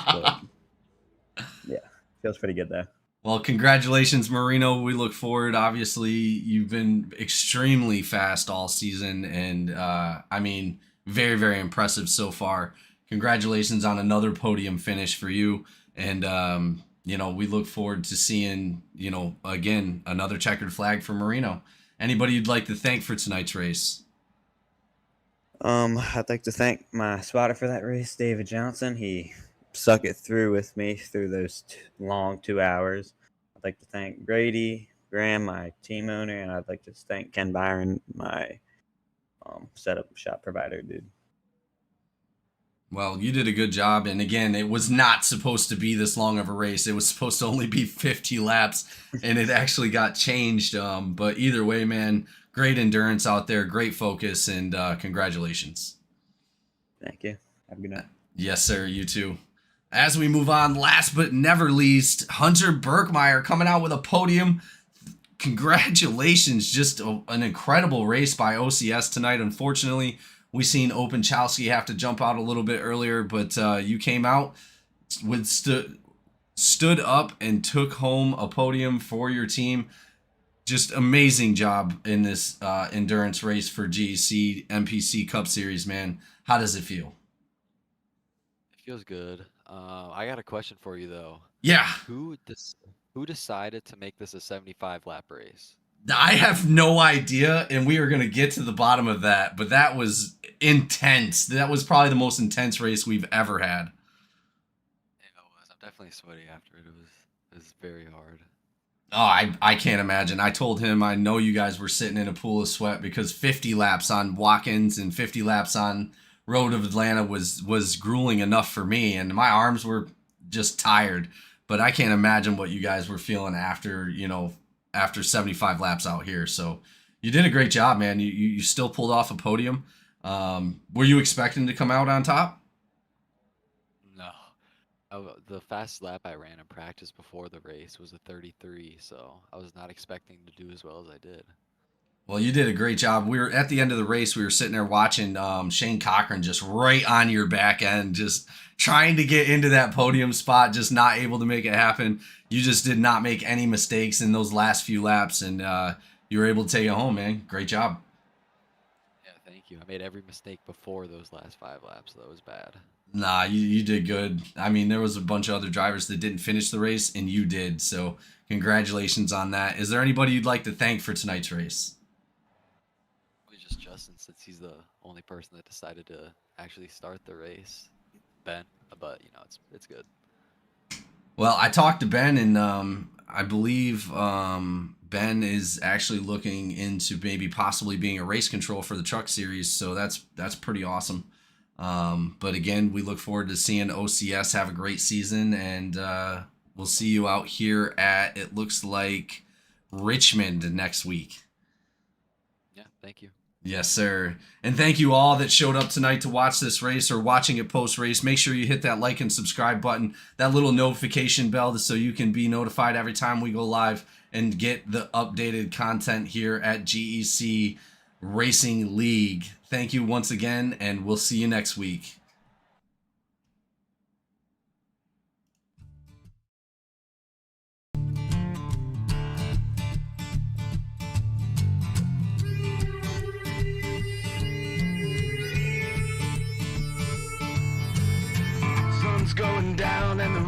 But yeah, feels pretty good though. Well, congratulations, Marino. We look forward. Obviously, you've been extremely fast all season, and I mean, very, very impressive so far. Congratulations on another podium finish for you, and we look forward to seeing, again, another checkered flag for Marino. Anybody you'd like to thank for tonight's race? I'd like to thank my spotter for that race, David Johnson. He stuck it through with me through those long 2 hours. I'd like to thank Grady, Graham, my team owner, and I'd like to thank Ken Byron, my setup shop provider, dude. Well, you did a good job, and again, it was not supposed to be this long of a race. It was supposed to only be 50 laps, and it actually got changed. But either way, man, great endurance out there, great focus, and congratulations. Thank you. Have a good night. Yes, sir. You too. As we move on, last but never least, Hunter Berkmeyer coming out with a podium. Congratulations. Just an incredible race by OCS tonight. Unfortunately, we seen Openchowski have to jump out a little bit earlier, but you came out, stood up and took home a podium for your team. Just amazing job in this endurance race for GEC NPC Cup Series, man. How does it feel? It feels good. I got a question for you though. Yeah. Who decided to make this a 75 lap race? I have no idea, and we are going to get to the bottom of that, but that was intense. That was probably the most intense race we've ever had. Yeah, it was. I'm definitely sweaty after it. It was very hard. Oh, I can't imagine. I told him I know you guys were sitting in a pool of sweat because 50 laps on Watkins and 50 laps on Road of Atlanta was grueling enough for me, and my arms were just tired. But I can't imagine what you guys were feeling after 75 laps out here. So you did a great job, man. You still pulled off a podium. Were you expecting to come out on top? No. The fast lap I ran in practice before the race was a 33, so I was not expecting to do as well as I did. Well, you did a great job. We were at the end of the race. We were sitting there watching Shane Cochran just right on your back end, just trying to get into that podium spot, just not able to make it happen. You just did not make any mistakes in those last few laps, and you were able to take it home, man. Great job. Yeah, thank you. I made every mistake before those last 5 laps, so that was bad. Nah, you did good. I mean, there was a bunch of other drivers that didn't finish the race, and you did. So congratulations on that. Is there anybody you'd like to thank for tonight's race? Just Justin, since he's the only person that decided to actually start the race. Ben, but it's good. Well, I talked to Ben, and I believe Ben is actually looking into maybe possibly being a race control for the truck series. So that's pretty awesome. But again, we look forward to seeing OCS have a great season, and we'll see you out here at, it looks like, Richmond next week. Yeah, thank you. Yes, sir. And thank you all that showed up tonight to watch this race or watching it post-race. Make sure you hit that like and subscribe button, that little notification bell, so you can be notified every time we go live and get the updated content here at GEC Racing League. Thank you once again, and we'll see you next week. Sun's going down and the